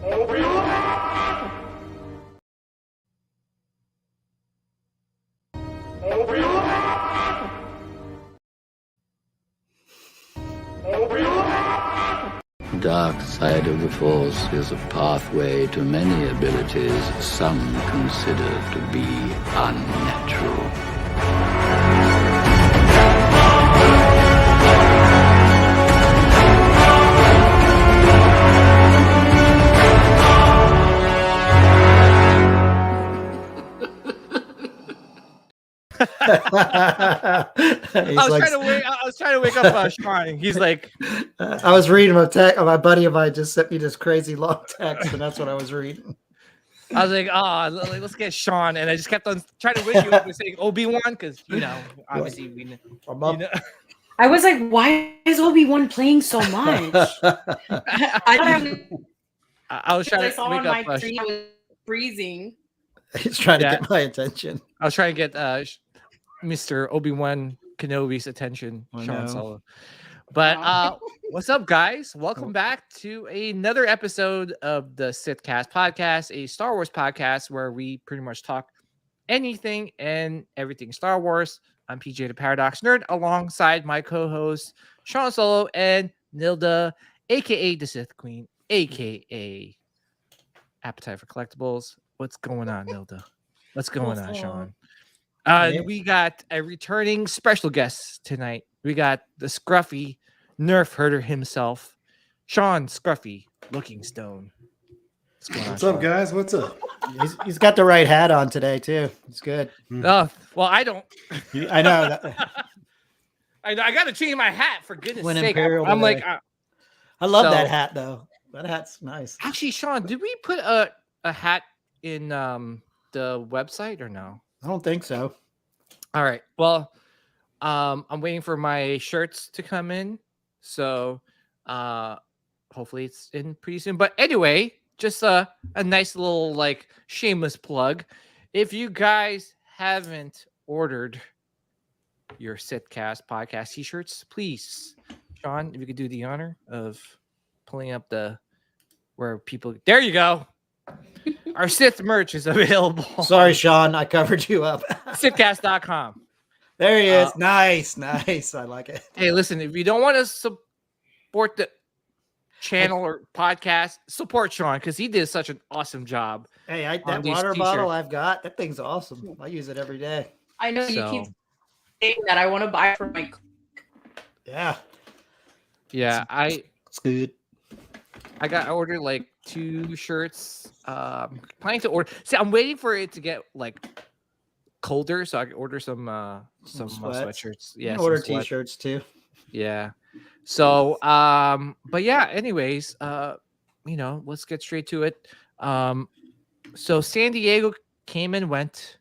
Dark side of the Force is a pathway to many abilities some consider to be unnatural. I was trying to wake up Sean. He's like, I was reading my buddy of mine just sent me this crazy long text, and that's what I was reading. I was like, let's get Sean, and I just kept on trying to wake you up and saying Obi-Wan because obviously we know. I was like, why is Obi-Wan playing so much? I was trying to wake up. I was freezing. He's trying to get my attention. I was trying to get Mr. Obi-Wan Kenobi's attention, Sean Solo. But what's up, guys? Welcome back to another episode of the Sithcast podcast, a Star Wars podcast where we pretty much talk anything and everything Star Wars. I'm PJ the Paradox Nerd, alongside my co-hosts Sean Solo and Nilda, aka the Sith Queen, aka Appetite for Collectibles. What's going on, Nilda? What's going on, Sean? We got a returning special guest tonight. We got the scruffy nerf herder himself, Sean Scruffy Looking Stone. What's up, guys? What's up? He's got the right hat on today too. It's good. Oh, well, I don't. I know. That. I got to change my hat for goodness Went sake. Imperial I'm today. like, I love that hat though. That hat's nice. Actually, Sean, did we put a hat in the website or no? I don't think so. All right. Well, I'm waiting for my shirts to come in, so hopefully it's in pretty soon. But anyway, just a nice little like shameless plug. If you guys haven't ordered your Sithcast podcast t-shirts, please, Sean, if you could do the honor of pulling up where people. There you go. Our Sith merch is available. Sorry, Sean, I covered you up. Sithcast.com. There he is. Nice. I like it. Hey, listen, if you don't want to support the channel or podcast, support Sean because he did such an awesome job. Hey, that water bottle I've got, that thing's awesome. I use it every day. I know you keep saying that. I want to buy for my. Yeah. Yeah, it's good. I ordered like 2 shirts. Planning to order. See, I'm waiting for it to get like colder so I can order some sweatshirts. Yeah, order t-shirts too. Yeah. So but yeah, anyways, let's get straight to it. So San Diego came and went,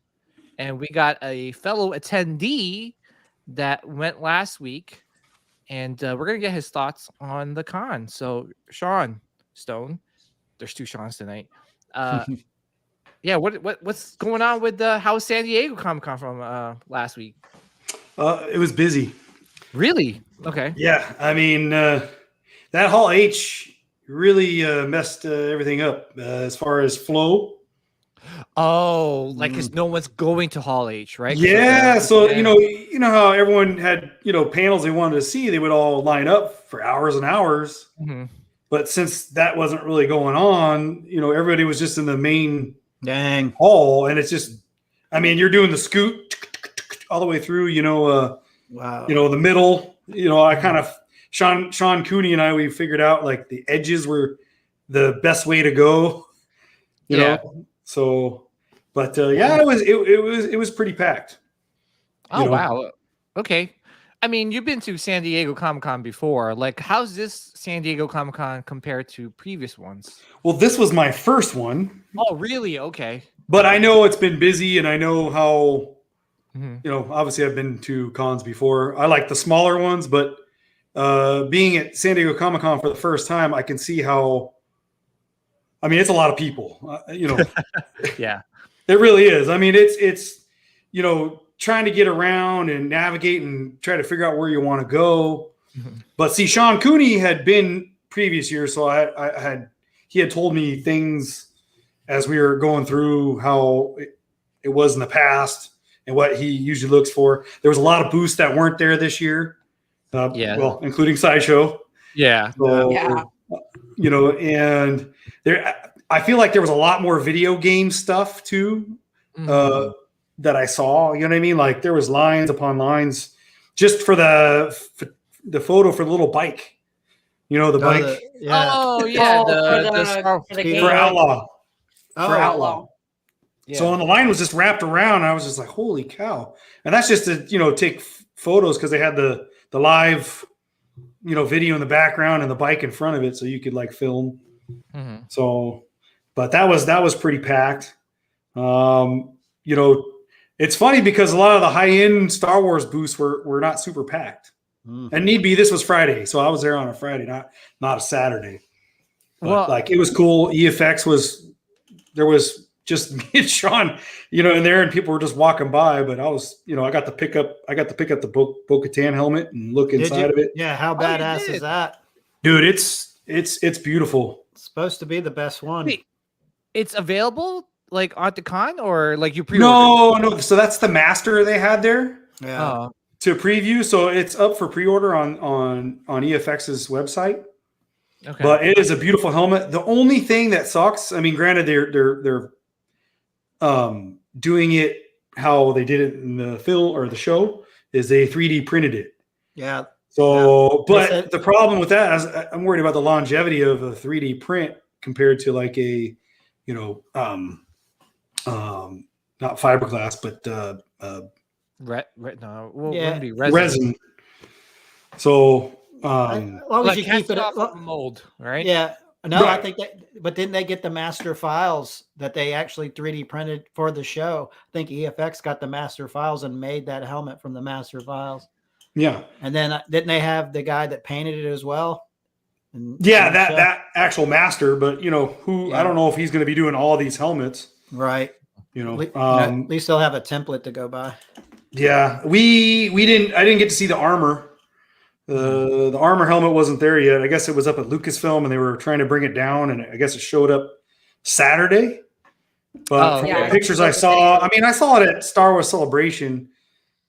and we got a fellow attendee that went last week, and we're gonna get his thoughts on the con. So Sean Stone, there's 2 Seans tonight. Yeah, what's going on with how was San Diego Comic-Con from last week? It was busy. Really? Okay. Yeah, I mean that Hall H really messed everything up as far as flow. Oh, like because no one's going to Hall H, right? Yeah, so you know how everyone had panels they wanted to see, they would all line up for hours and hours. Mm-hmm. But since that wasn't really going on, everybody was just in the main hall, and it's just, I mean, you're doing the scoot all the way through, wow. The middle, I kind of, Sean Cooney and I, we figured out like the edges were the best way to go, you know? So, but it was pretty packed. Oh, wow. Okay. I mean, you've been to San Diego Comic-Con before. Like, how's this San Diego Comic-Con compared to previous ones? Well, this was my first one. Oh, really? Okay. But I know it's been busy, and I know how, obviously I've been to cons before. I like the smaller ones, but being at San Diego Comic-Con for the first time, I can see how, I mean, it's a lot of people, Yeah. It really is. I mean, it's trying to get around and navigate and try to figure out where you want to go. Mm-hmm. But see, Sean Cooney had been previous years, so he had told me things as we were going through how it was in the past and what he usually looks for. There was a lot of booths that weren't there this year. Well, including Sideshow. Yeah. So, Yeah. you know, and I feel like there was a lot more video game stuff too that I saw. You know what I mean? Like there was lines upon lines just for the photo for the little bike. You know, the bike for Outlaw. Oh, For Outlaw. Yeah. So and the line was just wrapped around. I was just like, holy cow. And that's just to, you know, take photos because they had the live, you know, video in the background and the bike in front of it. So you could like film. Mm-hmm. So, but that was pretty packed. You know, it's funny because a lot of the high-end Star Wars booths were not super packed. And need be, this was Friday. So I was there on a Friday, not a Saturday. But like it was cool. EFX there was just me and Sean, you know, in there, and people were just walking by. But I was, you know, I got to pick up the Bo-Katan helmet and look inside of it. Yeah, how badass is that, dude? It's beautiful. It's supposed to be the best one. Wait, it's available like at the con or like you pre-ordered? No. So that's the master they had there. Yeah. To preview, so it's up for pre-order on EFX's website. Okay. But it is a beautiful helmet. The only thing that sucks, I mean, granted they're doing it how they did it in the film or the show, is they 3D printed it. Yeah. So, but the problem with that is I'm worried about the longevity of a 3D print compared to like a, you know, not fiberglass, but wouldn't be resin. So, as long as you keep it off of mold, right? Yeah. No, right. I think that, but didn't they get the master files that they actually 3D printed for the show? I think EFX got the master files and made that helmet from the master files. Yeah. And then didn't they have the guy that painted it as well? That actual master, but you know I don't know if he's going to be doing all these helmets. Right. You know, at least they'll have a template to go by. Yeah, I didn't get to see the armor. The armor helmet wasn't there yet. I guess it was up at Lucasfilm and they were trying to bring it down, and I guess it showed up Saturday. But from the pictures I saw, I mean, I saw it at Star Wars Celebration,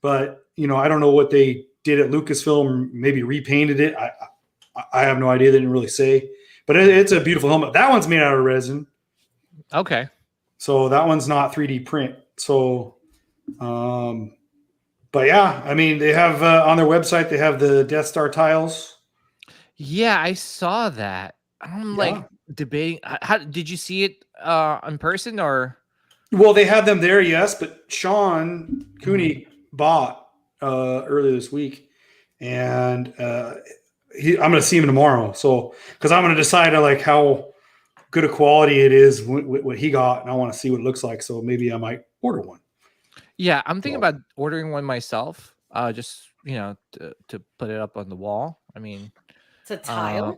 but you know, I don't know what they did at Lucasfilm. Maybe repainted it. I have no idea. They didn't really say. But it's a beautiful helmet. That one's made out of resin. Okay. So that one's not 3D print. So, but yeah, I mean, they have on their website, they have the Death Star tiles. Yeah, I saw that. I'm like debating. How did you see it in person or? Well, they had them there, yes, but Sean Cooney bought earlier this week, and I'm going to see him tomorrow. So, because I'm going to decide like how good a quality it is what he got, and I want to see what it looks like. So maybe I might order one. Yeah, I'm thinking about ordering one myself. Just to put it up on the wall. I mean, it's a tile.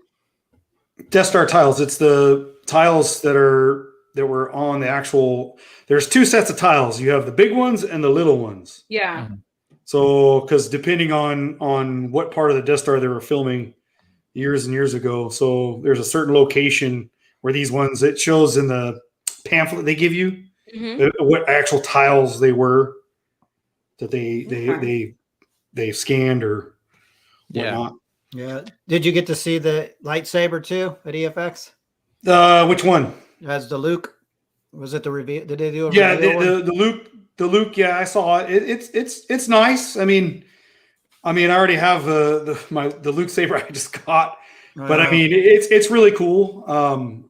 Death Star tiles. It's the tiles that were on the actual. There's two sets of tiles. You have the big ones and the little ones. Yeah. Mm-hmm. So, because depending on what part of the Death Star they were filming years and years ago, so there's a certain location where these ones, it shows in the pamphlet they give you what actual tiles they were that they scanned or whatnot. Yeah. Did you get to see the lightsaber too at EFX? Which one? As the Luke. Was it the reveal? Did they do a reveal? The Luke, yeah, I saw it. It's nice. I mean, I already have the Luke saber I just got, but I mean, it's really cool.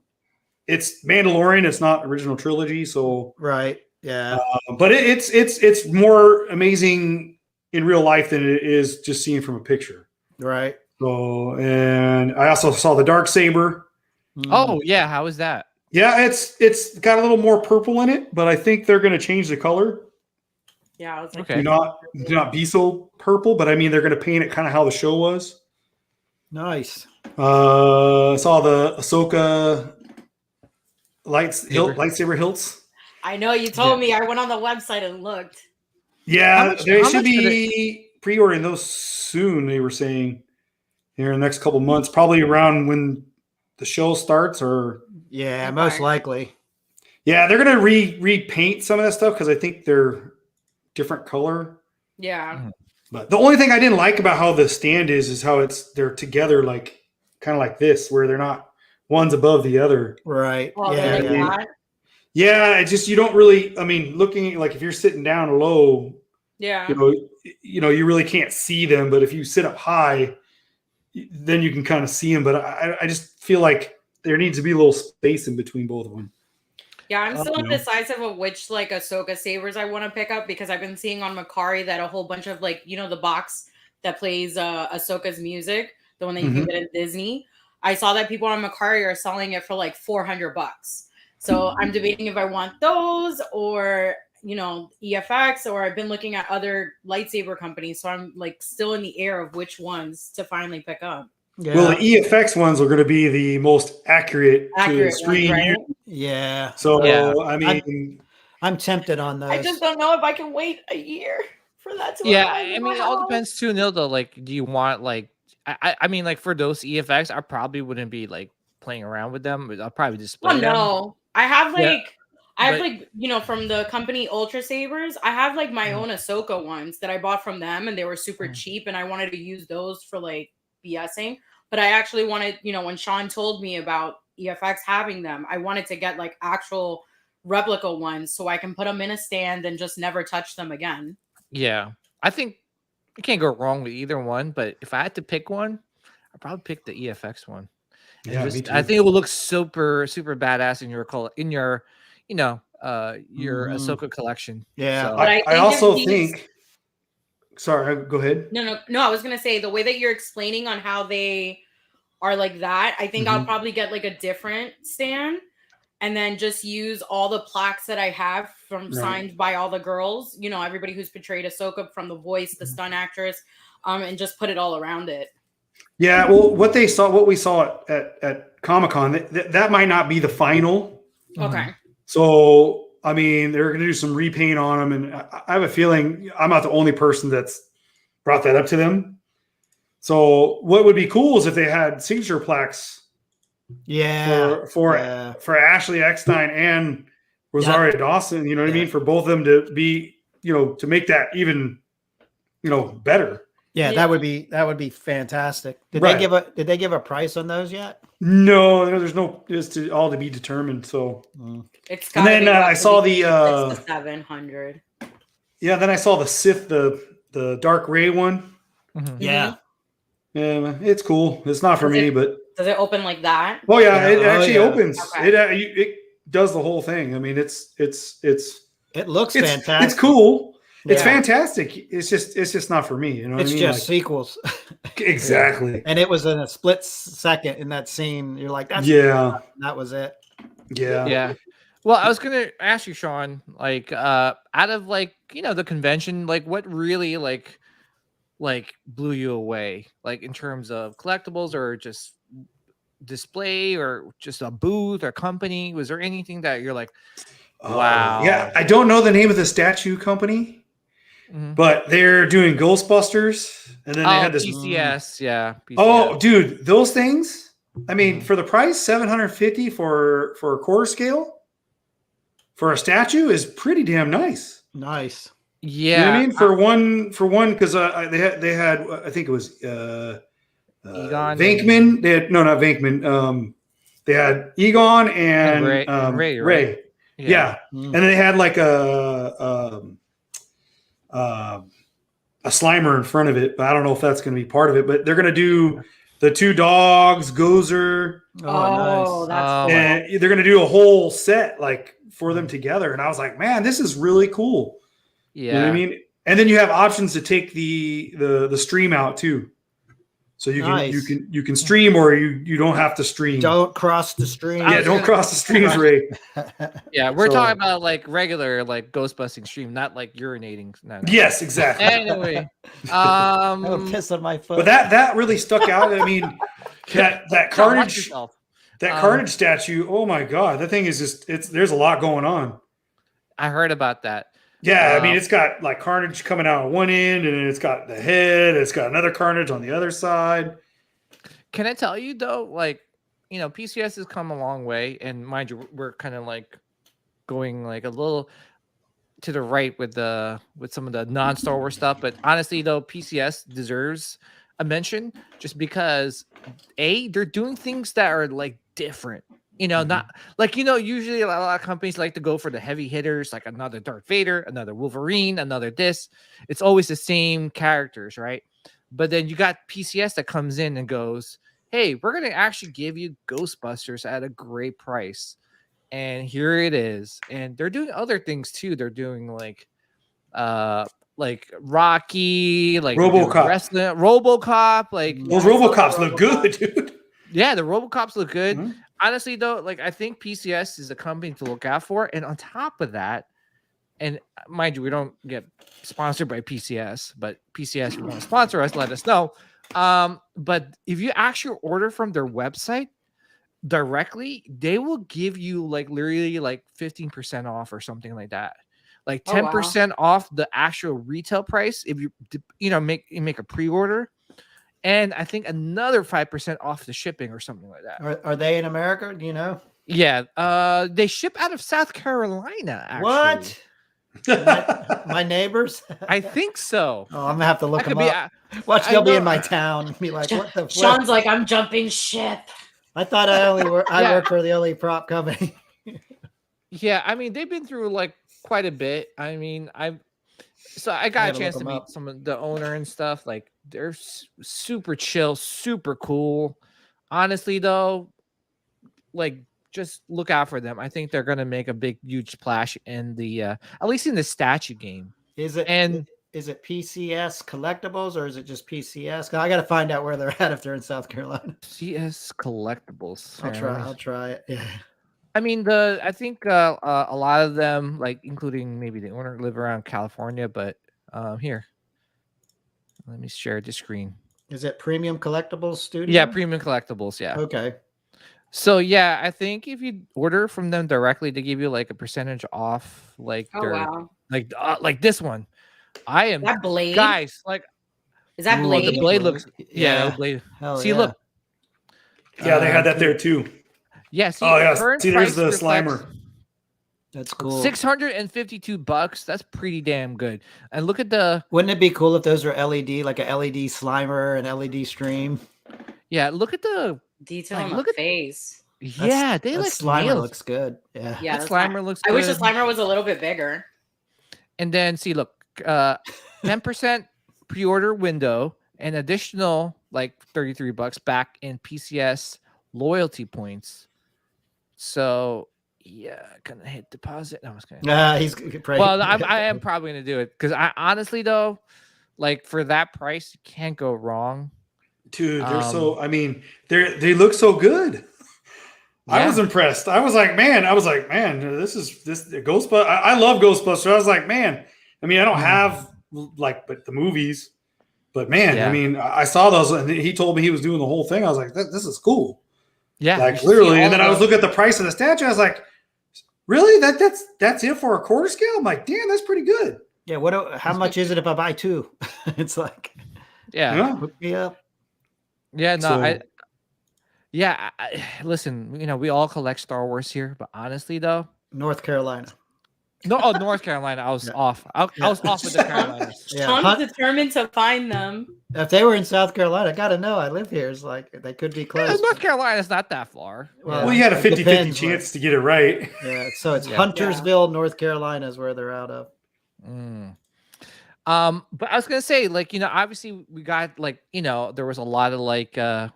It's Mandalorian. It's not original trilogy, so right, yeah. But it's more amazing in real life than it is just seeing from a picture. Right. So, and I also saw the dark saber. Oh yeah, how is that? Yeah, it's got a little more purple in it, but I think they're going to change the color. Yeah, I was like, do not be so purple, but I mean they're going to paint it kind of how the show was. Nice. I saw the Ahsoka lightsaber hilts. I know you told me. I went on the website and looked. Yeah, they should be pre-ordering those soon. They were saying here in the next couple months, probably around when the show starts or Yeah, most likely. Yeah, they're gonna repaint some of that stuff because I think they're different color. Yeah. But the only thing I didn't like about how the stand is how they're together like kind of like this, where they're not one's above the other. Right. Well, yeah. like Yeah. that. Yeah, it's just you don't really. I mean, looking like if you're sitting down low, Yeah. you really can't see them. But if you sit up high, then you can kind of see them. But I just feel like there needs to be a little space in between both of them. Yeah, I'm still indecisive of which like Ahsoka sabers I want to pick up because I've been seeing on Macari that a whole bunch of like the box that plays Ahsoka's music, the one that you can get in Disney. I saw that people on Macari are selling it for like $400. So I'm debating if I want those or EFX, or I've been looking at other lightsaber companies. So I'm like still in the air of which ones to finally pick up. Yeah. Well, the EFX ones are going to be the most accurate to the screen. Ones, right? Yeah. So Yeah. I mean, I'm tempted on those. I just don't know if I can wait a year for that to Yeah, arrive in I my mean, it all house. depends too, Neil. Though, like, do you want like, I mean, like for those EFX, I probably wouldn't be like playing around with them. But I'll probably display Oh them. no, I have like, but- from the company Ultra Sabers, I have like my own Ahsoka ones that I bought from them, and they were super cheap, and I wanted to use those for like BSing. But I actually wanted, when Sean told me about EFX having them, I wanted to get like actual replica ones so I can put them in a stand and just never touch them again. Yeah, I think you can't go wrong with either one. But if I had to pick one, I'd probably pick the EFX one. Yeah, me too. I think it will look super badass in your your Ahsoka collection. Yeah. So, I also think. Sorry, go ahead. No. I was gonna say the way that you're explaining on how they are like that, I think I'll probably get like a different stand and then just use all the plaques that I have from signed by all the girls, everybody who's portrayed Ahsoka, from the voice, the stunt actress, and just put it all around it. Yeah, well, what we saw at Comic-Con, that might not be the final. Okay. So, I mean, they're going to do some repaint on them, and I have a feeling I'm not the only person that's brought that up to them. So, what would be cool is if they had signature plaques. Yeah. For Ashley Eckstein and Rosario Dawson, you know what I mean? For both of them to be, to make that even, better. Yeah, that would be fantastic. Did they give a price on those yet? No, there's no. It's all to be determined. So It's and then I saw the 700. Yeah, then I saw the Sith, the Dark Ray one. Yeah, yeah, it's cool. It's not for me, but does it open like that? Oh yeah, it actually opens. Okay. It does the whole thing. I mean, it looks fantastic. It's cool. It's Yeah. fantastic. It's just not for me. You know what It's I mean? just sequels. Exactly. And it was in a split second in that scene. You're like, that's that was it. Yeah. Well, I was gonna ask you, Sean, like, out of like, the convention, like, what really like blew you away, like in terms of collectibles or just display or just a booth or company? Was there anything that you're like, wow? Yeah, I don't know the name of the statue company. But they're doing Ghostbusters, and then they had this PCS, PCS. Oh, dude, those things! I mean, for the price, $750 for a quarter scale for a statue is pretty damn nice. Nice. Yeah, you know what I mean? For one, because they had I think it was Egon Venkman. They had not Venkman. They had Egon and Ray. Ray. Right? Yeah. And then they had like a Slimer in front of it, but I don't know if that's going to be part of it. But they're going to do the two dogs, Gozer. Oh, nice. That's and they're going to do a whole set like for them together. And I was like, man, this is really cool. Yeah. You know what I mean? And then you have options to take the stream out too. So you can stream, or you don't have to stream. Don't cross the stream. Yeah, don't cross the streams, Ray. Yeah, we're talking about like regular like ghost busting stream, not like urinating. No. Yes, exactly. Anyway, I'll piss on my foot. But that really stuck out. I mean, that Carnage, Carnage statue. Oh my god, that thing is just there's a lot going on. I heard about that. Yeah, I mean, it's got like Carnage coming out on one end, and it's got the head. It's got another Carnage on the other side. Can I tell you though, like, PCS has come a long way, and mind you, we're kind of like going like a little to the right with some of the non-Star Wars stuff. But honestly, though, PCS deserves a mention just because they're doing things that are like different. Not like usually a lot of companies like to go for the heavy hitters, like another Darth Vader, another Wolverine, another this. It's always the same characters, right? But then you got PCS that comes in and goes, hey, we're going to actually give you Ghostbusters at a great price. And here it is. And they're doing other things too. They're doing like Rocky, like RoboCop. wrestling, RoboCop, like those RoboCops look good, dude. Yeah, the RoboCops look good. Mm-hmm. Honestly, though, like I think PCS is a company to look out for. And on top of that, and mind you, we don't get sponsored by PCS, but PCS, if you want to sponsor us, let us know. But if you actually order from their website directly, they will give you like literally like 15% off or something like that. Like 10% off the actual retail price if you make a pre-order. And I think another 5% off the shipping or something like that. Are they in America? Do you know? Yeah. They ship out of South Carolina, actually. What? my neighbors? I think so. Oh, I'm gonna have to look them up. Watch, they'll be in my town and be like, what the Sean's like, I'm jumping ship. I thought I work for the only prop company. Yeah, I mean, they've been through like quite a bit. I mean, I got a chance to meet some of the owner and stuff. Like they're super chill, super cool. Honestly, though, like just look out for them. I think they're gonna make a big, huge splash in the at least in the statue game. Is it PCS Collectibles or is it just PCS? I got to find out where they're at if they're in South Carolina. CS Collectibles. I'll try it. Yeah. I mean, I think a lot of them, like including maybe the owner, live around California. But here, let me share the screen. Is it Premium Collectibles Studio? Yeah, Premium Collectibles. Yeah. Okay. So yeah, I think if you order from them directly, they give you like a percentage off, like like this one. I am that Blade, guys. Like, is that Blade? The Blade looks, yeah, Blade. See, look. Yeah, they had that there too. Yeah. See, see, there's the Slimer. That's cool. $652. That's pretty damn good. And look at the. Wouldn't it be cool if those were LED, like a LED Slimer and LED stream? Yeah, look at the detail on the face. Yeah, they look. Slimer looks good. Yeah, that Slimer looks good. I wish the Slimer was a little bit bigger. And then see, look, 10% pre-order window, and additional like $33 back in PCS loyalty points. So yeah, gonna hit deposit. No, I was gonna. He's probably. Well, I am probably gonna do it because I honestly though, like for that price, you can't go wrong. Dude, they're so. I mean, they look so good. Yeah. I was impressed. I was like, man, this Ghostbusters. I love Ghostbusters. I was like, man. I mean, I don't have but the movies, but man, I mean, I saw those, and he told me he was doing the whole thing. I was like, this is cool. Yeah, like literally. And then I was looking at the price of the statue. I was like, really? That's it for a quarter scale? I'm like, damn, that's pretty good. Yeah. How much is it if I buy two? It's like, hook me up. Yeah. No, listen, we all collect Star Wars here, but honestly, though, North Carolina. No, North Carolina. I was off. I was off with the Carolinas. Sean's determined to find them. If they were in South Carolina, I got to know. I live here. It's like they could be close. Yeah, North Carolina's not that far. Well, you had a 50-50 chance to get it right. Yeah, so it's Huntersville, North Carolina is where they're out of. But I was gonna say, like, obviously we got like, there was a lot of like, I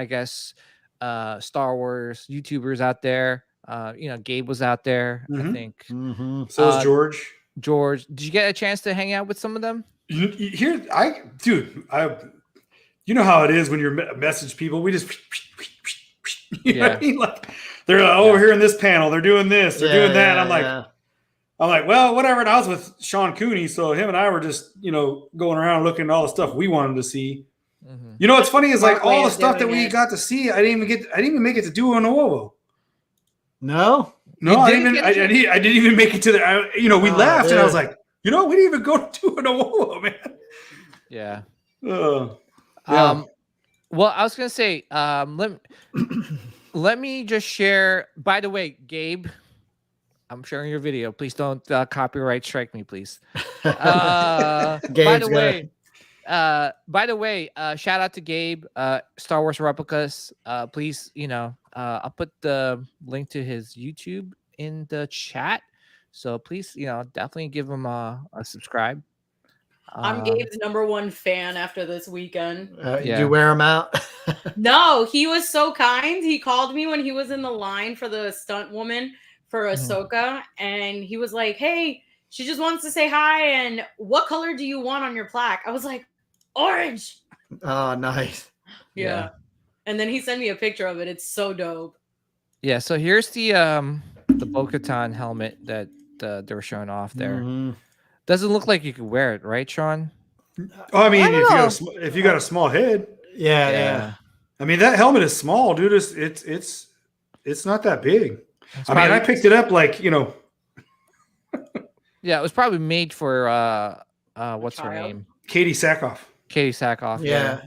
guess, Star Wars YouTubers out there. Gabe was out there, I think. Mm-hmm. So is George. George, did you get a chance to hang out with some of them? You know how it is when you're message people. We just, you know what I mean? Like they're over here in this panel. They're doing this. They're doing that. I'm like, well, whatever. And I was with Sean Cooney, so him and I were just, going around looking at all the stuff we wanted to see. Mm-hmm. What's funny is like all the stuff that we got to see. I didn't even make it to do a Novo. No, I didn't even make it to the. We laughed, and I was like, we didn't even go to an Novo, man. Yeah. Yeah. Well, I was gonna say, let me just share. By the way, Gabe, I'm sharing your video. Please don't copyright strike me, please. By Gabe's the way, shout out to Gabe, Star Wars Replicas. Please, I'll put the link to his YouTube in the chat. So please, definitely give him a subscribe. I'm Gabe's #1 fan after this weekend. Did you wear him out? No, he was so kind. He called me when he was in the line for the stunt woman for Ahsoka, and he was like, "Hey, she just wants to say hi. And what color do you want on your plaque?" I was like, "Orange." Oh, nice. Yeah. And then he sent me a picture of it. It's so dope. Yeah. So here's the Bo-Katan helmet that they were showing off there. Mm-hmm. Doesn't look like you could wear it, right, Sean? Oh, I mean, if you got a small head, yeah. I mean, that helmet is small, dude. It's not that big. I picked it up like, Yeah, it was probably made for what's her name? Katie Sackhoff. Yeah.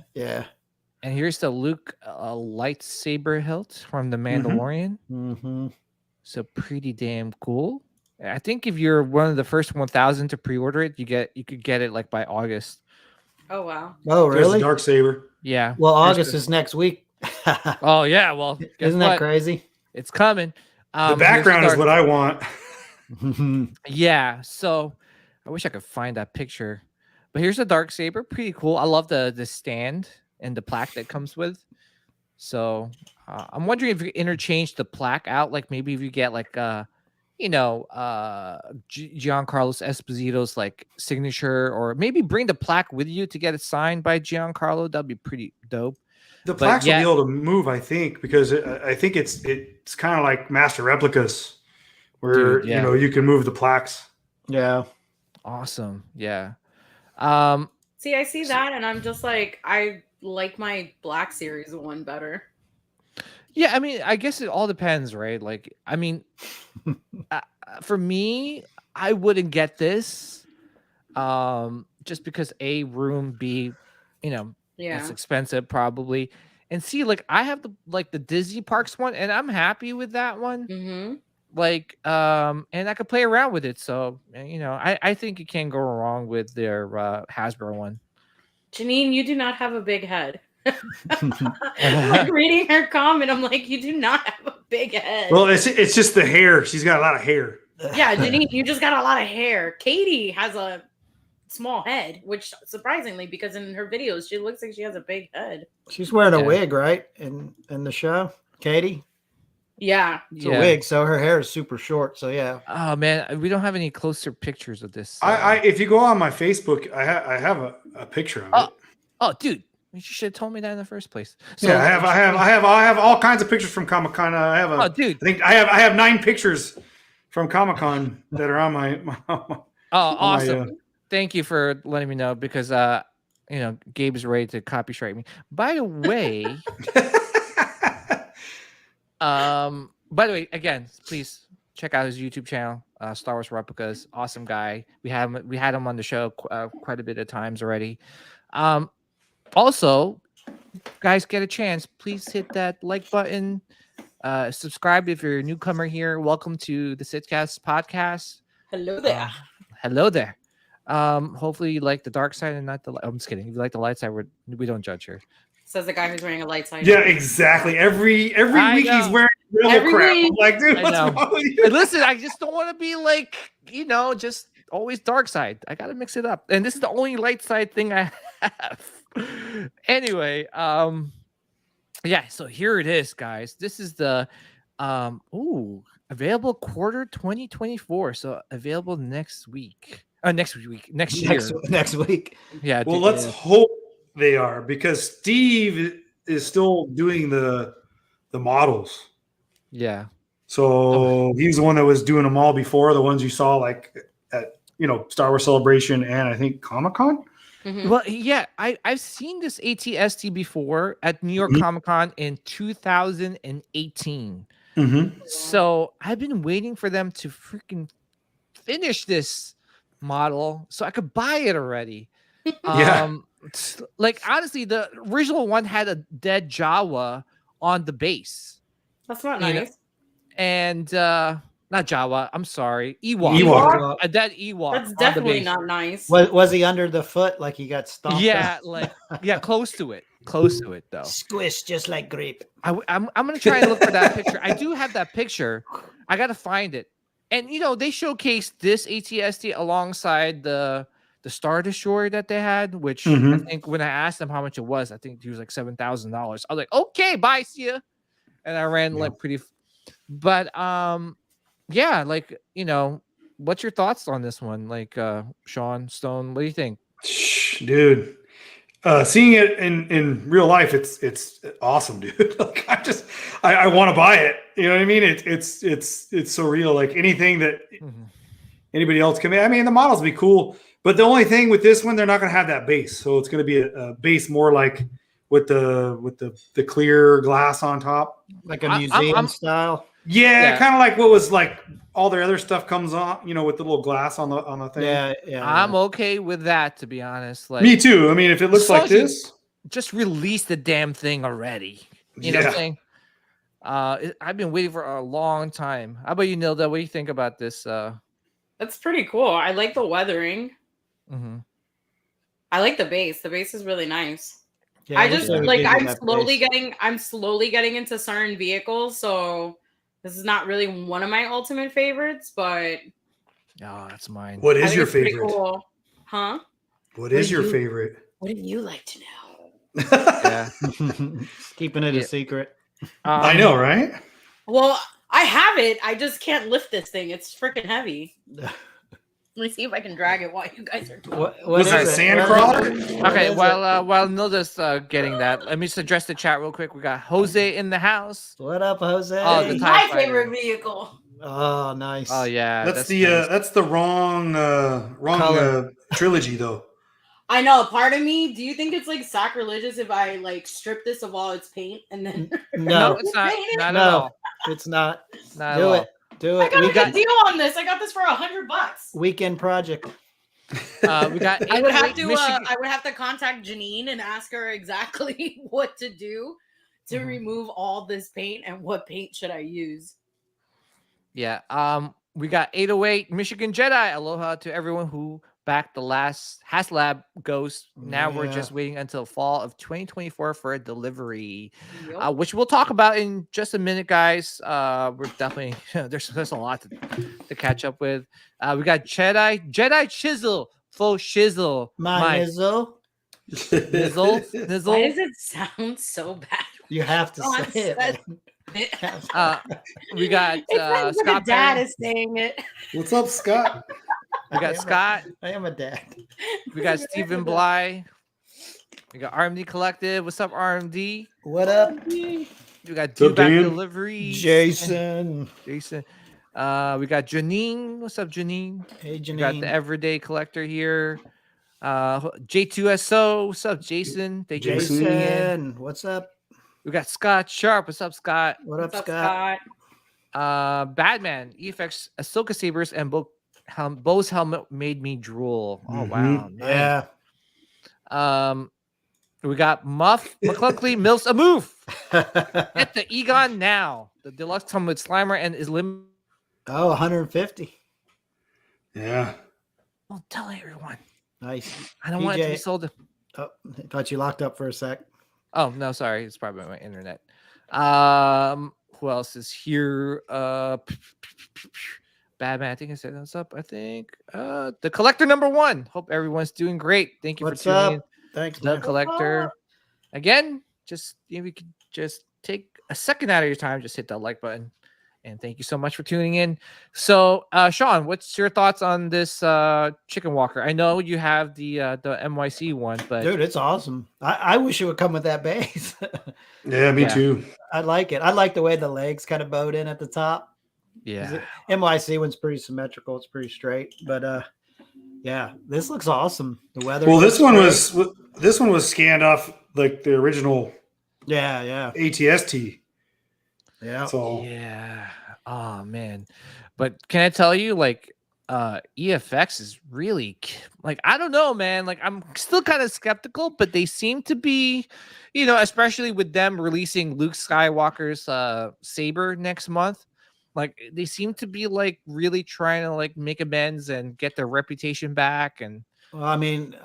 And here's the Luke lightsaber hilt from the Mandalorian. Mm-hmm. So pretty damn cool. I think if you're one of the first 1,000 to pre-order it, you could get it like by August. Oh wow. Oh really? Dark saber. Yeah. Well, August is next week. Oh yeah. Well, isn't that crazy? It's coming. The background is what I want. Yeah. So I wish I could find that picture. But here's the dark saber. Pretty cool. I love the stand and the plaque that comes with. So I'm wondering if you interchange the plaque out, like maybe if you get like Giancarlo Esposito's like signature, or maybe bring the plaque with you to get it signed by Giancarlo. That'd be pretty dope. The plaques will be able to move, I think, because I think it's kind of like master replicas, where you can move the plaques. Yeah. Awesome. Yeah. See, I see that, and I'm just like, I like my Black Series one better. Yeah, I mean, I guess it all depends, right? Like, I mean, for me, I wouldn't get this, just because A, room, B, it's expensive probably, and C, like I have the Disney Parks one, and I'm happy with that one. Mm-hmm. Like, and I could play around with it, so I think you can't go wrong with their Hasbro one. Janine, you do not have a big head. Like reading her comment, I'm like, you do not have a big head. Well, it's just the hair. She's got a lot of hair. Yeah, Janine, you just got a lot of hair. Katie has a small head, which surprisingly, because in her videos, she looks like she has a big head. She's wearing a wig, right? In the show, Katie. Yeah, it's a wig, so her hair is super short. So yeah. Oh man, we don't have any closer pictures of this. If you go on my Facebook, I have a picture of it. Oh, dude. You should have told me that in the first place. So, yeah, I have all kinds of pictures from Comic-Con. I have dude. I think I have 9 pictures from Comic-Con that are on my awesome. Thank you for letting me know, because Gabe's ready to copyright me. By the way, again, please check out his YouTube channel, Star Wars Replicas. Awesome guy. We had him on the show quite a bit of times already. Also, guys, get a chance, please hit that like button. Subscribe if you're a newcomer here. Welcome to the Sitcast podcast. Hello there. Hello there. Hopefully you like the dark side and not the light. I'm just kidding. If you like the light side, we don't judge here. Says the guy who's wearing a light side. Yeah, exactly. Every week he's wearing rebel crap. I'm like, dude, what's wrong with you? Listen, I just don't want to be like, just always dark side. I gotta mix it up. And this is the only light side thing I have. Anyway, so here it is, guys. This is the available quarter 2024. So available next week. Next year. Next week. Yeah. Well, let's hope they are, because Steve is still doing the models. Yeah. So he's the one that was doing them all before, the ones you saw like at Star Wars Celebration and I think Comic-Con. Mm-hmm. Well, yeah, I've seen this ATST before at New York Comic Con in 2018. Mm-hmm. So I've been waiting for them to freaking finish this model so I could buy it already. Like honestly, the original one had a dead Jawa on the base. That's not You know, nice. and not Jawa. I'm sorry, Ewok. Ewok. That Ewok. That's on the definitely base. not nice. Was he under the foot like he got stomped? Yeah, out? close to it. Close to it though. Squish just like grape. I'm gonna try and look for that picture. I do have that picture. I gotta find it. And they showcased this ATST alongside the Star Destroyer that they had, which I think when I asked them how much it was, I think he was like $7,000. I was like, okay, bye, see ya. And I ran like pretty, but yeah, like what's your thoughts on this one? Like Sean Stone, what do you think? Dude, seeing it in real life, it's awesome, dude. Like I want to buy it. You know what I mean? It's so real. Like anything that anybody else can make. I mean, the models be cool, but the only thing with this one, they're not going to have that base. So it's going to be a base more like with the clear glass on top, like a museum style. Yeah, kind of like what was like all their other stuff comes on, with the little glass on the thing. Yeah. I'm okay with that, to be honest. Like me too. I mean, if it looks like this, just release the damn thing already. You know what I'm saying? I've been waiting for a long time. How about you, Nilda? What do you think about this? That's pretty cool. I like the weathering. I like the base. The base is really nice. Yeah, I just like I'm slowly getting into certain vehicles, so this is not really one of my ultimate favorites, but that's mine. What is your favorite? Cool. Huh? What is your favorite? What do you like to know? Yeah. Keeping it a secret. I know, right? Well, I have it. I just can't lift this thing. It's freaking heavy. Let me see if I can drag it while you guys are talking. What was that, a sand crawler? Okay, while Nilda's getting that, let me just address the chat real quick. We got Jose in the house. What up, Jose? Oh, my favorite vehicle. Oh, nice. Oh yeah, that's the wrong trilogy though. I know. Part of me, do you think it's like sacrilegious if I like strip this of all its paint and then? No, it's not. Not at all. It's not. Not Do at it. Do it. I got a good deal on this. I got this for $100. Weekend project. We got. I would have to contact Janine and ask her exactly what to do to remove all this paint and what paint should I use. Yeah. We got 808 Michigan Jedi. Aloha to everyone who backed the last HasLab Ghost. Now we're just waiting until fall of 2024 for a delivery, which we'll talk about in just a minute, guys. We're definitely there's a lot to catch up with. We got Jedi Chisel, full shizzle. My nizzle. Nizzle. Why does it sound so bad? You have to say it. We got Scott. Dad is saying it. What's up, Scott? We got Scott. I am a dad. We got Stephen Bly. We got RMD Collective. What's up, RMD? What up? We got Back Delivery. Jason. We got Janine. What's up, Janine? Hey, Janine. We got the Everyday Collector here. J2SO. What's up, Jason? Thank you for tuning in. What's up? We got Scott Sharp. What's up, Scott? What up, Scott? Batman, EFX, Ahsoka Sabers, and Bo's helmet made me drool. Oh wow. Yeah. We got Muff McClunkley Mills a move. Get the Egon now. The deluxe helmet with Slimer and is limited. Oh, 150. Yeah. Well, tell everyone. Nice. I don't want it to be sold. Oh, I thought you locked up for a sec. Oh no, sorry. It's probably my internet. Who else is here? Batman, I think I said that's up. I think the collector #1. Hope everyone's doing great. Thank you for tuning in. Thanks, the collector. Again, just if you could just take a second out of your time, just hit that like button. And thank you so much for tuning in. So, Sean, what's your thoughts on this chicken walker? I know you have the MYC one, but dude, it's awesome. I wish it would come with that base. Yeah, me too. I like it. I like the way the legs kind of bowed in at the top. Yeah, MYC one's pretty symmetrical. It's pretty straight, but yeah, this looks awesome. The weather. Well, this one was scanned off like the original. Yeah. ATST. Yeah. So yeah. Oh man, but can I tell you, like, EFX is really like, I don't know, man. Like, I'm still kind of skeptical, but they seem to be, especially with them releasing Luke Skywalker's saber next month. Like, they seem to be like really trying to like make amends and get their reputation back. And well, I mean,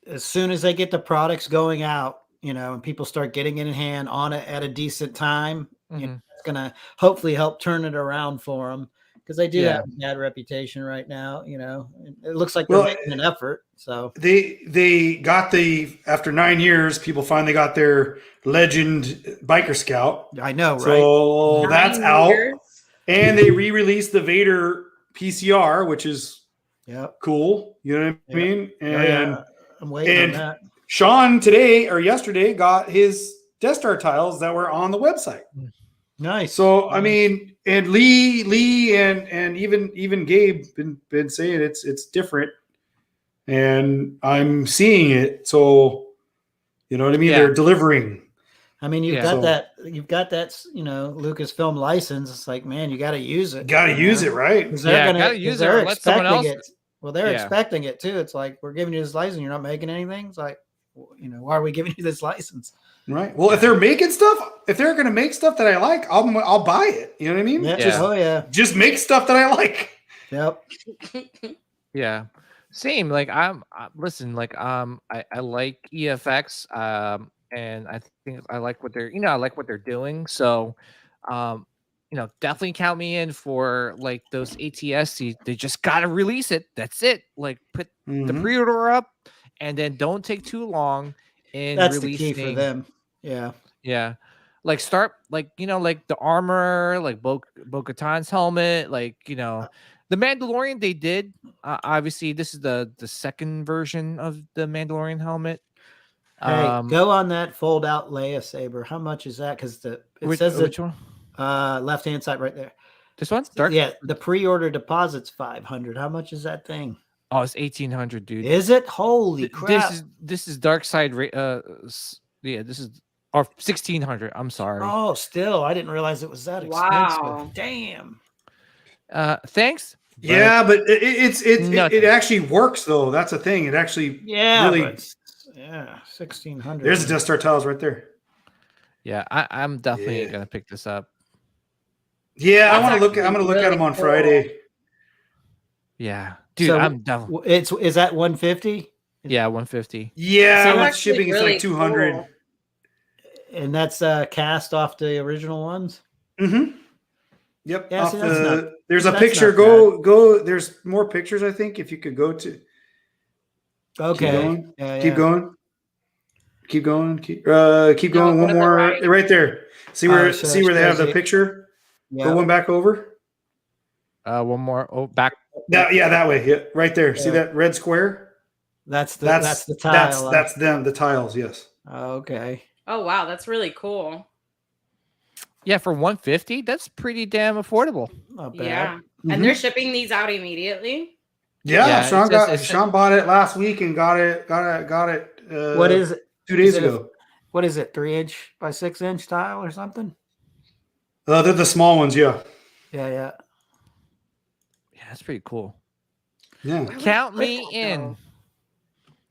as soon as they get the products going out, and people start getting it in hand on it at a decent time, it's gonna hopefully help turn it around for them, because they do have a bad reputation right now. It looks like they're making an effort. So they got after 9 years, people finally got their Legend Biker Scout. I know, right? So that's out, and they re-released the Vader PCR, which is cool. You know what I mean? And I'm waiting on that. Sean today or yesterday got his Death Star tiles that were on the website. Nice. So I mean, and Lee and even Gabe been saying it's different, and I'm seeing it. So you know what I mean? They're delivering. I mean, you've got that Lucasfilm license. It's like, man, you got to use it. Got to use it, right? Gotta use it. Or let someone else. Well, they're expecting it too. It's like, we're giving you this license, you're not making anything. It's like, why are we giving you this license? Right. Well, if they're making stuff, if they're going to make stuff that I like, I'll buy it. You know what I mean? Yeah. Just make stuff that I like. Yep. Yeah. Same. Like I like EFX. And I think I like what they're doing. So, definitely count me in for like those ATS. They just got to release it. That's it. Like, put the pre-order up, and then don't take too long in That's releasing. the key for them. Yeah. Yeah. Like, start like the armor, like Bo-Katan's helmet, like the Mandalorian they did. Obviously, this is the second version of the Mandalorian helmet. Hey, go on that fold out Leia saber. How much is that? Because which one? Left hand side right there. This one? Dark? Yeah, the pre-order deposit's $500. How much is that thing? Oh, it's $1,800, dude. Is it? Holy crap! This is dark side. This is or $1,600. I'm sorry. Oh, still, I didn't realize it was that expensive. Wow. Damn. Thanks. Yeah, but it actually works though. That's the thing. It actually really. 1,600. There's the Death Star tiles right there. Yeah, I'm definitely gonna pick this up. Yeah, I'm gonna look at them on Friday. Yeah, dude, so I'm definitely. Is that 150? Yeah, 150. Yeah, so shipping is like 200. Cool. And that's cast off the original ones. Mm-hmm. Yep. Yeah, there's a picture. Go. There's more pictures. I think if you could go to. Okay. Keep going. Keep going. One more right there. See where they have the picture. Yeah. Go one back over. One more. Oh, back. That way. Yeah, right there. See that red square? That's the tile. That's them. The tiles. Yes. Okay. Oh wow, that's really cool. Yeah, for 150, that's pretty damn affordable. Not bad. Yeah, and they're shipping these out immediately. Yeah, Sean bought it last week and got it. What is it? 2 days ago. What is it? 3-inch by 6-inch tile or something? They're the small ones. Yeah. Yeah, that's pretty cool. Yeah. Count me in.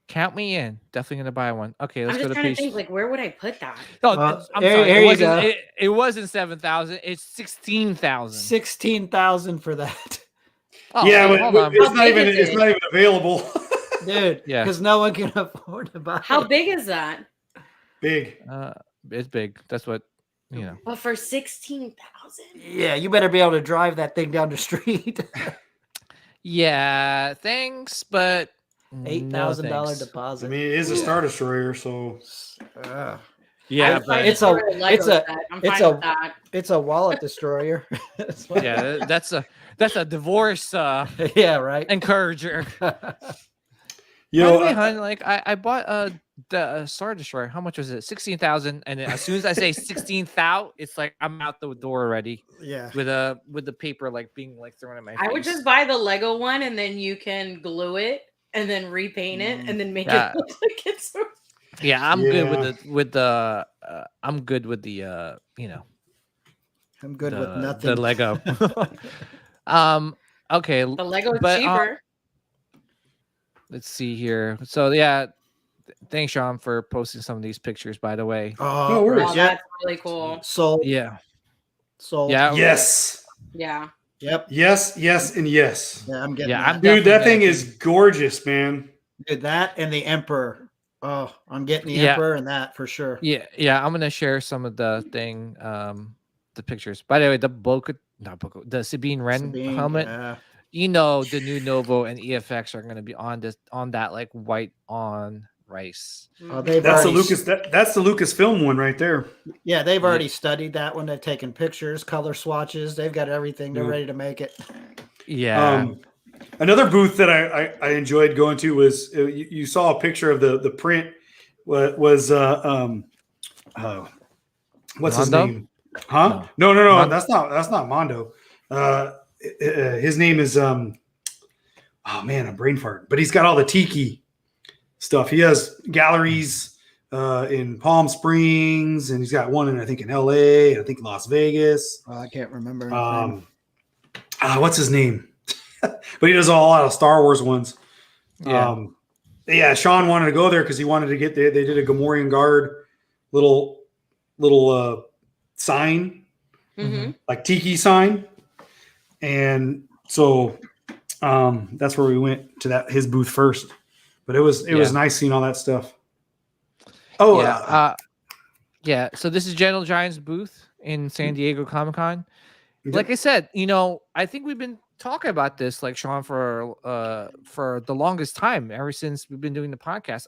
Count me in. Definitely gonna buy one. Okay, let's go to page. Think, like, where would I put that? No, I'm sorry. It wasn't 7,000. It's 16,000. 16,000 for that. Oh, yeah, but it's not even available, dude. Yeah, because no one can afford to buy. How big is that? Big. It's big. That's what But for 16,000. Yeah, you better be able to drive that thing down the street. Yeah, thanks, but $8,000 deposit. I mean, it is a Star Destroyer, so. Yeah, but it's a wallet destroyer. Yeah, that's a divorce. Yeah, right. Encourager. Like I bought the Star Destroyer. How much was it? 16,000. And as soon as I say 16,000, it's like I'm out the door already. Yeah. With the paper like being like thrown in my face. I would just buy the Lego one, and then you can glue it and then repaint it and then make it look like it's. Yeah, I'm good with the I'm good with the I'm good with nothing. The Lego. Okay, The Lego's but cheaper. let's see here. So yeah, thanks, Sean, for posting some of these pictures. By the way, No worries. Oh, that's really cool. Sold. yeah, Sold. yeah, Yes. Yeah. Yep. Yes, and yes. Yeah, I'm getting yeah. that. I'm Dude, that definitely thing gonna is gorgeous, man. Dude, that and the Emperor. Oh, I'm getting the Yeah. Emperor and that for sure. Yeah. I'm gonna share some of the the pictures. By the way, the Sabine Wren Sabine, helmet. yeah. You know, the new Novo and EFX are gonna be on that like white on rice. Oh, they've That's the already, Lucas. That's the Lucasfilm one right there. yeah, they've Yeah. already studied that one. They've taken pictures, color swatches. They've got everything. They're Yeah. ready to make it. Yeah. Another booth that I enjoyed going to was you saw a picture of the print. Was what's his Mondo? name? Huh? No. Mondo? That's not Mondo. His name is oh man, I'm brain fart. But he's got all the tiki stuff. He has galleries in Palm Springs, and he's got one in I think in LA, and I think Las Vegas. Oh, I can't remember anything. What's his name? But he does a lot of Star Wars ones. Yeah. Yeah, Sean wanted to go there because he wanted to get they did a Gamorrean Guard little sign, Mm-hmm. like tiki sign, and so that's where we went to his booth first. But it was nice seeing all that stuff. Oh yeah. Yeah. So this is Gentle Giant's booth in San Diego Comic-Con. Like I said, I think we've been talking about this, like Sean, for the longest time, ever since we've been doing the podcast.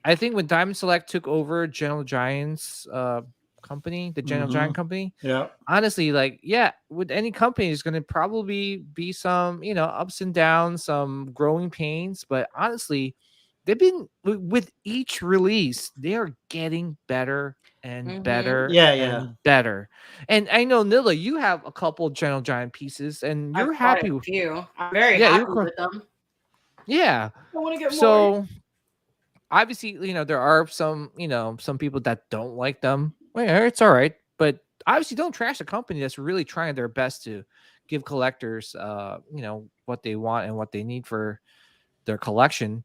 I think when Diamond Select took over Gentle Giant's company, the Gentle Giant company, Yeah. honestly, with any company, there's going to probably be some, ups and downs, some growing pains. But honestly, they've been with each release, they are getting better and better, and better. And I know, Nilla, you have a couple Gentle Giant pieces, and you're happy with you. I'm very happy with them. Yeah. I want to get more. So obviously, there are some people that don't like them. Well, it's all right, but obviously, don't trash a company that's really trying their best to give collectors, what they want and what they need for their collection.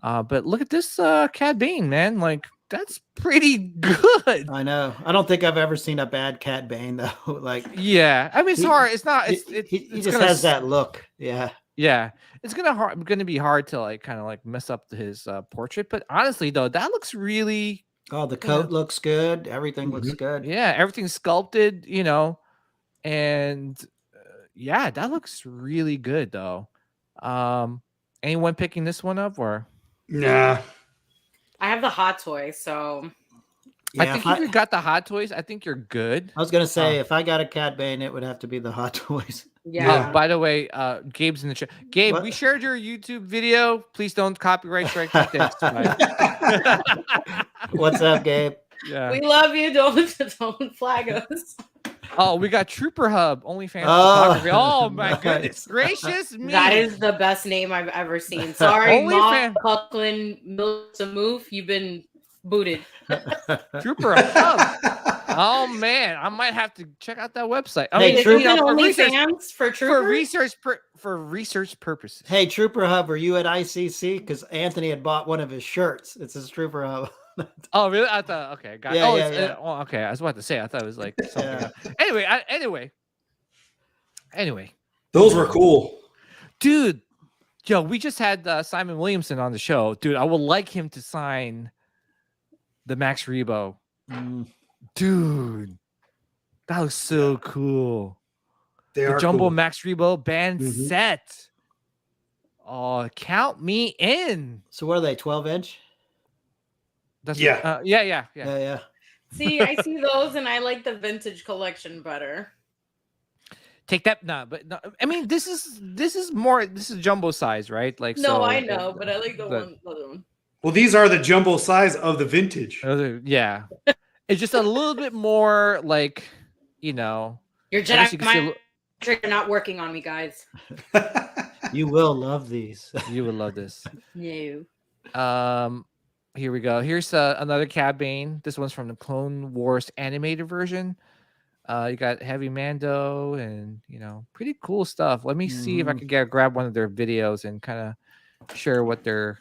But look at this Cad Bane, man. Like, that's pretty good. I know. I don't think I've ever seen a bad Cad Bane though. Like, yeah, I mean, it's hard. It's not. He just has that look. Yeah. Yeah, it's gonna be hard to kind of mess up his portrait. But honestly, though, that looks really. Oh, the coat looks good. Everything looks good. Yeah, everything's sculpted. And yeah, that looks really good though. Anyone picking this one up or? Nah. I have the Hot Toys, so Yeah, I think if you got the Hot Toys, I think you're good. I was gonna say if I got a Cad Bane, it would have to be the Hot Toys. Yeah. By the way, Gabe's in the chat. Gabe, we shared your YouTube video. Please don't copyright strike this. What's up, Gabe? Yeah. We love you. Don't flag us. Oh, we got Trooper Hub, OnlyFans photography. Oh my goodness gracious me! That is the best name I've ever seen. Sorry, Mom, Buckland, Moof, you've been booted. Trooper Hub. Oh man, I might have to check out that website. I Hey, mean, for research purposes. Hey, Trooper Hub, were you at ICC? Because Anthony had bought one of his shirts. It says Trooper Hub. Oh really? I thought okay, got it. Okay. I was about to say. I thought it was like something. Else. Anyway, those were cool, dude. Yo, we just had Simon Williamson on the show, dude. I would like him to sign the Max Rebo. Dude, that looks so cool. The Jumbo cool. Max Rebo band set. Oh, count me in. So what are they? 12-inch? That's yeah. Yeah. See, I see those, and I like the vintage collection better. Take that, I mean, this is jumbo size, right? Like, no, so, I know, but I like the other one. Well, these are the jumbo size of the vintage. Yeah, it's just a little bit more like, Your Jedi mind trick are not working on me, guys. You will love these. You will love this. No. Here we go. Here's another Cad Bane. This one's from the Clone Wars animated version. You got Heavy Mando and pretty cool stuff. Let me see if I can grab one of their videos and kind of share what they're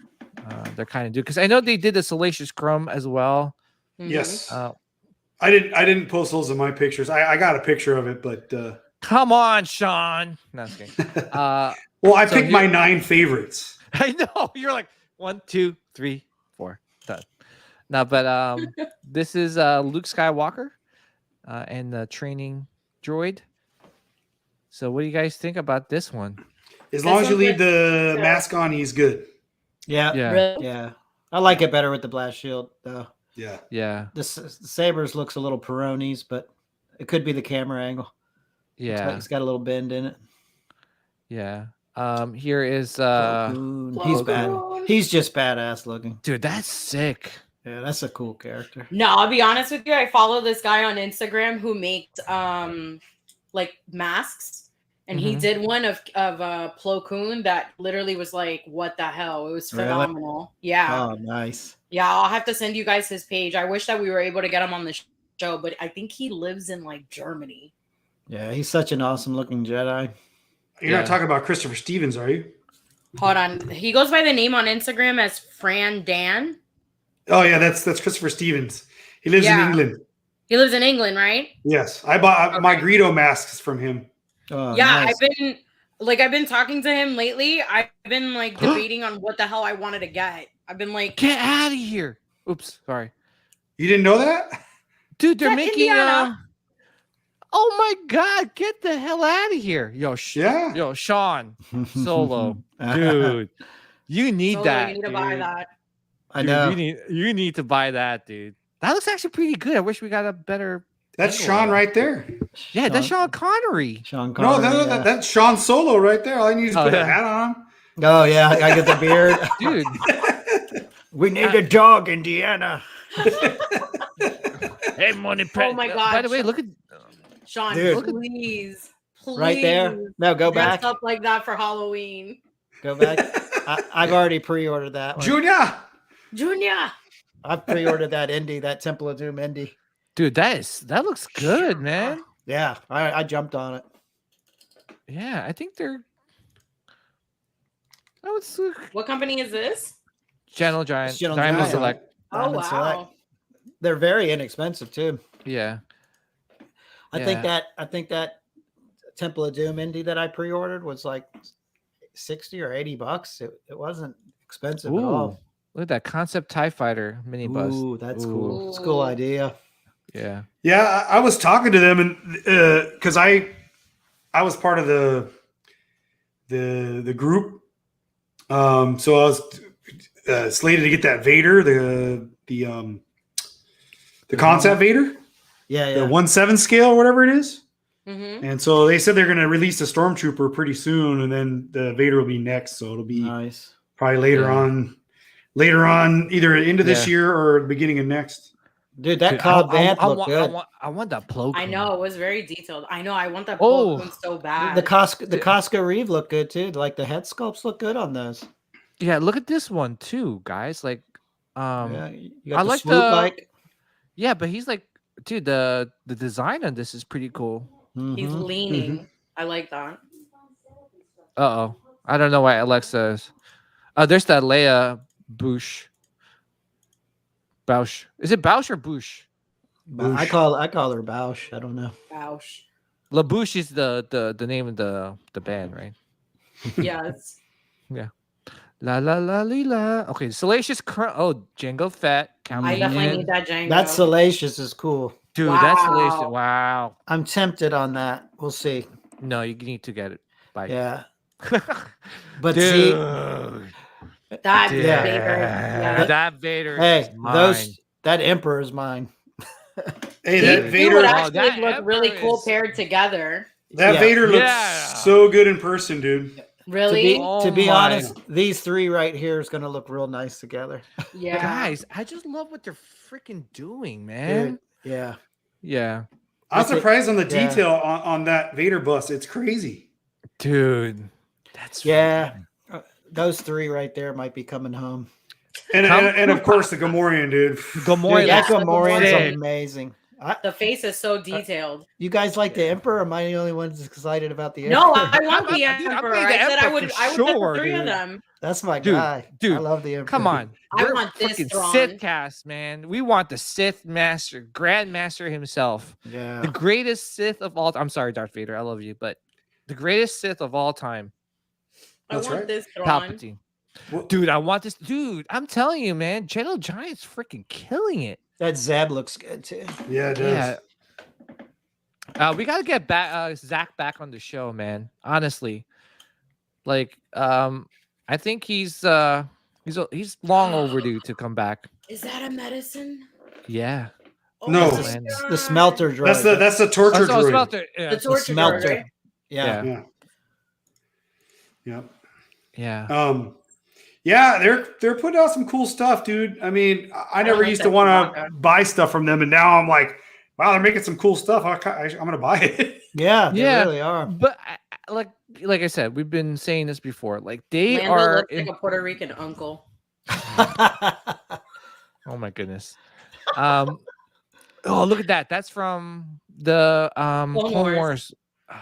kind of do, because I know they did the Salacious Crumb as well. Yes. I didn't post those in my pictures. I got a picture of it, but come on, Sean. No, I'm just kidding. well, I picked my 9 favorites. I know you're like 1, 2, 3, 4 done. No, but this is Luke Skywalker and the training droid. So what do you guys think about this one? As long as you leave the mask on, he's good. Yeah. I like it better with the blast shield, though. Yeah. The Sabers looks a little Peronis, but it could be the camera angle. Yeah. It's got a little bend in it. Yeah. Here is He's bad. He's just badass looking. Dude, that's sick. Yeah, that's a cool character. No, I'll be honest with you. I follow this guy on Instagram who makes like masks, and he did one of Plo Koon that literally was like, what the hell? It was phenomenal. Really? Yeah. Oh, nice. Yeah, I'll have to send you guys his page. I wish that we were able to get him on the show, but I think he lives in like Germany. Yeah, he's such an awesome looking Jedi. You're not talking about Christopher Stevens, are you? Hold on. He goes by the name on Instagram as Fran Dan. Oh yeah, that's Christopher Stevens. He lives in England. He lives in England, right? Yes, I bought my Greedo masks from him. Oh, yeah, nice. I've been talking to him lately. I've been like debating on what the hell I wanted to get. I've been like, get out of here. Oops, sorry. You didn't know that? Dude, they're making oh my god, get the hell out of here. Yo, Sean Solo. Dude. You need Solo, that. You need to buy that. I know. You need to buy that, dude. That looks actually pretty good. I wish we got a better. That's Sean right there. Yeah, that's Sean Connery. No, that's Sean Solo right there. All I need is put a hat on him. Oh yeah, I get the beard, dude. We need a dog, Indiana. Hey, money. Oh my god! By the way, look at Sean. Dude. Please, right there. No, go back. Up like that for Halloween. Go back. I've already pre-ordered that one. Junior. I've pre-ordered that Indy, that Temple of Doom Indy. Dude, that looks good, man. Yeah, I jumped on it. Yeah, I think they're. What company is this? Channel Giant. Channel Diamond Giant. Select. Oh wow. Select. They're very inexpensive too. Yeah. I think that Temple of Doom Indy that I pre-ordered was like $60 or $80. It wasn't expensive at all. Look at that concept TIE Fighter mini bus. Ooh, that's cool. It's a cool idea. Yeah. Yeah, I was talking to them, and because I was part of the group, so I was slated to get that Vader, the concept Vader, the 1/7 scale, whatever it is. Mm-hmm. And so they said they're going to release the Stormtrooper pretty soon, and then the Vader will be next. So it'll be nice. Probably later on, either into this year or the beginning of next. Dude, that Cobb Vanth looked good. I want that Plo Koon. I know, it was very detailed. I know, I want that Plo Koon so bad. The Costco Reeve looked good too. Like the head sculpts look good on those. Yeah, look at this one too, guys. Like, you got I the like swoop bike. Yeah, but he's like, dude, the design on this is pretty cool. He's leaning. I like that. Uh-oh. I don't know why Alexa's. There's that Leia Bouche. Bausch. Is it Bausch or Bouche? I call her Bausch. I don't know. Bausch. La Bouche is the name of the band, right? Yes. Yeah. La la la la. Okay, Salacious Crumb. Oh, Jango Fett. I definitely need that Jango. That Salacious is cool. Dude, that's Salacious. Wow. I'm tempted on that. We'll see. No, you need to get it. Bye. Yeah. But dude. see, that Vader. Yeah. That Vader. Hey, is mine. that Emperor is mine. Hey, that Vader would actually look really cool paired together. That Vader looks so good in person, dude. Really? To be honest, these three right here is going to look real nice together. Yeah. Guys, I just love what they're freaking doing, man. Dude, yeah. Yeah. I'm surprised on the detail on that Vader bus. It's crazy. Dude. That's those three right there might be coming home. And of course the Gamorrean, dude. Gamorrean. Dude, that Gamorrean's amazing. The face is so detailed. You guys like the Emperor? Or am I the only one that's excited about the No, Emperor? I want the Dude, I'm Emperor. playing the I said I Emperor would. for I would get sure, the three of dude. them. That's my Dude, guy. dude, I love the Emperor. Come on. I We're want this freaking Thrawn. Sith cast, man. We want the Sith Master, Grand Master himself. Yeah. The greatest Sith of all time. I'm sorry, Darth Vader. I love you, but the greatest Sith of all time. I That's want right. this Thrawn. Palpatine. Dude, I want this. Dude, I'm telling you, man. Gentle Giant's freaking killing it. That Zeb looks good too. Yeah, it does. We gotta get back Zach back on the show, man. Honestly, like, I think he's long overdue to come back. Is that a medicine? Yeah. Oh No. my Man. God. The smelter droid. That's the torture droid. Smelter. Yeah. The torture smelter. droid, right? Yeah. Yeah. Yeah. Yeah. Yeah, they're putting out some cool stuff, dude. I mean, I never like used that to want to Chewbacca. buy stuff from them, and now I'm like, wow, they're making some cool stuff. I'm gonna buy it. Yeah, they Yeah. really are. But like I said, we've been saying this before. Like they Lando are. looks like a Puerto Rican uncle. Oh my goodness. Oh, look at that. That's from the Clone Wars.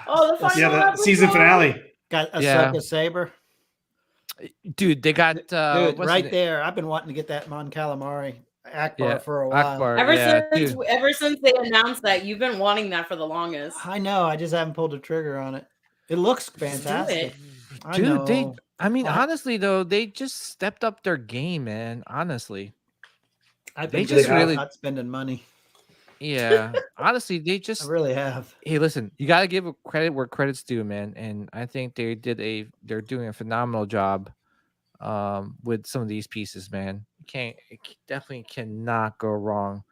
Oh, the final Yeah, the season episode. finale. Got a Yeah. Ahsoka saber. Dude, they got Dude, what's right it- there. I've been wanting to get that Mon Calamari Akbar Yeah, for a while. Akbar. Ever Yeah, since dude. ever since they announced that, you've been wanting that for the longest. I know. I just haven't pulled the trigger on it. It looks do fantastic. it. I Dude, know. I mean, Wow. honestly though, they just stepped up their game, man. Honestly. I've they been just just really- not spending money. Yeah. Honestly, they I just really have. hey, listen, you gotta give credit where credit's due, man. And I think they're doing a phenomenal job with some of these pieces, man. Definitely cannot go wrong.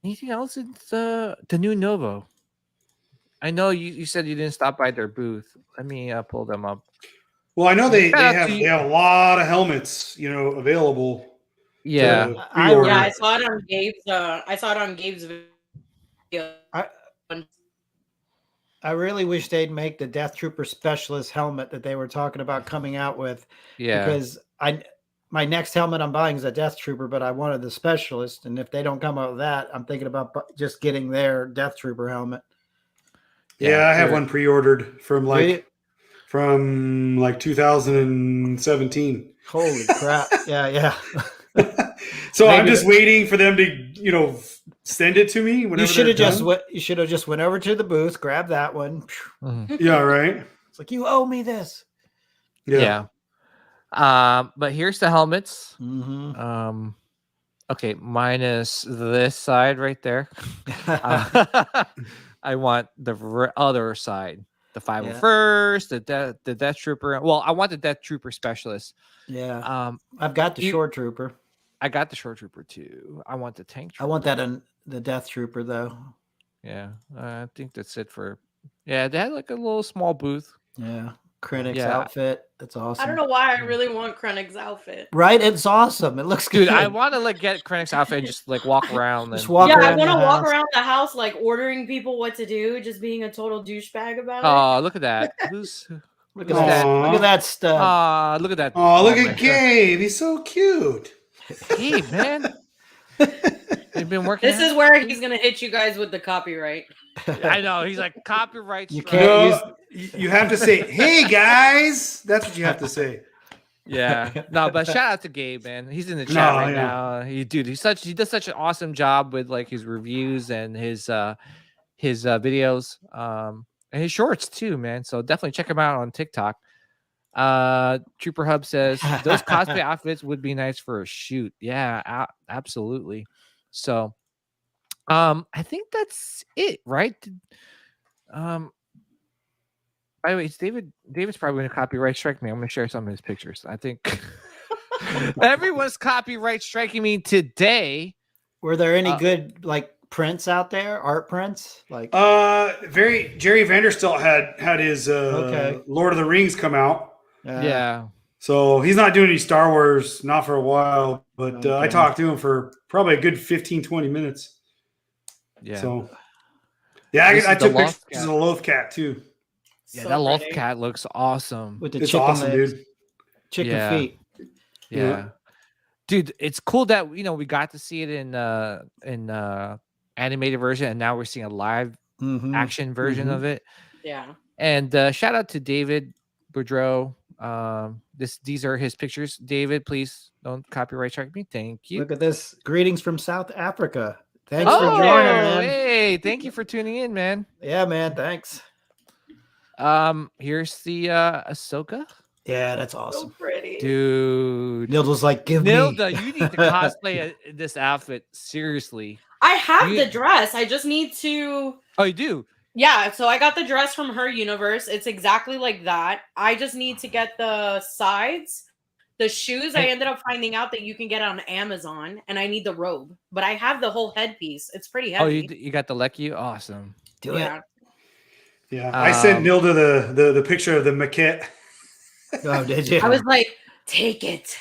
Anything else in the new Novo? I know you said you didn't stop by their booth. Let me pull them up. Well, I know they Shout out have to they you. have a lot of helmets, available. Yeah. to I- pre-order. Yeah, I saw it on Gabe's. I saw it on Gabe's video. I really wish they'd make the Death Trooper Specialist helmet that they were talking about coming out with. Yeah. Because my next helmet I'm buying is a Death Trooper, but I wanted the Specialist, and if they don't come out with that, I'm thinking about just getting their Death Trooper helmet. Yeah, I have sure. one pre-ordered from Do you? 2017. Holy crap! Yeah. So I'm Maybe- just waiting for them to, send it to me whenever You should have they're just done. went. You should have just went over to the booth, grabbed that one. Mhm. Yeah, right. It's like, you owe me this. Yeah. But here's the helmets. Mm-hmm. Okay, minus this side right there. I want the other side, the 501st, the Death Trooper. Well, I want the Death Trooper Specialist. Yeah. I've got the Shore Trooper. I got the Shore Trooper too. I want the Tank Trooper. I want that in the Death Trooper though. Yeah, I think that's it for. Yeah, they had like a little small booth. Yeah. Krennic's Yeah. outfit. That's awesome. I don't know why I really want Krennic's outfit. Right? It's awesome. It looks Dude, good. I want to get Krennic's outfit and just walk around. Just and, walk Yeah, I around want to the walk house. around the house ordering people what to do, just being a total douchebag about it. Oh, look at that! Who's? Look at Look at that. that. Look at that stud. Look at that! Oh, look my at Gabe. He's so cute. God. Gabe, man. You've been working. This is where he's gonna hit you guys with the copyright. I know. He's like copyright. You strike. can't No, you have to say, "Hey guys." That's what you have to say. Yeah. No, but shout out to Gabe, man. He's in the chat No, right yeah. now. He does such an awesome job with his reviews and his videos, and his shorts too, man. So definitely check him out on TikTok. Trooper Hub says those cosplay outfits would be nice for a shoot. Yeah, absolutely. So, I think that's it, right? By the way, it's David's probably going to copyright strike me. I'm going to share some of his pictures. I think everyone's copyright striking me today. Were there any good prints out there? Art prints? Jerry Vanderstelt had his Okay. Lord of the Rings come out. Yeah. So he's not doing any Star Wars, not for a while, but I Okay. talked to him for probably a good 15, 20 minutes. Yeah. So, yeah, This I is the took Loth pictures Cat. of the Loth Cat too. Yeah, So that Loth pretty. Cat looks awesome. With the It's chicken awesome, legs, dude. chicken Yeah. feet. Yeah. dude, it's cool that we got to see it in animated version, and now we're seeing a live action version of it. Yeah. And shout out to David Boudreau. These are his pictures. David, please don't copyright strike me. Thank you. Look at this. Greetings from South Africa. Thanks for joining, man. Hey, thank you for tuning in, man. Yeah, man. Thanks. Here's the Ahsoka. Yeah, that's awesome. So pretty. Dude. Nilda's like, give me. Nilda, you need to cosplay this outfit. Seriously. I have the dress. I just need to. Oh, you do? Yeah, so I got the dress from her universe. It's exactly like that. I just need to get the sides. The shoes, I ended up finding out that you can get on Amazon, and I need the robe. But I have the whole headpiece. It's pretty heavy. Oh, you got the Lecky? Awesome. Do it. Yeah, I sent Nilda the picture of the maquette. Oh, did you? I was like, take it.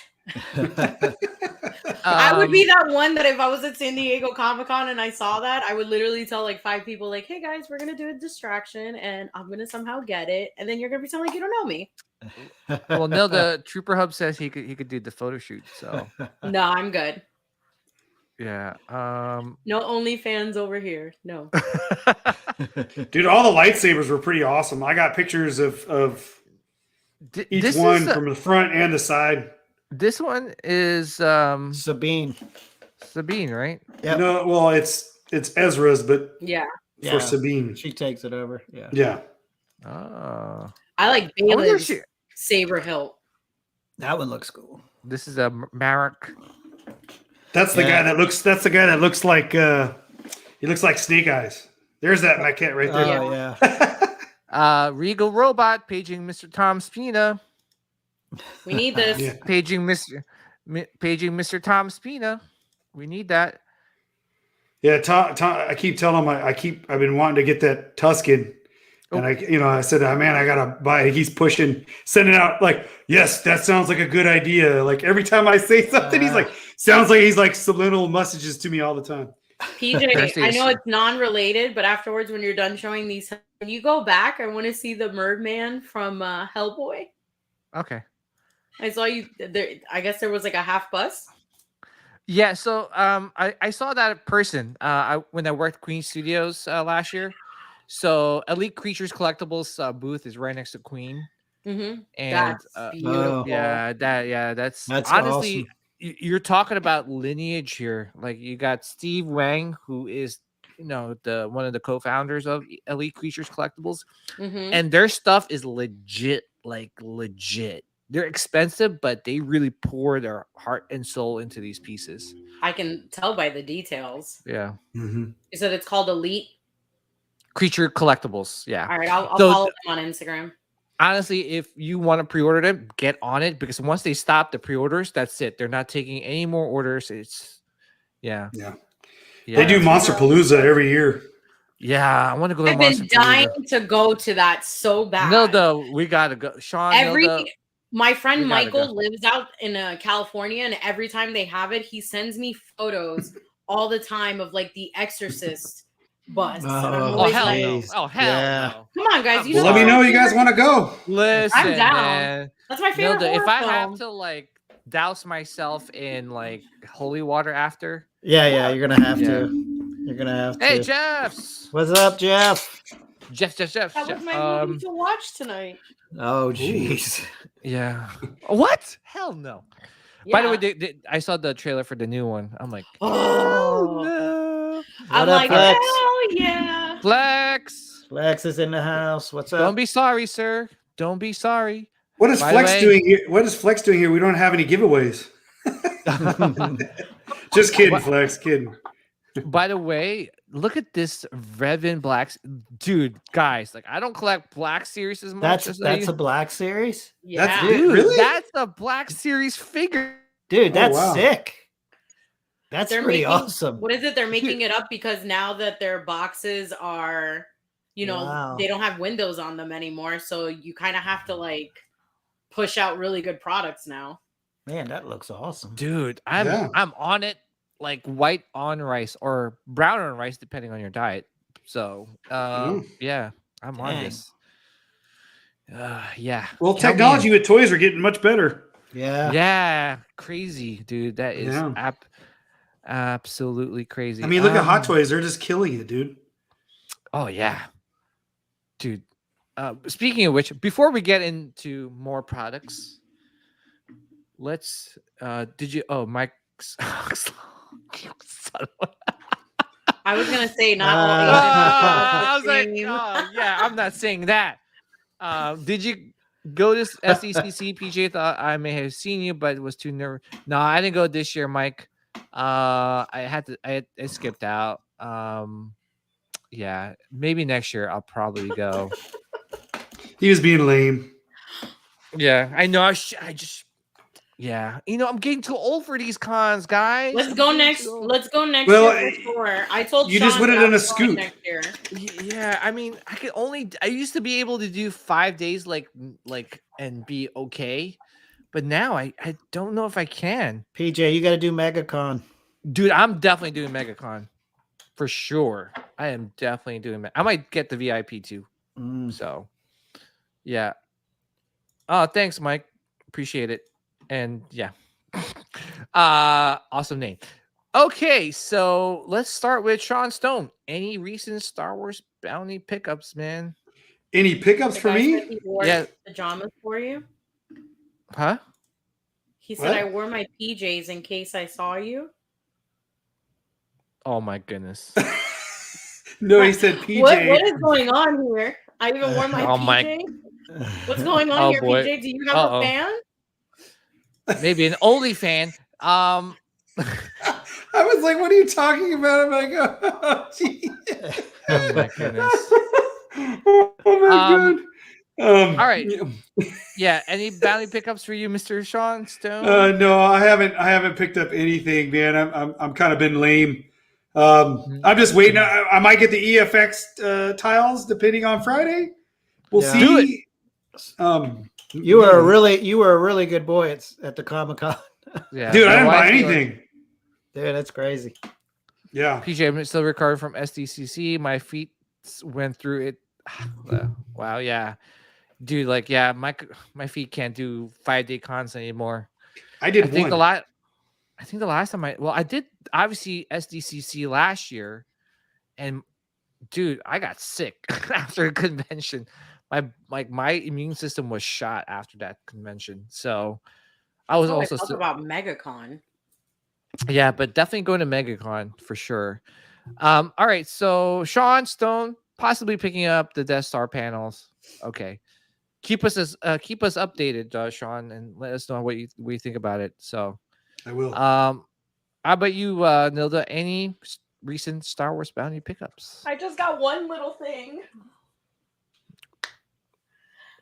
I would be that one that if I was at San Diego Comic-Con and I saw that, I would literally tell like 5 people, like, hey guys, we're gonna do a distraction and I'm gonna somehow get it, and then you're gonna be someone like, you don't know me. Well, Nilda, Trooper Hub says he could do the photo shoot. So No, I'm good. yeah. No OnlyFans over here. No. Dude, all the lightsabers were pretty awesome. I got pictures of each one from the front and the side. This one is Sabine, right? Yeah. No, well, it's Ezra's, but Yeah. for Sabine. She takes it over. Yeah. Yeah. Oh. I like Baylor's saber hilt. That one looks cool. This is a Marek. That's the guy that looks. That's the guy that looks like. He looks like Snake Eyes. There's that maquette right there. Oh yeah. Regal Robot paging Mr. Tom Spina. We need this. Yeah. Paging Mr. Tom Spina. We need that. Yeah, Tom. I keep telling him I've been wanting to get that Tuscan, and I said, man, I gotta buy it. He's pushing, sending out like, yes, that sounds like a good idea. Like every time I say something, he's like, sounds like he's like subliminal messages to me all the time. PJ, I know it's non-related, but afterwards, when you're done showing these, when you go back, I want to see the Birdman from Hellboy. Okay. I saw you there. I guess there was like a half bus. Yeah, so I saw that in person when I worked at Queen Studios last year. So Elite Creatures Collectibles booth is right next to Queen. Mm-hmm. And that's beautiful. That's honestly awesome. You're talking about lineage here. Like you got Steve Wang, who is the one of the co-founders of Elite Creatures Collectibles, and their stuff is legit, like legit. They're expensive, but they really pour their heart and soul into these pieces. I can tell by the details. Yeah. Mm-hmm. You said it's called Elite Creature Collectibles. Yeah. All right, I'll follow them on Instagram. Honestly, if you want to pre-order them, get on it, because once they stop the pre-orders, that's it. They're not taking any more orders. It's yeah. They do Monster Palooza every year. Yeah, I want to go to I've been dying to go to that so bad. Nilda, we gotta go. Sean, my friend Michael lives out in California, and every time they have it, he sends me photos all the time of like the Exorcist bus. Oh hell no! Oh hell no! Come on, guys! Let me know you guys want to go. Listen, I'm down. Man. That's my favorite. Nilda, if I film. have to like douse myself in like holy water after, yeah, you're gonna have to. You're gonna have to. Hey, Jeffs! What's up, Jeff? Jeff. That was my movie to watch tonight. Oh, jeez. Yeah. What? Hell no. Yeah. By the way, I saw the trailer for the new one. I'm like, oh no. I'm like, Flex? Hell yeah. Flex is in the house. What's up? Don't be sorry, sir. Don't be sorry. What is Flex doing here? What is Flex doing here? We don't have any giveaways. Just kidding, Flex. Kidding. By the way, look at this Revan Black, dude, guys. Like, I don't collect Black Series as much. That's a Black Series. Yeah, dude, really? That's a Black Series figure, dude. That's sick. That's pretty awesome. What is it? They're making it up because now that their boxes are, they don't have windows on them anymore, so you kind of have to like push out really good products now. Man, that looks awesome, dude. I'm on it. Like white on rice or brown on rice, depending on your diet. So, yeah, I'm on this. Yeah. Well, technology with toys are getting much better. Yeah, crazy, dude. That is Yeah. absolutely crazy. I mean, look at Hot Toys. They're just killing it, dude. Oh yeah, dude. Speaking of which, before we get into more products, let's. Did you? Oh, Mike's. I was gonna say not all I was like, Asian. oh yeah, I'm not saying that. Did you go to SDCC? PJ thought I may have seen you, but it was too nervous. No, I didn't go this year, Mike. I skipped out. Yeah, maybe next year I'll probably go. He was being lame. Yeah, I know. Yeah, I'm getting too old for these cons, guys. Let's go next year for sure. I told you Sean just went it on a scoop. next year. Yeah, I mean, I used to be able to do 5 days like and be okay, but now I don't know if I can. PJ, you got to do MegaCon. Dude, I'm definitely doing MegaCon for sure. I am definitely doing. I might get the VIP too. So, yeah. Oh, thanks, Mike. Appreciate it. And yeah, awesome name. Okay, so let's start with Sean Stone. Any recent Star Wars bounty pickups, man? Any pickups for me? He wore pajamas for you. Huh? He said I wore my PJs in case I saw you. Oh my goodness. No, he said PJ. What is going on here? I even wore my PJ. What's going on here, boy. PJ? Do you have a fan? Maybe an only fan. I was like, what are you talking about? I'm like, oh, geez. Oh my goodness. Oh my god. All right. Yeah. Any bounty pickups for you, Mr. Sean Stone? No, I haven't picked up anything, man. I'm kind of been lame. I'm just waiting. I might get the EFX tiles depending on Friday. We'll see. Do it. You were a really good boy at the Comic-Con. Yeah, dude, I didn't buy anything. Dude, that's crazy. Yeah. PJ, I'm still recovering from SDCC. My feet went through it. Wow, yeah. Dude, like, yeah, my feet can't do 5-day cons anymore. I did think the last time I did obviously SDCC last year, and dude, I got sick after a convention. My immune system was shot after that convention. So I was also talk about MegaCon. Yeah, but definitely going to MegaCon for sure. All right, so Sean Stone possibly picking up the Death Star panels. Okay, keep us updated, Sean, and let us know what you think about it. So I will. How about you, Nilda? Any recent Star Wars bounty pickups? I just got one little thing.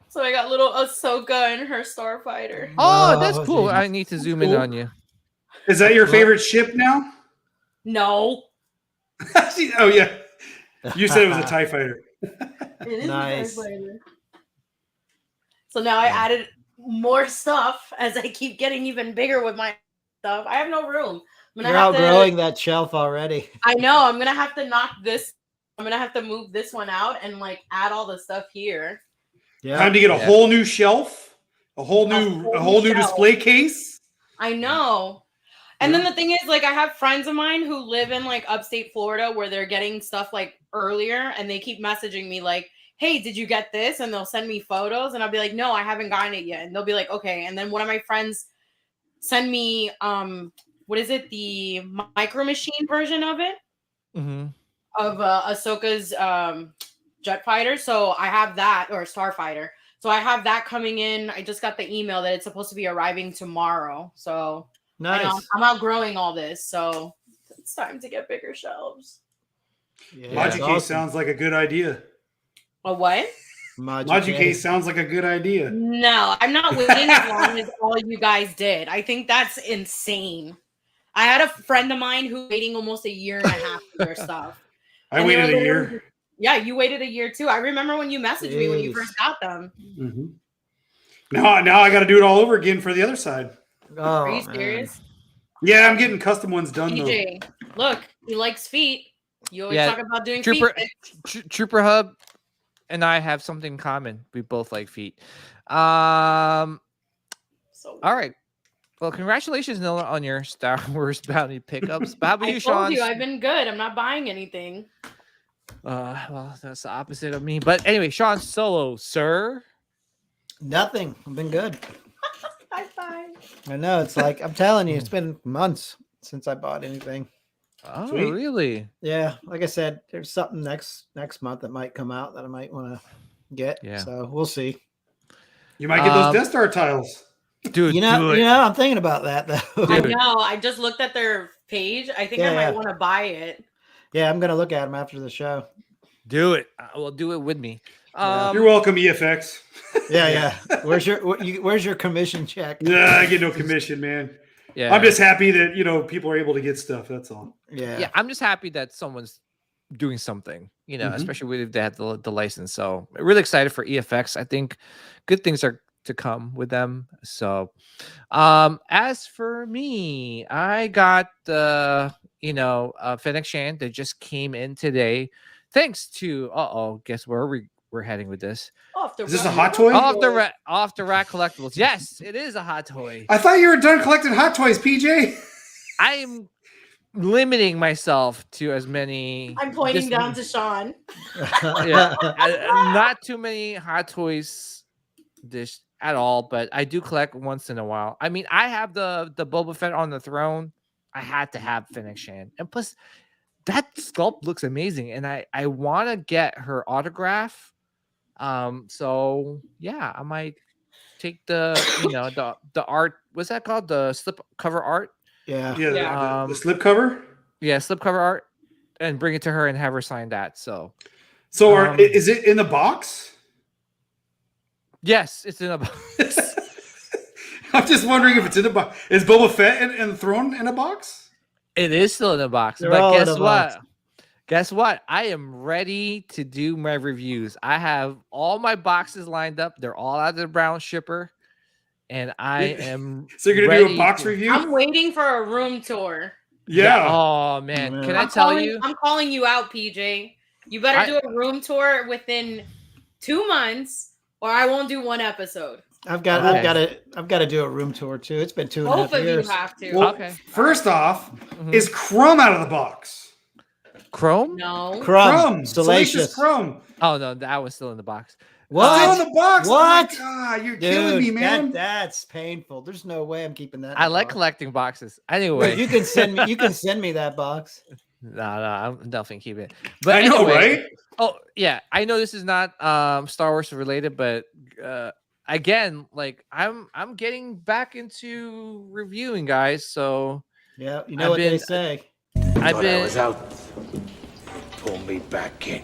So I got little Ahsoka and her starfighter. Oh, that's cool. I need to zoom in on you. Is that your favorite ship now? No. Oh yeah. You said it was a TIE fighter. It is Nice. a TIE fighter. So now I added more stuff as I keep getting even bigger with my stuff. I have no room. You're outgrowing that shelf already. I know. I'm gonna have to knock this. I'm gonna have to move this one out and like add all the stuff here. Yeah. Time to get a whole new shelf, a whole new display case. I know. And then the thing is, like, I have friends of mine who live in like upstate Florida where they're getting stuff like earlier, and they keep messaging me like, "Hey, did you get this?" And they'll send me photos, and I'll be like, "No, I haven't gotten it yet." And they'll be like, "Okay." And then one of my friends send me what is it, the Micro Machine version of it, of Ahsoka's jet fighter. So I have that, or starfighter. So I have that coming in. I just got the email that it's supposed to be arriving tomorrow. So nice. I'm outgrowing all this, so it's time to get bigger shelves. Logic case sounds like a good idea. A what? Logic case sounds like a good idea. No, I'm not waiting as long as all you guys did. I think that's insane. I had a friend of mine who waiting almost a year and a half for their stuff. I waited a year. Yeah, you waited a year too. I remember when you messaged me when you first got them. Mm-hmm. Now I got to do it all over again for the other side. Oh, are you serious? Yeah, I'm getting custom ones done. DJ, look, he likes feet. You always talk about doing Trooper, feet. Trooper Hub and I have something in common. We both like feet. So all right. Well, congratulations, Noah, on your Star Wars bounty pickups. But how about I you, told Sean? you I've been good. I'm not buying anything. Well, that's the opposite of me. But anyway, Sean Solo, sir. Nothing. I've been good. High five. I know. It's like I'm telling you, it's been months since I bought anything. Oh, Sweet. really? Yeah, like I said, there's something next month that might come out that I might want to get. Yeah. So we'll see. You might get those Death Star tiles. Dude, do it. I'm thinking about that though. I Dude. know. I just looked at their page. I think I might want to buy it. Yeah, I'm gonna look at them after the show. Do it. Well, do it with me. You're welcome, EFX. Yeah. Where's your commission check? Yeah, I get no commission, man. Yeah. I'm just happy that people are able to get stuff. That's all. Yeah. I'm just happy that someone's doing something, Mhm. especially if they have the license. So really excited for EFX. I think good things are to come with them. So as for me, I got FedEx Shan that just came in today. Thanks to guess where we're heading with this. Is this a hot toy? Off the rack collectibles. Yes, it is a hot toy. I thought you were done collecting hot toys, PJ. I am limiting myself to as many. I'm pointing down to Sean. Not too many hot toys at all, but I do collect once in a while. I mean, I have the Boba Fett on the throne. I had to have FedEx Shan, and plus that sculpt looks amazing, and I want to get her autograph. So yeah, I might take the the art. What's that called? The slip cover art. Yeah. The slip cover. Yeah, slip cover art, and bring it to her and have her sign that. So is it in the box? Yes, it's in a box. I'm just wondering if it's in the box. Is Boba Fett and the throne in a box? It is still in the box. They're but all in guess a what? box. Guess what? I am ready to do my reviews. I have all my boxes lined up. They're all out of the brown shipper. And I am So you're gonna do a box review? I'm waiting for a room tour. Yeah. Oh man. Can I I'm tell you? I'm calling you out, PJ. You better do a room tour within 2 months, or I won't do one episode. I've got to do a room tour too. It's been 2.5 Both of years. you have to. Well, Okay. First off, is Crumb out of the box? Chrome? No. Crumb. Salacious Crumb. Oh no, that was still in the box. What? Still in the box? What? Oh my God, you're Dude, killing me, man. That's painful. There's no way I'm keeping that. in I the like box. collecting boxes. Wait, Anyway. you can send me. You can send me that box. No, I'm definitely keeping it. But I know, anyway, right? Oh yeah, I know this is not Star Wars related, but again, like I'm getting back into reviewing, guys. So Yeah, you know they say. I was out. Pull me back in.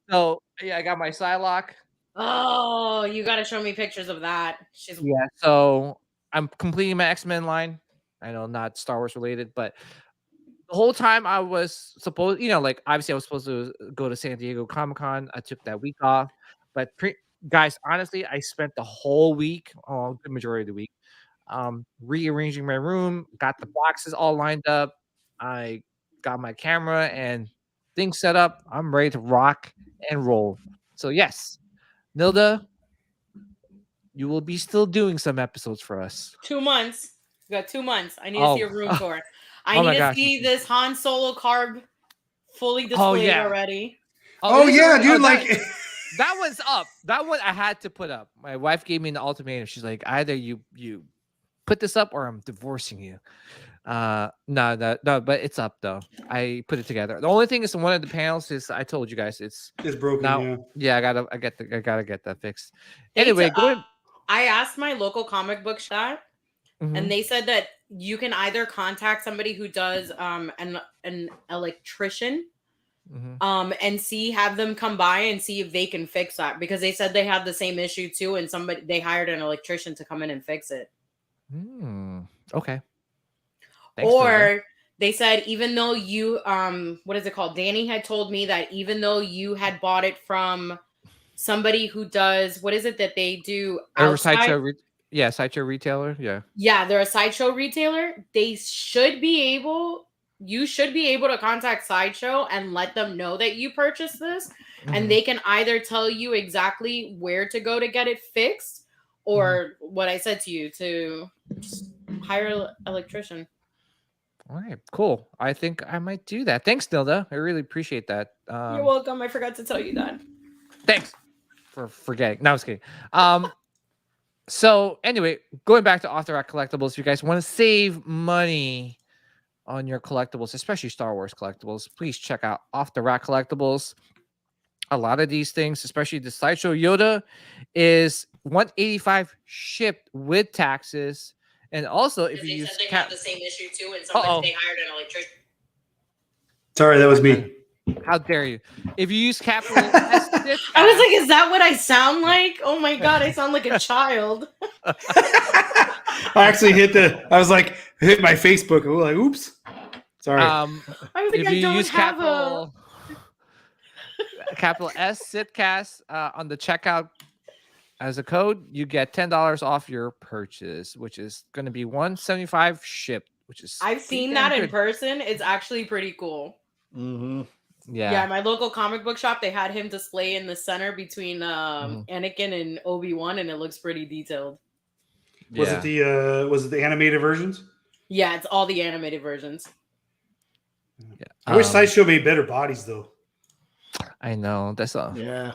So yeah, I got my Psylocke. Oh, you got to show me pictures of that. She's Yeah. So I'm completing my X-Men line. I know not Star Wars related, but the whole time I was supposed, like obviously I was supposed to go to San Diego Comic-Con. I took that week off, but guys, honestly, I spent the whole week, the majority of the week, rearranging my room, got the boxes all lined up. I got my camera and things set up. I'm ready to rock and roll. So yes, Nilda, you will be still doing some episodes for us. 2 months. You got 2 months. I need to see a room tour. I need to see this Han Solo carb fully displayed already. Oh yeah, dude! That one's up. That one I had to put up. My wife gave me an ultimatum. She's like, either you put this up or I'm divorcing you. No, but it's up though. I put it together. The only thing is one of the panels is I told you guys it's broken. Now, yeah, I gotta get that fixed. Anyway, go ahead. I asked my local comic book shop, and they said that you can either contact somebody who does an electrician, and have them come by and see if they can fix that, because they said they had the same issue too, and they hired an electrician to come in and fix it. Okay. Thanks, or they said, even though you what is it called? Danny had told me that even though you had bought it from somebody who does, what is it that they do outside? Sideshow retailer. Yeah, they're a sideshow retailer. You should be able to contact Sideshow and let them know that you purchased this, and they can either tell you exactly where to go to get it fixed, or what I said to you, to just hire an electrician. All right, cool. I think I might do that. Thanks, Nilda. I really appreciate that. You're welcome. I forgot to tell you that. Thanks for forgetting. No, I was kidding. So anyway, going back to Off the Rack Collectibles, if you guys want to save money on your collectibles, especially Star Wars collectibles, please check out Off the Rack Collectibles. A lot of these things, especially the Sideshow Yoda, is $185 shipped with taxes. And also, if you use they have the same issue too, and sometimes they hired an electrician. Sorry, that was me. How dare you? If you use capital S, I was like, is that what I sound like? Oh my god, I sound like a child. I actually hit my Facebook. I was like, oops. Sorry. I was like, if you use capital S Sitcast on the checkout as a code, you get $10 off your purchase, which is going to be $175 shipped, which is I've seen that in person. It's actually pretty cool. Mm-hmm. Yeah, my local comic book shop, they had him display in the center between Anakin and Obi-Wan, and it looks pretty detailed. Was it the animated versions? Yeah, it's all the animated versions. Yeah. I wish Sideshow made better bodies though. I know that's all. Yeah.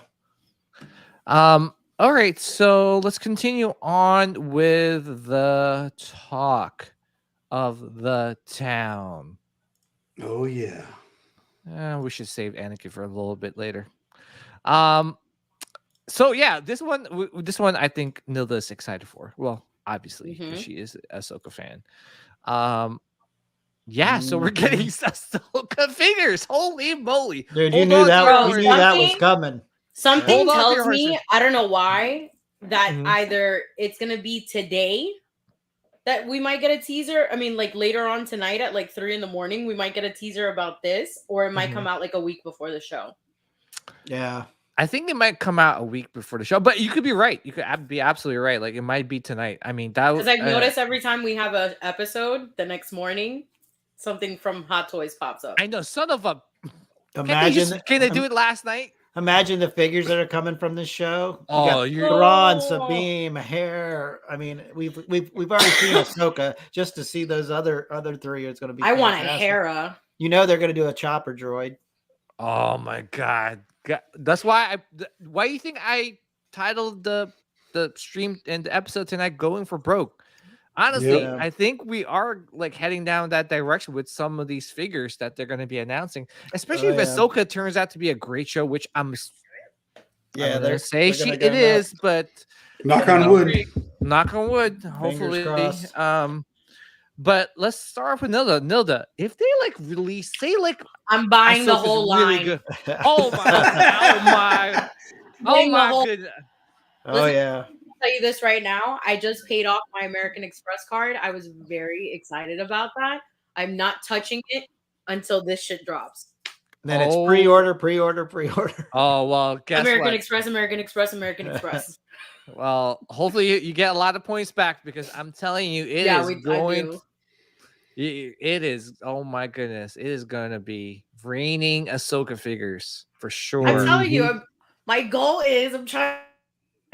All right, so let's continue on with the talk of the town. Oh yeah. We should save Anakin for a little bit later. So yeah, this one I think Nilda is excited for. Well, obviously, because she is a Ahsoka fan. Yeah, so we're getting Ahsoka figures. Holy moly. Dude, you knew that was coming. Something tells me, I don't know why, that either it's gonna be today that we might get a teaser. I mean, like later on tonight at like 3 a.m, we might get a teaser about this, or it might come out like a week before the show. Yeah. I think it might come out a week before the show, but you could be right. You could be absolutely right. Like it might be tonight. I mean, that was because I've noticed every time we have an episode, the next morning, something from Hot Toys pops up. I know, son of a. Imagine. Can they do it last night? Imagine the figures that are coming from this show. You're Thrawn, Sabine, Hair. I mean, we've already seen Ahsoka. Just to see those other three, it's going to be. I want a Hera. You know they're going to do a chopper droid. Oh my god! That's why why do you think I titled the stream and the episode tonight "Going for Broke"? Honestly, I think we are like heading down that direction with some of these figures that they're going to be announcing, especially if Ahsoka turns out to be a great show, which I'm gonna say it is, but knock on wood. Knock on wood. Hopefully, but let's start off with Nilda. Nilda, if they like release, say like I'm buying the whole line. Good. Oh my goodness. Oh yeah. Tell you this right now, I just paid off my American Express card. I was very excited about that. I'm not touching it until this shit drops. Then it's pre-order. Oh well, guess American what? American Express. Well, hopefully you get a lot of points back, because I'm telling you, it is. Oh my goodness, it is going to be raining Ahsoka figures for sure. I'm telling you, my goal is I'm trying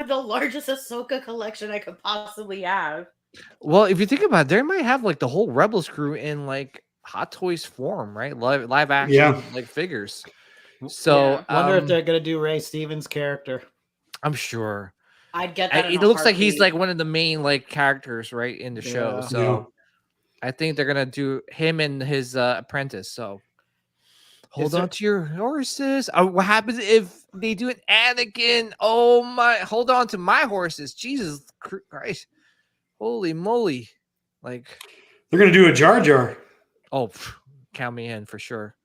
the largest Ahsoka collection I could possibly have. Well, if you think about it, they might have like the whole Rebels crew in like Hot Toys form, right? Live action like figures. So wonder if they're gonna do Ray Stevens' character. I'm sure. I'd get that. It looks like he's like one of the main like characters, right, in the show. So I think they're gonna do him and his apprentice. So hold on to your horses. What happens if they do an Anakin? Oh my! Hold on to my horses. Jesus Christ! Holy moly! Like they're gonna do a Jar Jar. Oh, count me in for sure.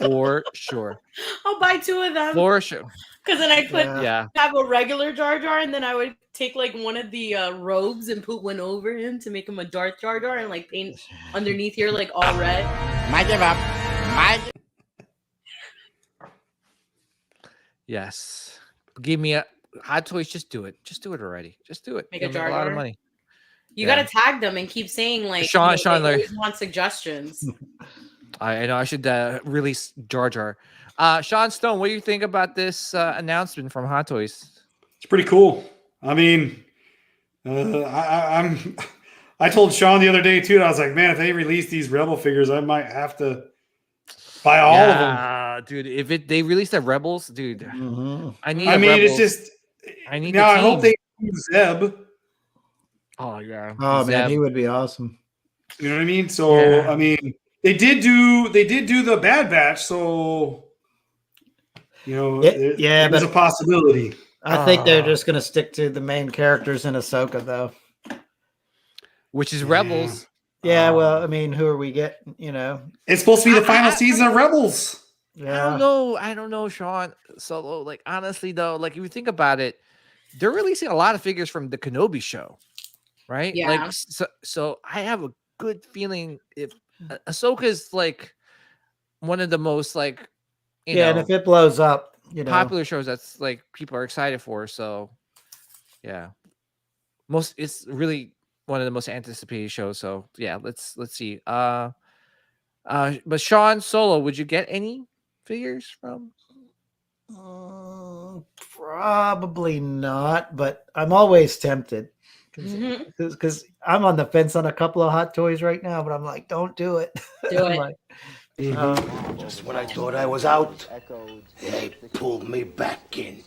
For sure. I'll buy 2 of them. For sure. Because then I could have a regular Jar Jar, and then I would take like one of the robes and put one over him to make him a Darth Jar Jar, and like paint underneath here like all red. Might give up. Yes. Give me a Hot Toys. Just do it. Just do it already. Just do it. Make a Jar Jar. A lot of money. You gotta tag them and keep saying like Sean they always want suggestions. I know I should release Jar Jar. Sean Stone, what do you think about this announcement from Hot Toys? It's pretty cool. I mean, I told Sean the other day too, and I was like, man, if they release these Rebel figures, I might have to buy all of them. Dude. If they release the Rebels, dude, I need. I mean, Rebels. it's just. I need. Now the I hope team. they do Zeb. Oh yeah. Oh Zeb. man, he would be awesome. You know what I mean? So I mean, they did do the Bad Batch, so you know, there's a possibility. I think they're just going to stick to the main characters in Ahsoka, though. Which is Rebels. Yeah, well, I mean, who are we getting? You know, it's supposed to be the final season of Rebels. Yeah. I don't know, Sean Solo. Like honestly, though, like if you think about it, they're releasing a lot of figures from the Kenobi show, right? Yeah. Like so I have a good feeling if Ahsoka is like one of the most like you know, and if it blows up, you know, popular shows that's like people are excited for. So yeah, it's really one of the most anticipated shows. So yeah, let's see. But Sean Solo, would you get any figures from? Probably not, but I'm always tempted because I'm on the fence on a couple of Hot Toys right now, but I'm like, don't do it. Do it. Like, just when I thought I was out, they pulled me back in.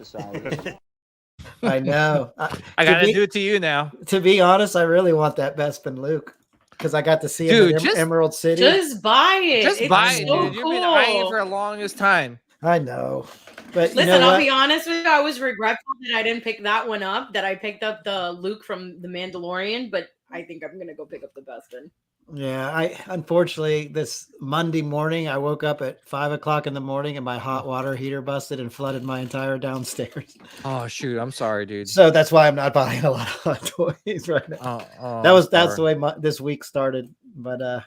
I know. I gotta do it to you now. To be honest, I really want that Bespin Luke because I got to see him in Emerald City. Just buy it. Just buy it, so dude. You've been eyeing it for the longest time. I know. But listen, you know I'll be honest with you. I was regretful that I didn't pick that one up, that I picked up the Luke from The Mandalorian, but I think I'm going to go pick up the Bespin. Yeah, unfortunately this Monday morning I woke up at 5:00 in the morning and my hot water heater busted and flooded my entire downstairs. Oh shoot, I'm sorry, dude. So that's why I'm not buying a lot of Hot Toys right now. That's the way this week started, but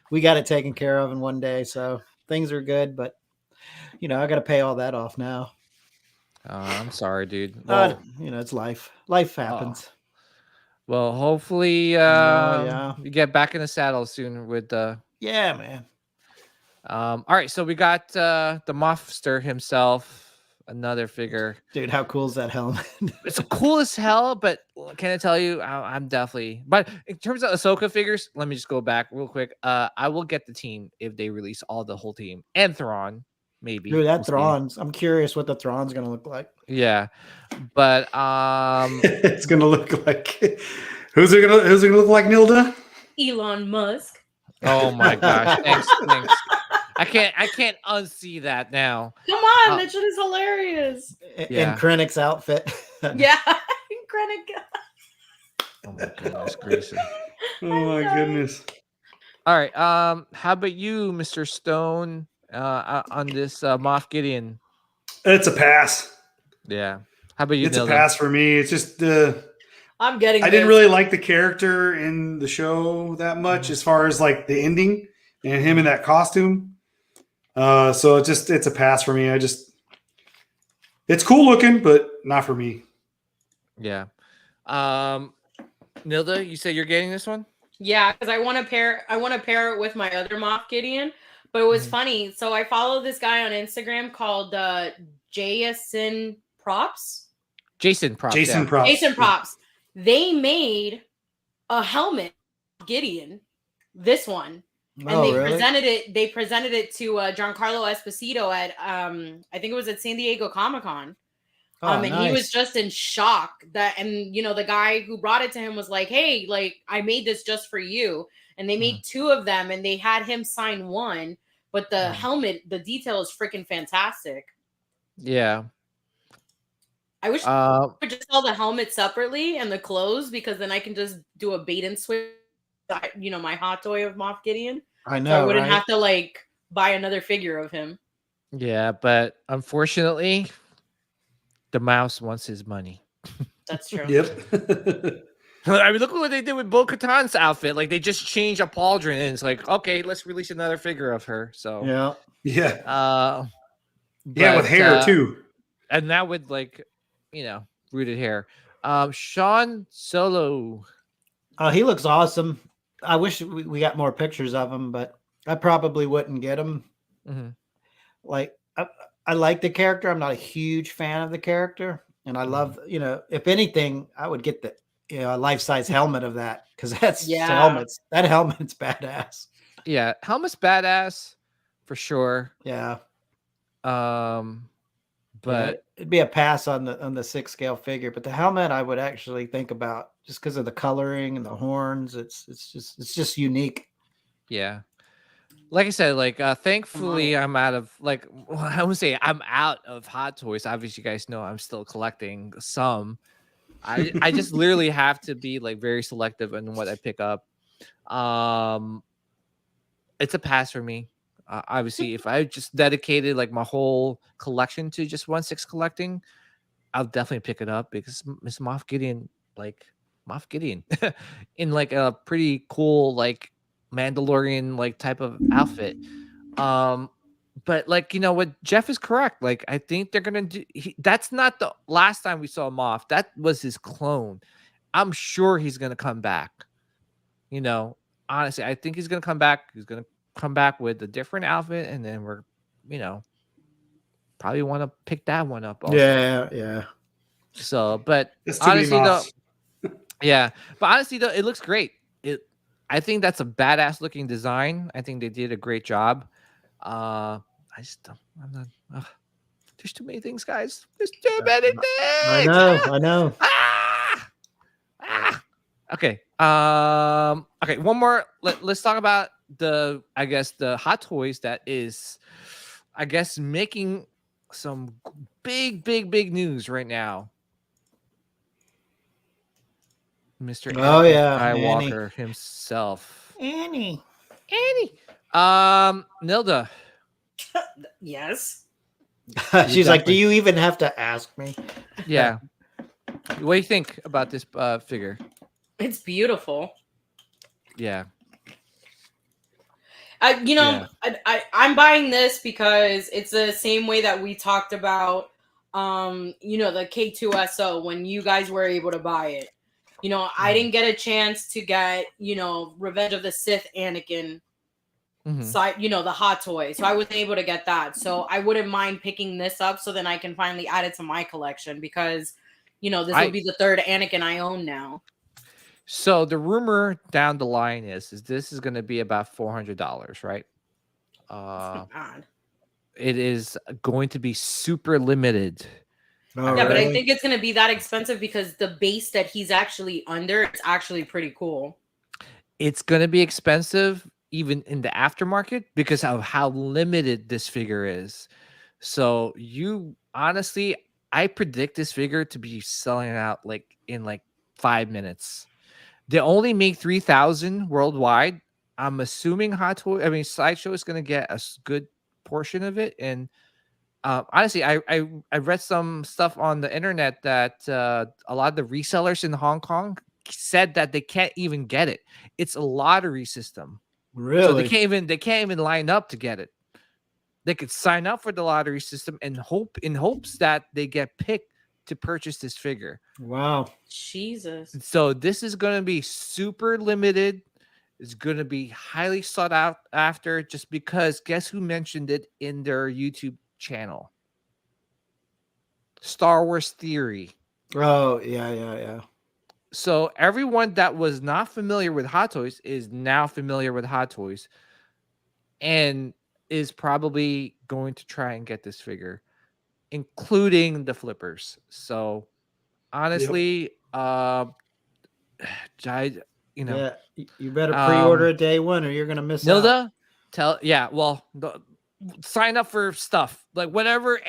we got it taken care of in one day, so things are good. But you know, I got to pay all that off now. I'm sorry, dude. Well, you know, it's life. Life happens. Well, hopefully, you get back in the saddle soon with yeah, man. All right, so we got the Mobster himself, another figure. Dude, how cool is that helmet? It's cool as hell, but can I tell you, I'm definitely. But in terms of Ahsoka figures, let me just go back real quick. I will get the team if they release the whole team and Thrawn. Maybe. Dude, that Thrawn's. I'm curious what the Thrawn's gonna look like. Yeah, but it's gonna look like who's it gonna look like, Nilda? Elon Musk. Oh my gosh! Thanks. I can't unsee that now. Come on, that shit is hilarious. In Krennic's outfit. Yeah, Krennic. Oh my goodness gracious! Oh my goodness! All right. How about you, Mr. Stone? On this Moff Gideon, it's a pass. Yeah. How about you? It's a pass for me. It's just I'm getting. I didn't really like the character in the show that much, as far as like the ending and him in that costume. So it's a pass for me. It's cool looking, but not for me. Yeah. Nilda, you say you're getting this one? Yeah, because I want to pair it with my other Moff Gideon. But it was funny. So I follow this guy on Instagram called Jason Props. Jason Props. They made a helmet, Gideon, this one, and they presented it to Giancarlo Esposito at I think it was at San Diego Comic-Con. And he was just in shock and you know, the guy who brought it to him was like, "Hey, like I made this just for you." And they made two of them, and they had him sign one. But the helmet, the detail is freaking fantastic. Yeah. I wish I could just sell the helmet separately and the clothes, because then I can just do a bait and switch, you know, my hot toy of Moff Gideon. I know. So I wouldn't have to like buy another figure of him. Yeah, but unfortunately, the mouse wants his money. That's true. Yep. I mean, look at what they did with Bo-Katan's outfit. Like, they just changed a pauldron, and it's like, okay, let's release another figure of her. So yeah, with hair too, and now with like, you know, rooted hair. Sean Solo. Oh, he looks awesome. I wish we got more pictures of him, but I probably wouldn't get him. Mm-hmm. Like, I like the character. I'm not a huge fan of the character, and I love, you know, if anything, I would get a life-size helmet of that, because that Yeah. helmet's badass. Yeah, helmet's badass for sure. Yeah. But it'd be a pass on the 6 scale figure, but the helmet I would actually think about just because of the coloring and the horns. It's just unique. yeah, like I said, like thankfully I'm out of like I would say I'm out of Hot Toys. Obviously, you guys know I'm still collecting some. I just literally have to be like very selective in what I pick up. It's a pass for me. Obviously, if I just dedicated like my whole collection to just 1/6 collecting, I'll definitely pick it up because Miss Moff Gideon, in like a pretty cool like Mandalorian like type of outfit. But like what, Jeff is correct. Like I think they're gonna do. That's not the last time we saw Moff. That was his clone. I'm sure he's gonna come back. Honestly, I think he's gonna come back. He's gonna come back with a different outfit, and then we're, probably want to pick that one up also. Yeah. So, but It's too many honestly though, Moffs. yeah, but honestly though, it looks great. I think that's a badass looking design. I think they did a great job. I'm not. There's too many things, guys. There's too many things. I know. Okay. Okay. One more. Let's talk about the Hot Toys that is, making some big news right now. Mr. Skywalker himself. Annie. Nilda. Yes. She's like, do you even have to ask me? Yeah. What do you think about this figure? It's beautiful. Yeah. I'm buying this because it's the same way that we talked about, the K2SO when you guys were able to buy it. I didn't get a chance to get, Revenge of the Sith Anakin side, the Hot Toy. So I wasn't able to get that. So I wouldn't mind picking this up so then I can finally add it to my collection because, this will be the third Anakin I own now. So the rumor down the line is this is going to be about $400, right? It is going to be super limited. But I think it's going to be that expensive because the base that he's actually under is actually pretty cool. It's going to be expensive even in the aftermarket because of how limited this figure is. So honestly, I predict this figure to be selling out in 5 minutes. They only make 3,000 worldwide. I'm assuming Sideshow is going to get a good portion of it. And honestly, I read some stuff on the internet that a lot of the resellers in Hong Kong said that they can't even get it. It's a lottery system. Really? So they can't even line up to get it. They could sign up for the lottery system and hopes that they get picked to purchase this figure. Wow. Jesus. So this is going to be super limited. It's going to be highly sought out after just because guess who mentioned it in their YouTube channel? Star Wars Theory. Oh, yeah. So everyone that was not familiar with Hot Toys is now familiar with Hot Toys and is probably going to try and get this figure, including the flippers. So honestly, Yeah, you better pre-order day one or you're gonna miss out. Nilda, sign up for stuff like whatever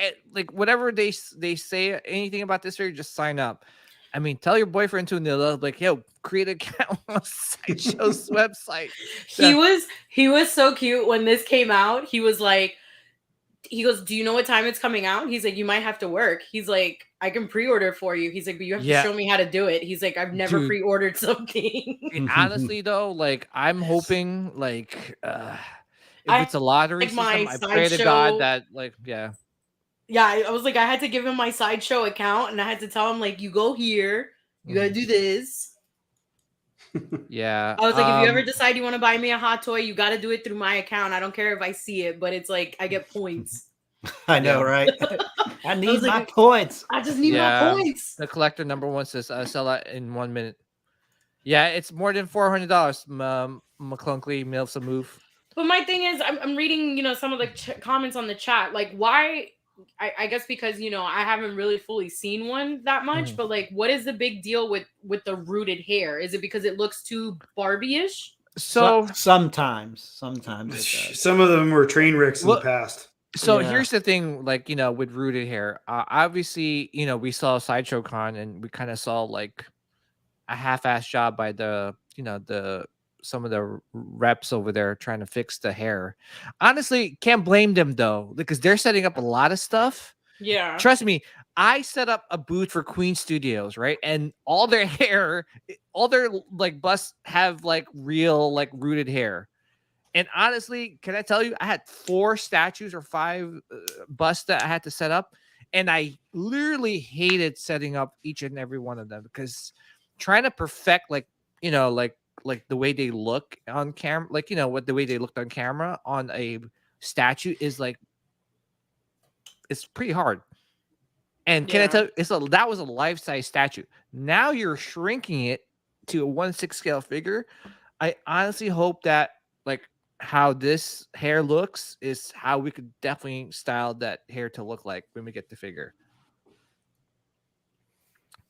they say anything about this figure, just sign up. I mean, tell your boyfriend to Nilda, like, yo, create an account on Sideshow's website. He was so cute when this came out. He goes, do you know what time it's coming out? He's like, you might have to work. He's like, I can pre-order for you. He's like, but you have to show me how to do it. He's like, I've never pre-ordered something. Honestly, though, I'm hoping if it's a lottery system, I pray to God that Yeah, I was like, I had to give him my Sideshow account and I had to tell him you go here, you gotta do this. Yeah. I was like, if you ever decide you want to buy me a Hot Toy, you got to do it through my account. I don't care if I see it, but it's I get points. I know, right? I need my points. I just need my points. The collector number one says sell out in 1 minute. Yeah, it's more than $400. McClunkley Mills a move. But my thing is, I'm reading, some of the comments on the chat. Like, why? I guess because I haven't really fully seen one that much. But like, what is the big deal with the rooted hair? Is it because it looks too Barbie-ish? So sometimes it does. Some of them were train wrecks in the past. So here's the thing, like, with rooted hair, obviously, we saw Sideshow Con and we kind of saw like a half-assed job by some of the reps over there trying to fix the hair. Honestly, can't blame them though, because they're setting up a lot of stuff. Yeah. Trust me, I set up a booth for Queen Studios, right? And all their hair, all their like busts have like real like rooted hair. And honestly, can I tell you, I had 4 statues or 5 busts that I had to set up. And I literally hated setting up each and every one of them because trying to perfect like the way they look on camera, like, what the way they looked on camera on a statue is like, it's pretty hard. And can I tell you, that was a life-size statue. Now you're shrinking it to a 1/6 scale figure. I honestly hope that like how this hair looks is how we could definitely style that hair to look like when we get the figure.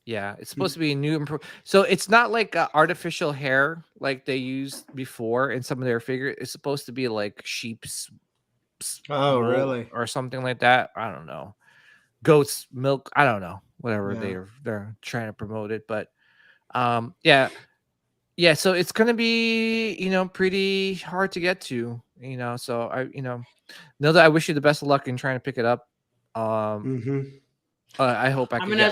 Yeah, it's supposed to be a new so it's not like artificial hair like they used before in some of their figures. It's supposed to be like sheep's wool really? or something like that. I don't know. Goat's milk. I don't know. Whatever they're trying to promote it, but yeah. So it's gonna be pretty hard to get to. So I know that I wish you the best of luck in trying to pick it up. I hope I can. I'm gonna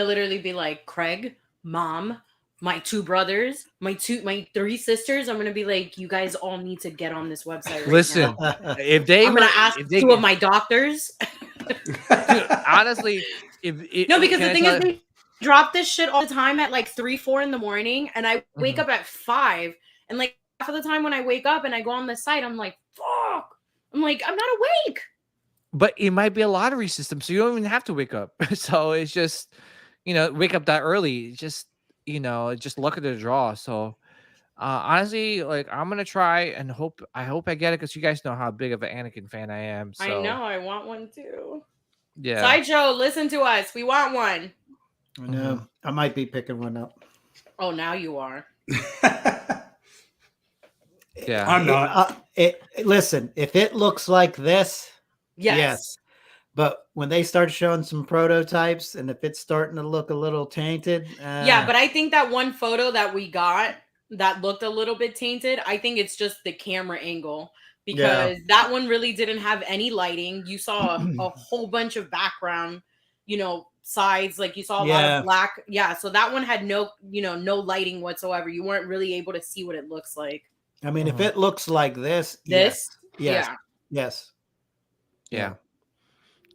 literally be like, Craig, Mom, my 2 brothers, my 3 sisters. I'm gonna be like, you guys all need to get on this website. Right Listen, now. I'm gonna ask 2 of my doctors. Dude, honestly, no, because the thing is, they drop this shit all the time at like 3-4 in the morning, and I wake up at 5, and like half of the time when I wake up and I go on the site, I'm like, fuck, I'm like, I'm not awake. But it might be a lottery system, so you don't even have to wake up. So it's just, wake up that early. Just, just luck of the draw. So honestly, like I'm gonna try and I hope I get it because you guys know how big of an Anakin fan I am. So. I know, I want one too. Yeah. Sideshow, listen to us. We want one. I know. I might be picking one up. Oh, now you are. Yeah. I'm not. Listen, if it looks like this, yes. But when they start showing some prototypes and if it's starting to look a little tainted. Yeah, but I think that one photo that we got that looked a little bit tainted, I think it's just the camera angle because that one really didn't have any lighting. You saw a whole bunch of background, sides, like you saw a lot of black. Yeah, so that one had no lighting whatsoever. You weren't really able to see what it looks like. I mean, if it looks like this. Yeah.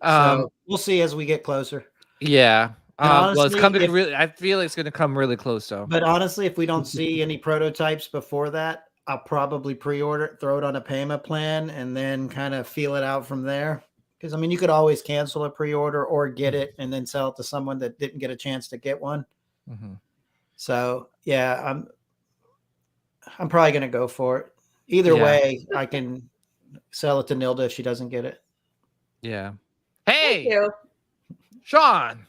So we'll see as we get closer. Yeah. Honestly, well, it's coming really. I feel like it's going to come really close, though. But honestly, if we don't see any prototypes before that, I'll probably pre-order it, throw it on a payment plan, and then kind of feel it out from there. Because I mean, you could always cancel a pre-order or get it and then sell it to someone that didn't get a chance to get one. So yeah, I'm probably going to go for it. Either way, I can sell it to Nilda if she doesn't get it. Yeah. Hey, thank you. Sean.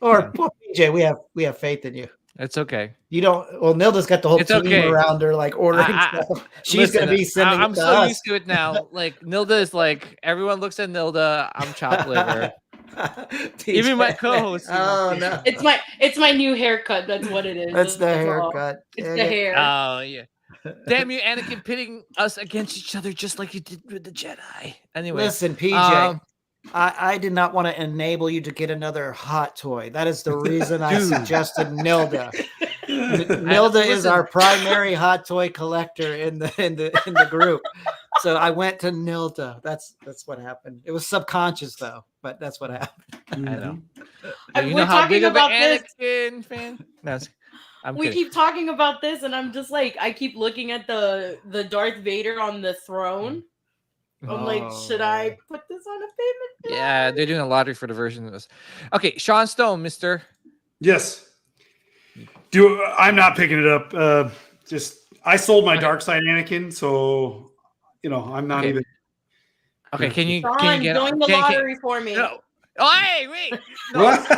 Or PJ, we have faith in you. It's okay. You don't. Well, Nilda's got the whole team around her, like ordering stuff. She's going to be sending. I'm so used to it now. Like Nilda is like everyone looks at Nilda. I'm chopped liver. Even my co-host. Oh no! It's my new haircut. That's what it is. That's the haircut. It's the hair. Oh yeah. Damn you, Anakin, pitting us against each other just like you did with the Jedi. Anyway, listen, PJ. I did not want to enable you to get another hot toy. That is the reason I suggested Nilda. Nilda is our primary hot toy collector in the group. So I went to Nilda. That's what happened. It was subconscious though, but that's what happened. I know. You know how big of an Anakin fan? No, we keep talking about this, and I'm just like, I keep looking at the Darth Vader on the throne. I'm like, should I put this on a payment plan? Yeah, they're doing a lottery for the version of this. Okay, Sean Stone, mister. Yes. I'm not picking it up. Just I sold my dark side Anakin, so I'm not even. Okay, can you Sean, get join the lottery for me? No. Oh, hey, wait. No. What?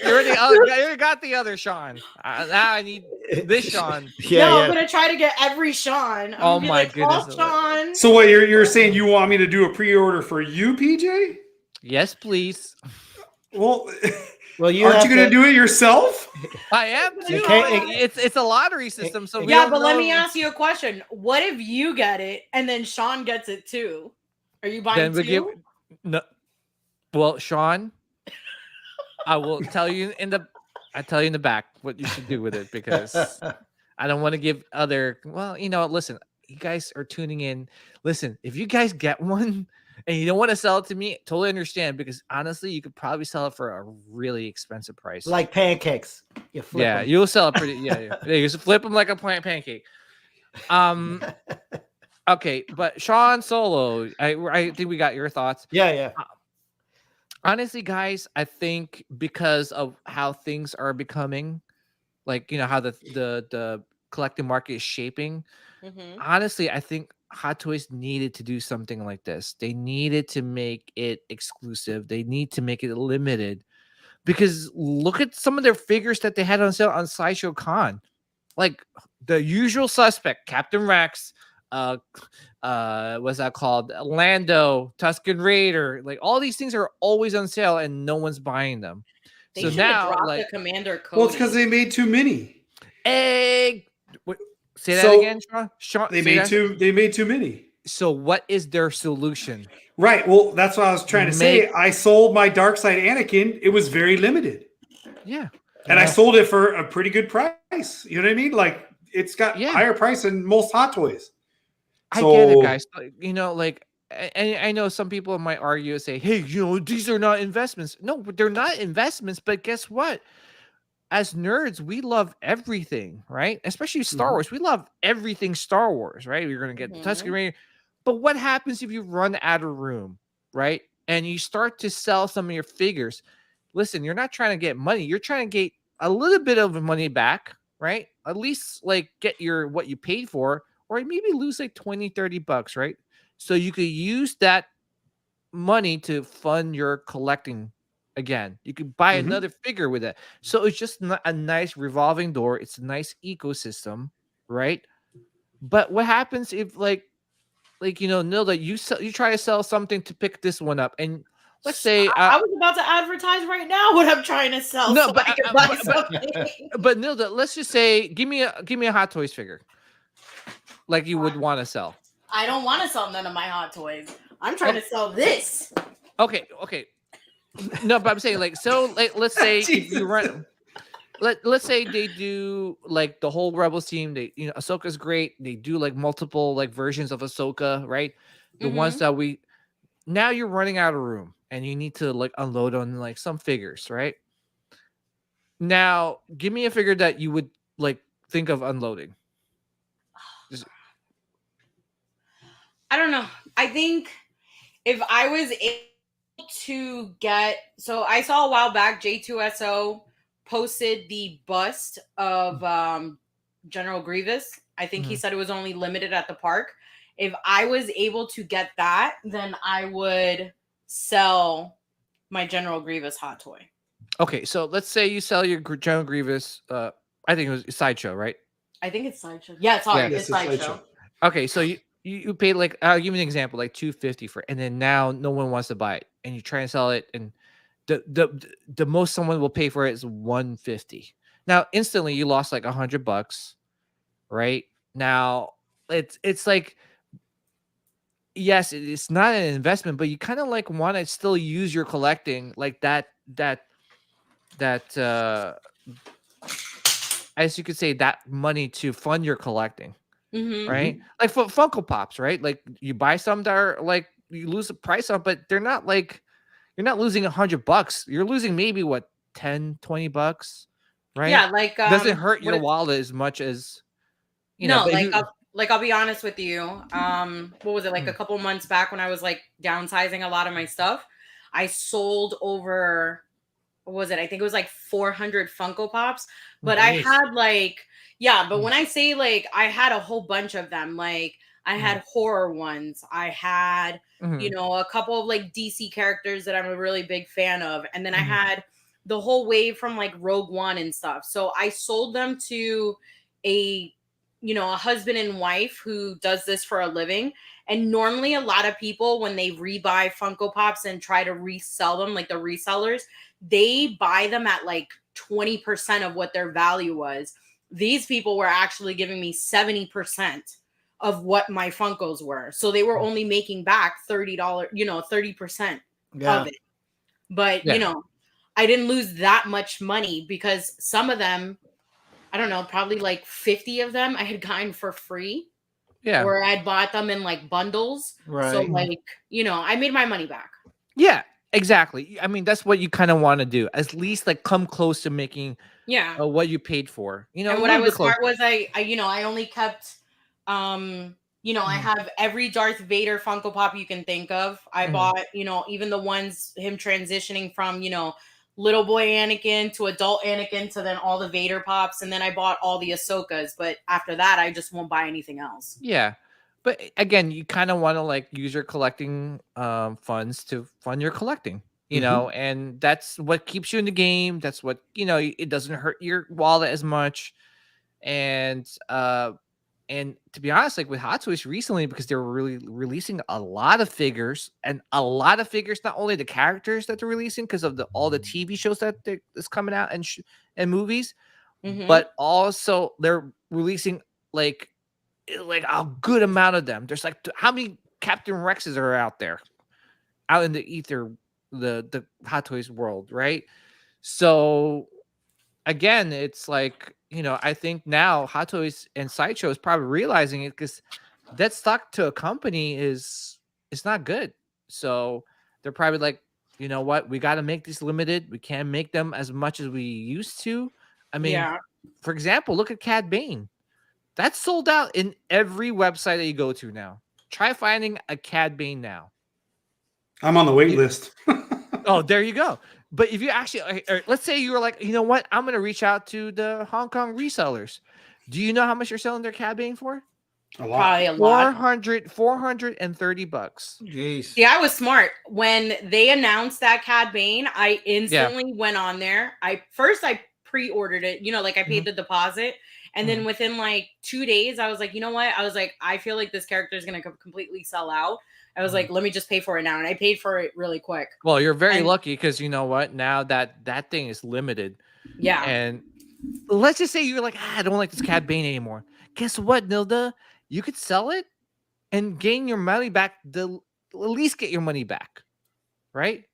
You already got the other Sean. Now I need this Sean. I'm gonna try to get every Sean. Oh my goodness. Sean. So what you're saying? You want me to do a pre-order for you, PJ? Yes, please. Well, aren't you going to do it yourself? I am too. It's a lottery system, so let me ask you a question. What if you get it and then Sean gets it too? Are you buying two? No. Well, Sean, I will tell you in the back what you should do with it, because I don't want to give other. Well, listen, you guys are tuning in. Listen, if you guys get one and you don't want to sell it to me, totally understand, because honestly, you could probably sell it for a really expensive price. Like pancakes. You flip them. You'll sell it pretty. Yeah. You just flip them like a pancake. Okay, but Sean Solo, I think we got your thoughts. Yeah. Honestly, guys, I think because of how things are becoming, like how the collecting market is shaping. Honestly, I think Hot Toys needed to do something like this. They needed to make it exclusive. They need to make it limited, because look at some of their figures that they had on sale on Sideshow Con, like the usual suspect, Captain Rex. What's that called? Lando, Tusken Raider. Like all these things are always on sale and no one's buying them. So now, the Commander Cody. Well, it's because they made too many. Say that again, Sean. They made too many. So what is their solution? Right. Well, that's what I was trying to say. I sold my dark side Anakin. It was very limited. Yeah. And I sold it for a pretty good price. You know what I mean? Like it's got higher price than most Hot Toys. I get it, guys. I know some people might argue and say, hey, these are not investments. No, they're not investments, but guess what? As nerds, we love everything, right? Especially Star Wars. We love everything Star Wars, right? You're going to get the Tusken Raider. But what happens if you run out of room, right? And you start to sell some of your figures. Listen, you're not trying to get money. You're trying to get a little bit of money back, right? At least get what you paid for. Or maybe lose like $20-$30, right? So you could use that money to fund your collecting again. You could buy another figure with it. So it's just a nice revolving door. It's a nice ecosystem, right? But what happens if Nilda, you try to sell something to pick this one up, and let's say I was about to advertise right now what I'm trying to sell. No, so but I can buy something. But Nilda, let's just say, give me a Hot Toys figure. Like you would want to sell. I don't want to sell none of my Hot Toys. I'm trying to sell this. Okay. No, but I'm saying let's say if you run, let's say they do like the whole Rebels team. They Ahsoka's great. They do like multiple versions of Ahsoka, right? The ones that now you're running out of room and you need to unload on some figures, right? Now give me a figure that you would think of unloading. I don't know. I think if I was able to get, so I saw a while back J2SO posted the bust of General Grievous. I think he said it was only limited at the park. If I was able to get that, then I would sell my General Grievous Hot Toy. Okay, so let's say you sell your General Grievous. I think it was Sideshow, right? I think it's Sideshow. Yeah, it's Sideshow. Okay, so you paid I'll give you an example, $250 for it, and then now no one wants to buy it, and you try and sell it, and the most someone will pay for it is $150. Now instantly you lost $100, right? Now it's like, yes, it's not an investment, but you kind of want to still use your collecting that as you could say, that money to fund your collecting. Right? Like for Funko Pops, right? Like you buy some that are you lose the price on, but they're not you're not losing $100. You're losing maybe what, $10-$20, right? Yeah, doesn't hurt your wallet as much as I'll be honest with you. What was it, a couple months back when I was downsizing a lot of my stuff? I sold over what was it? I think it was like 400 Funko Pops. But I had like, yeah, but when I say like I had a whole bunch of them, like I had horror ones. I had, you know, a couple of like DC characters that I'm a really big fan of. And then I had the whole wave from like Rogue One and stuff. So I sold them to a, you know, a husband and wife who does this for a living. And normally a lot of people, when they rebuy Funko Pops and try to resell them, like the resellers, they buy them at like 20% of what their value was. These people were actually giving me 70% of what my Funkos were. So they were only making back $30, you know, 30% of it. But, you know, I didn't lose that much money because some of them, I don't know, probably like 50 of them I had gotten for free. Yeah. Or I'd bought them in like bundles. Right. So like, you know, I made my money back. Yeah, exactly. I mean, that's what you kind of want to do. At least like come close to making what you paid for. You know, and what I was smart was I you know, I only kept you know, I have every Darth Vader Funko Pop you can think of. I bought, you know, even the ones him transitioning from, you know, little boy Anakin to adult Anakin to then all the Vader Pops. And then I bought all the Ahsokas. But after that, I just won't buy anything else. Yeah. But again, you kind of want to like use your collecting funds to fund your collecting, you know, and that's what keeps you in the game. That's what, you know, it doesn't hurt your wallet as much. And to be honest, like with Hot Toys recently, because they were really releasing a lot of figures, not only the characters that they're releasing because of all the TV shows that is coming out and movies, but also they're releasing like a good amount of them. There's like how many Captain Rexes are out there, out in the ether, the Hot Toys world, right? So again, it's like, you know, I think now Hot Toys and Sideshow is probably realizing it because that stock to a company is not good. So they're probably like, you know what, we got to make these limited. We can't make them as much as we used to. I mean, for example, look at Cad Bane. That's sold out in every website that you go to now. Try finding a Cad Bane now. I'm on the wait list. Oh, there you go. But if you actually, let's say you were like, you know what, I'm going to reach out to the Hong Kong resellers. Do you know how much you're selling their Cad Bane for? A lot. Probably a lot. $430. Jeez. See, I was smart. When they announced that Cad Bane, I instantly went on there. I pre-ordered it, you know, like I paid the deposit. And then within like 2 days, I was like, you know what? I was like, I feel like this character is going to completely sell out. I was like, let me just pay for it now. And I paid for it really quick. Well, you're very lucky because you know what? Now that thing is limited. Yeah. And let's just say you're like, I don't like this Cad Bane anymore. Guess what, Nilda? You could sell it and gain your money back. At least get your money back, right?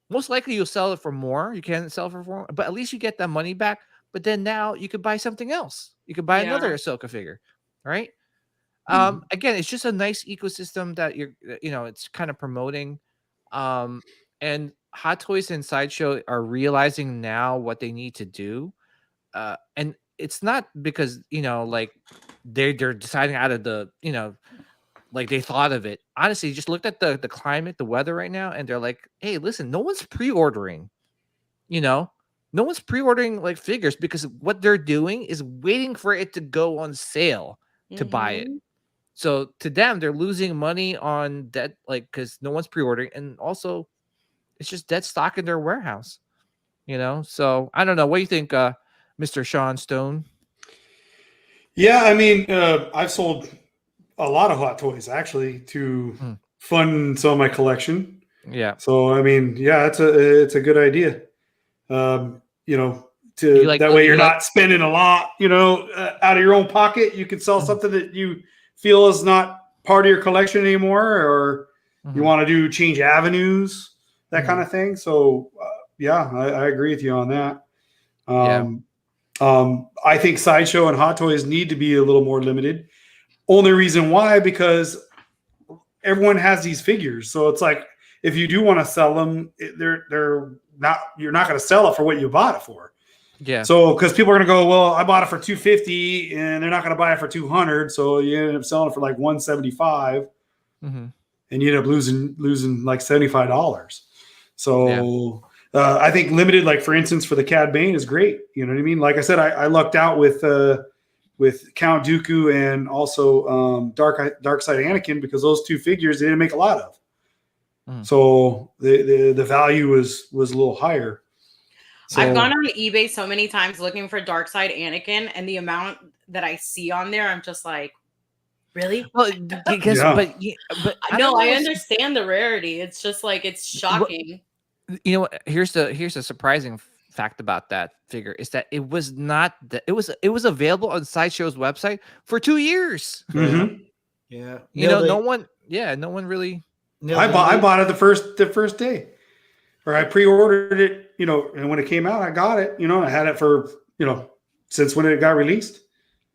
Most likely you'll sell it for more. You can't sell it for more, but at least you get that money back. But then now you could buy something else. You could buy another Ahsoka figure, right? Again, it's just a nice ecosystem that it's kind of promoting. And Hot Toys and Sideshow are realizing now what they need to do. And it's not because, like they're deciding out of the, like they thought of it. Honestly, just looked at the climate, the weather right now, and they're like, hey, listen, no one's pre-ordering, no one's pre-ordering like figures because what they're doing is waiting for it to go on sale to buy it. So to them, they're losing money on that, like, because no one's pre-ordering, and also it's just dead stock in their warehouse, So I don't know. What do you think, Mr. Sean Stone? Yeah, I mean, I've sold a lot of Hot Toys actually to fund some of my collection. Yeah. So I mean, yeah, it's a good idea. That way you're not spending a lot, out of your own pocket. You can sell something that you feel is not part of your collection anymore, or you want to change avenues, that kind of thing. So I agree with you on that. I think Sideshow and Hot Toys need to be a little more limited. Only reason why, because everyone has these figures. So it's like, if you do want to sell them, you're not going to sell it for what you bought it for. Yeah. So, because people are going to go, well, I bought it for $250 and they're not going to buy it for $200. So you end up selling it for like $175 and you end up losing like $75. So I think limited, like for instance, for the Cad Bane is great. You know what I mean? Like I said, I lucked out with Count Dooku and also Dark Side Anakin, because those two figures they didn't make a lot of. So the value was a little higher. So, I've gone on eBay so many times looking for Dark Side Anakin, and the amount that I see on there, I'm just like, really? Well, because but I understand the rarity. It's just like it's shocking. You know what? Here's a surprising fact about that figure is that it was not that it was available on Sideshow's website for 2 years. Yeah. No one really. I bought it the first day, or I pre-ordered it, and when it came out, I got it. I had it for since when it got released.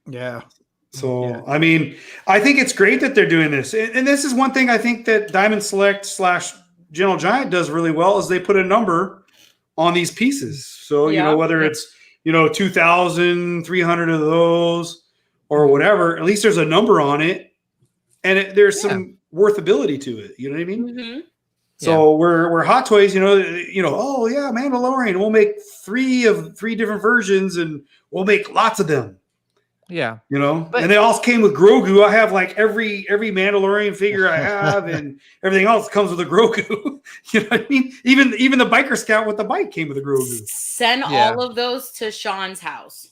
Yeah. So I mean, I think it's great that they're doing this, and this is one thing I think that Diamond Select / Gentle Giant does really well is they put a number on these pieces. So whether it's 2,300 of those or whatever, at least there's a number on it, and there's some worthability to it. You know what I mean? Mm-hmm. So we're Hot Toys, oh yeah, Mandalorian. We'll make 3 different versions, and we'll make lots of them. Yeah, and they all came with Grogu. I have like every Mandalorian figure I have, and everything else comes with a Grogu. You know what I mean? Even the biker scout with the bike came with a Grogu. Send all of those to Sean's house.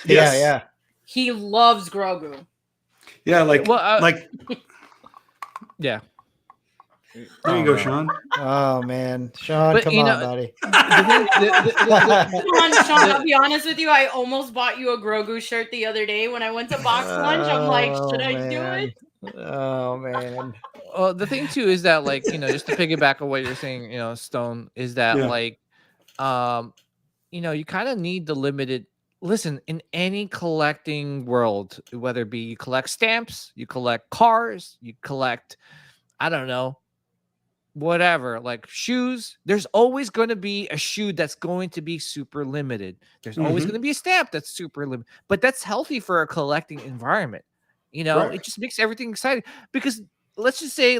Yeah. He loves Grogu. Yeah, yeah. There you go, Sean. Oh man, Sean, come on, buddy. Sean, I'll be honest with you. I almost bought you a Grogu shirt the other day when I went to box lunch. I'm like, should I do it? Oh man. Well, the thing too is that just to piggyback on what you're saying, Stone, is that you kind of need the limited. Listen, in any collecting world, whether it be you collect stamps, you collect cars, you collect, I don't know, whatever, like shoes, there's always going to be a shoe that's going to be super limited. There's always going to be a stamp that's super limited, but that's healthy for a collecting environment. It just makes everything exciting, because let's just say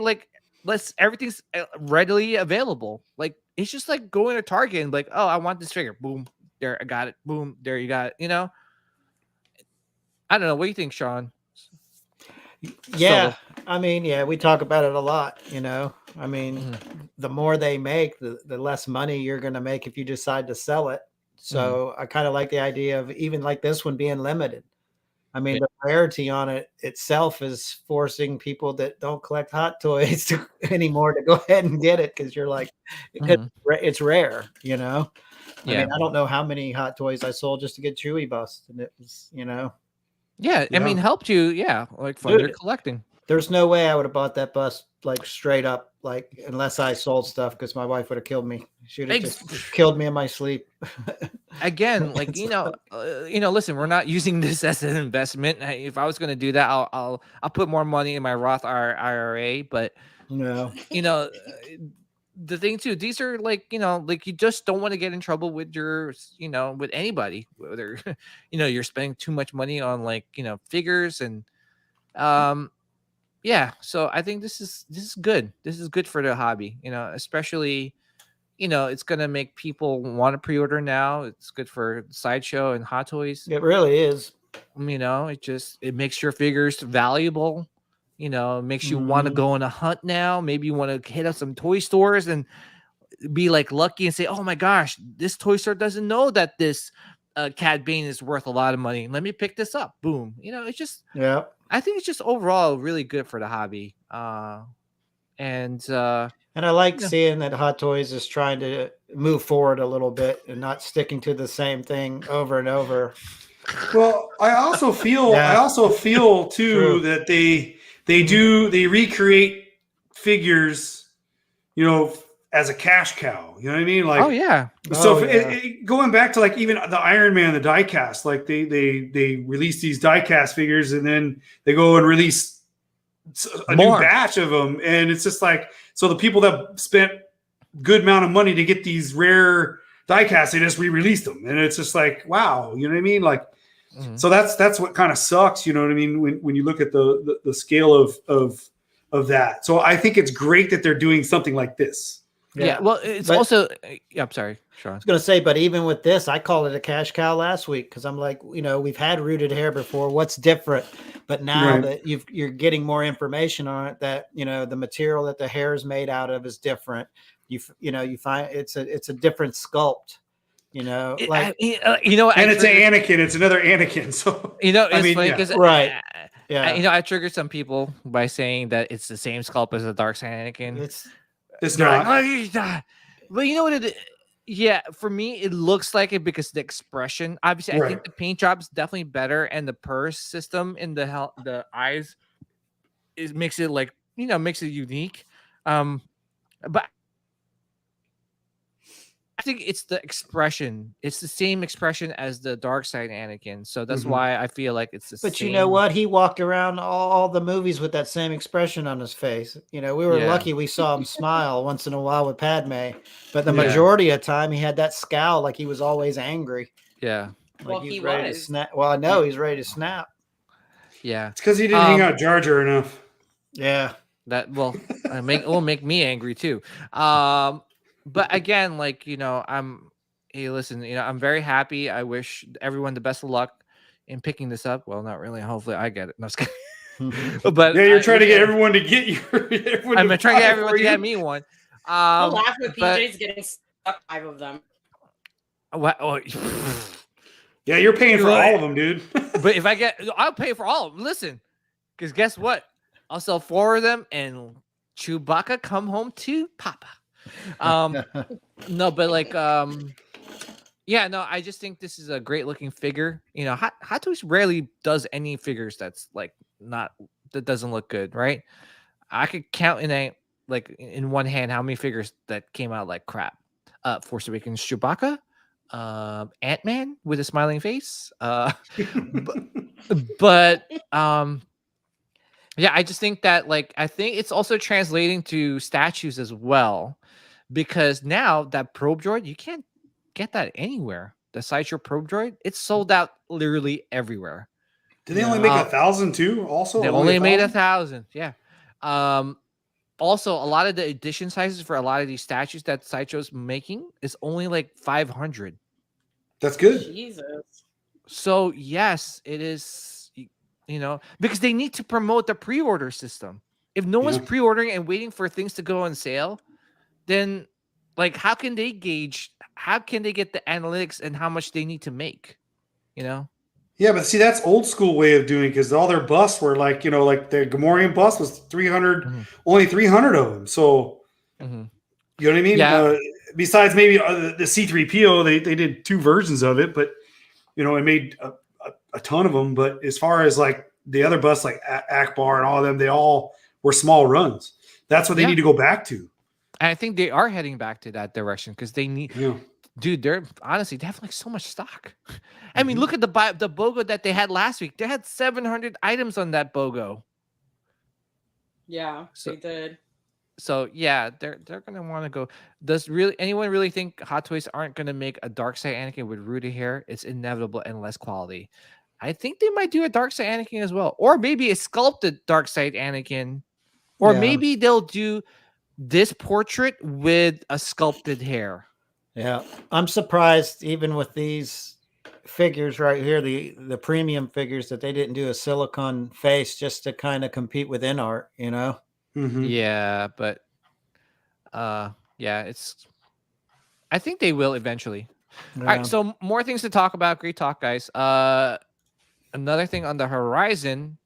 everything's readily available. Like it's just like going to Target and like, oh, I want this figure. Boom. There, I got it. Boom. There you got it. I don't know. What do you think, Sean? Yeah. I mean, we talk about it a lot, I mean, the more they make, the less money you're going to make if you decide to sell it. So I kind of like the idea of even like this one being limited. I mean, the rarity on it itself is forcing people that don't collect Hot Toys anymore to go ahead and get it, because you're like, it's rare, I mean, I don't know how many Hot Toys I sold just to get Chewie bust, and it was, Yeah, I mean, helped you, like further collecting. There's no way I would have bought that bust like straight up, like unless I sold stuff, because my wife would have killed me. She would have just killed me in my sleep. Again, like listen, we're not using this as an investment. If I was going to do that, I'll put more money in my Roth IRA. But the thing too, these are like you just don't want to get in trouble with your with anybody, whether you're spending too much money on figures and so I think this is good. This is good for the hobby, especially it's gonna make people want to pre-order now. It's good for Sideshow and Hot Toys. It really is. It makes your figures valuable. It makes you want to go on a hunt now. Maybe you want to hit up some toy stores and be like lucky and say, oh my gosh, this toy store doesn't know that this Cad Bane is worth a lot of money. Let me pick this up. Boom. It's just, I think it's just overall really good for the hobby. And I like seeing that Hot Toys is trying to move forward a little bit and not sticking to the same thing over and over. Well, I also feel too that they recreate figures, as a cash cow. You know what I mean? Like, oh yeah. So going back to like even the Iron Man, the die cast, like they release these die cast figures, and then they go and release a new batch of them, and it's just like, so the people that spent good amount of money to get these rare die casts, they just re-released them, and it's just like, wow, you know what I mean? Like, so that's what kind of sucks, you know what I mean? When you look at the scale of that. So I think it's great that they're doing something like this. Yeah. Well, it's But- also. Yeah, I'm sorry, Sean. I was going to say, but even with this, I called it a cash cow last week because I'm like, we've had rooted hair before. What's different? But now Right. that you're getting more information on it, that the material that the hair is made out of is different. You find it's a different sculpt. And it's an Anakin. It's another Anakin. So it's funny because right. Yeah. I triggered some people by saying that it's the same sculpt as the dark side Anakin. It's They're not. like, "Oh, he's not." But you know what it is? Yeah, for me, it looks like it because the expression. Obviously, I think the paint job is definitely better, and the purse system in the eyes makes it makes it unique. But I think it's the expression. It's the same expression as the dark side Anakin, so that's why I feel like it's the same. But you know what? He walked around all the movies with that same expression on his face. We were lucky we saw him smile once in a while with Padme, but the majority of the time he had that scowl like he was always angry. Yeah. Like he's ready to snap. Well, I know he's ready to snap. Yeah. It's because he didn't hang out Jar Jar enough. Yeah. That will make me angry too. But again, hey, listen, I'm very happy. I wish everyone the best of luck in picking this up. Well, not really. Hopefully I get it. No, but yeah, you're trying to get everyone to get you. I'm trying to get everyone to get me one. I'll laugh with PJ's getting stuck 5 of them. What? Oh, yeah, you're paying for all of them, dude. But if I'll pay for all of them. Listen, because guess what? I'll sell 4 of them and Chewbacca come home to Papa. No, but I just think this is a great looking figure. Hot Toys rarely does any figures that doesn't look good, right? I could count in one hand how many figures that came out like crap. Force Awakens Chewbacca, Ant-Man with a smiling face. But yeah, I just think that I think it's also translating to statues as well. Because now that probe droid, you can't get that anywhere. The Sideshow probe droid, it's sold out literally everywhere. Did they only make 1,000 too? Also, they only made 1,000. Yeah. Also, a lot of the edition sizes for a lot of these statues that Sideshow's making is only 500. That's good. Jesus. So yes, it is. Because they need to promote the pre-order system. If no one's pre-ordering and waiting for things to go on sale, then how can they get the analytics and how much they need to make? Yeah, but see, that's old school way of doing it because all their busts were the Gamorrean bust was 300, only 300 of them. So you know what I mean? Yeah. Besides maybe the C-3PO, they did 2 versions of it, but it made a ton of them. But as far as the other busts like Akbar and all of them, they all were small runs. That's what they need to go back to. And I think they are heading back to that direction because they need, dude. They have so much stock. I mean, look at the BOGO that they had last week. They had 700 items on that BOGO. Yeah, they did. So yeah, they're gonna want to go. Does anyone really think Hot Toys aren't gonna make a dark side Anakin with rooted hair? It's inevitable and less quality. I think they might do a dark side Anakin as well, or maybe a sculpted dark side Anakin, or maybe they'll do this portrait with a sculpted hair. Yeah, I'm surprised even with these figures right here, the premium figures, that they didn't do a silicone face just to kind of compete with InArt, Yeah, but it's I think they will eventually. All right, so more things to talk about. Great talk, guys. Another thing on the horizon,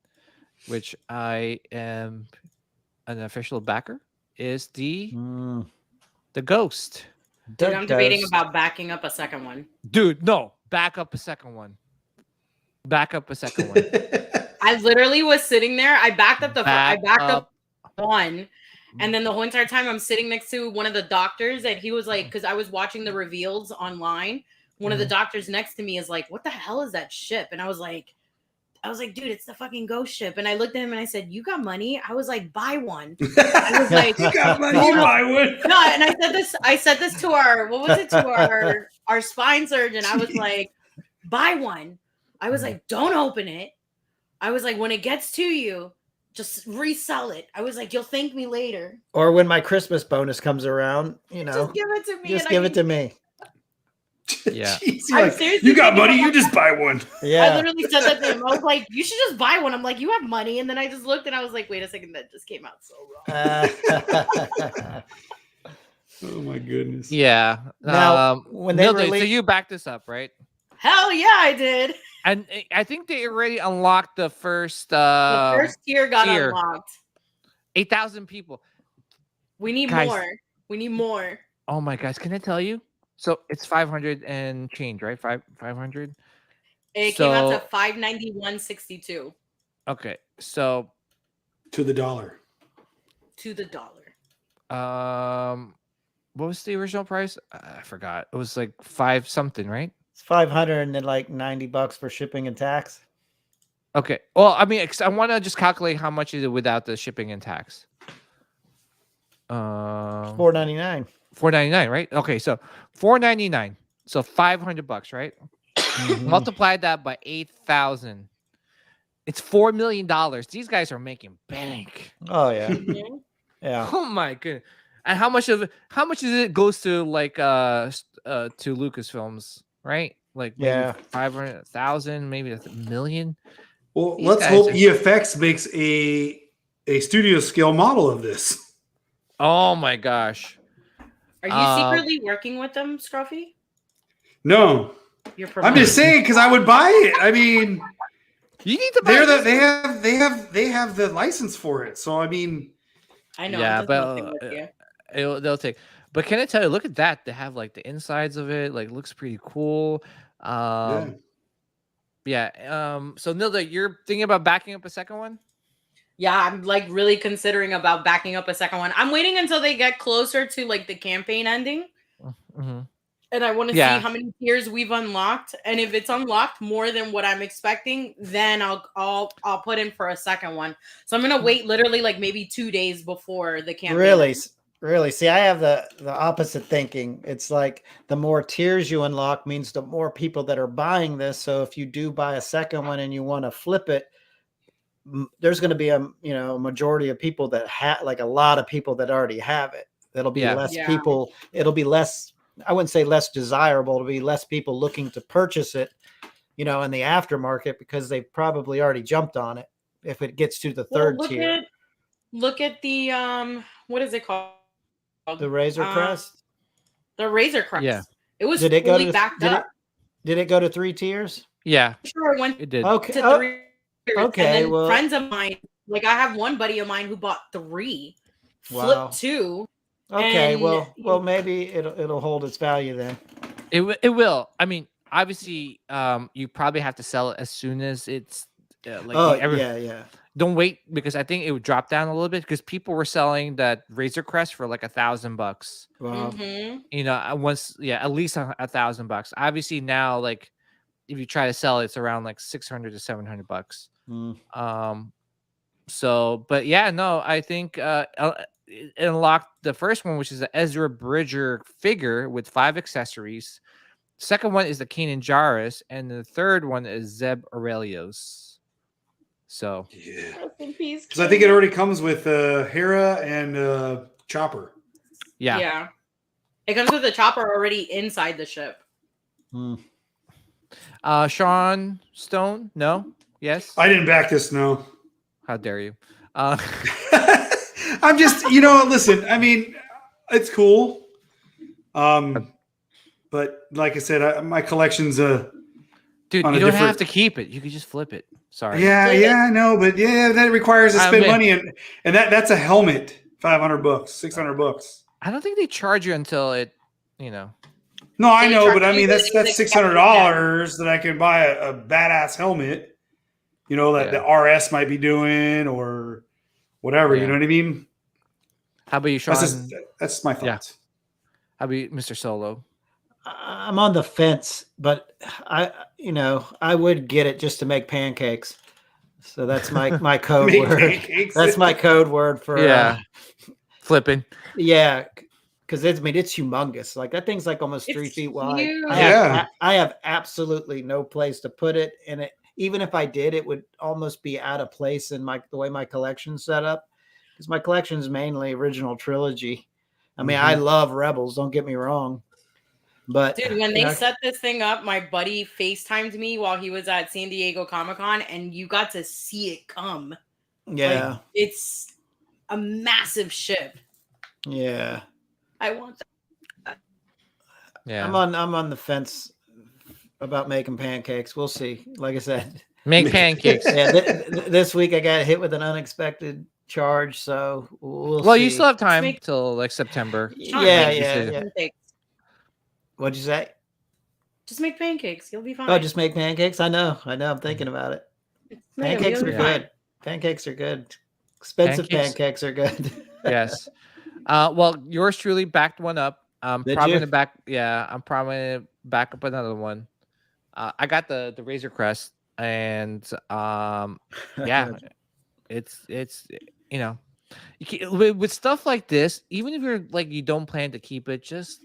which I am an official backer, is the Ghost. Dude, I'm debating about backing up a second one. Dude, no, back up a second one. Back up a second one. I literally was sitting there. I backed up one, and then the whole entire time I'm sitting next to one of the doctors, and he was like, because I was watching the reveals online. One of the doctors next to me is like, "What the hell is that ship?" And I was like, dude, it's the fucking Ghost ship. And I looked at him and I said, "You got money?" I was like, "Buy one." I was like, "You got money? Buy one." No, and I said this to our spine surgeon. I was like, "Buy one." I was like, "Don't open it." I was like, "When it gets to you, just resell it. I was like, you'll thank me later. Or when my Christmas bonus comes around, Just give it to me. Just give it to me. Yeah. Jeez, I'm like, seriously you got thinking money, about you just buy one. Yeah. I literally said that to him. I was like, you should just buy one. I'm like, you have money. And then I just looked and I was like, wait a second, that just came out so wrong. Oh my goodness. Yeah. Now, when they Milton, so release- you backed this up, right? Hell yeah, I did. And I think they already unlocked the first The first tier got tier. unlocked. 8,000 people. We need Guys. more. We need more. Oh my gosh, can I tell you? So it's 500 and change, right? 500. It came out So- to 591.62 Okay, so To the dollar. to the dollar. what was the original price? I forgot. It was like 5 something, right? It's 500 and then like $90 for shipping and tax. Okay. Well, I mean, I want to just calculate how much is it without the shipping and tax. $4.99. $4.99, right? Okay, so $4.99. So $500, right? Multiply that by 8,000. It's $4 million. These guys are making bank. Oh yeah, Mhm. yeah. Oh my goodness. And how much of it goes to like to Lucasfilms, right? Like maybe Yeah. 500,000, maybe a million. Well, These let's guys hope are- EFX makes a studio scale model of this. Oh my gosh. Are you secretly working with them, Scruffy? No, You're I'm just saying because I would buy it. I mean, You need to buy they have the license for it. So I mean, I know. Yeah, I'm just but messing with you. they'll take. But can I tell you? Look at that. They have like the insides of it. Like looks pretty cool. yeah. Yeah. So Nilda, you're thinking about backing up a second one? Yeah, I'm like really considering about backing up a second one. I'm waiting until they get closer to like the campaign ending. Mm-hmm. And I want to Yeah. see how many tiers we've unlocked. And if it's unlocked more than what I'm expecting, then I'll put in for a second one. So I'm gonna wait literally like maybe 2 days before the campaign. Really. See, I have the opposite thinking. It's like the more tiers you unlock means the more people that are buying this. So if you do buy a second one and you want to flip it, there's going to be a majority of people that have, like a lot of people that already have it. It'll be less Yeah. people. It'll be less. I wouldn't say less desirable. It'll be less people looking to purchase it, in the aftermarket because they've probably already jumped on it. If it gets to the third tier, Look at the what is it called? the Razor Crest. The Razor Crest. Yeah. It was Did it go fully to backed up. Did it go to 3 tiers? Yeah, Sure, it went it did. Okay. to 3 tiers. okay, And then well- friends of mine, like I have one buddy of mine who bought 3, Wow. flipped 2. Okay, And- well, maybe it'll hold its value then. It will. I mean, obviously, you probably have to sell it as soon as it's Yeah. Don't wait because I think it would drop down a little bit because people were selling that Razor Crest for like $1,000. Wow. Mhm. Once, at least $1,000. Obviously now, like if you try to sell it, it's around like $600 to $700. Mm. So, but yeah, no, I think it unlocked the first one, which is the Ezra Bridger figure with 5 accessories. Second one is the Kanan Jarrus, and the third one is Zeb Aurelios. So Yeah. Rest in peace. Because I think it already comes with Hera and Chopper. yeah. Yeah. It comes with the chopper already inside the ship. Mm. Sean Stone, no, yes. I didn't back this, no. How dare you? I'm just, listen, I mean, it's cool. But like I said, my collection's Dude, you on a don't different- have to keep it. You could just flip it. Sorry. Yeah, I know, but that requires to I spend mean- money, and that's a helmet, $500, $600. I don't think they charge you until it, No, I They know, charge but I you mean that's like $600 that I can buy a badass helmet, that the RS might be doing or whatever. Yeah. You know what I mean? How about you, Sean? That's my thoughts. How about you, Mr. Solo? I'm on the fence, but I would get it just to make pancakes. So that's my code Make word. pancakes. That's my code word for Flipping. because it's humongous. Like that thing's like almost 3 It's feet wide. huge. I have absolutely no place to put it, and even if I did, it would almost be out of place in the way my collection's set up, because my collection is mainly original trilogy. I mean, I love Rebels, don't get me wrong. But dude, when they set this thing up, my buddy FaceTimed me while he was at San Diego Comic-Con, and you got to see it come. Yeah. Like, it's a massive ship. Yeah. I want that. Yeah. I'm on the fence about making pancakes. We'll see. Like I said, Make pancakes. Yeah, this week I got hit with an unexpected charge, so we'll see. You still have time till like September. Yeah. What'd you say? Just make pancakes. You'll be fine. Oh, just make pancakes? I know. I'm thinking about it. Pancakes are good. Pancakes are good. Expensive pancakes are good. Yes. Well, yours truly backed one up. I'm probably gonna back up another one. I got the Razor Crest, and yeah, it's you know, with stuff like this, even if you're like you don't plan to keep it, just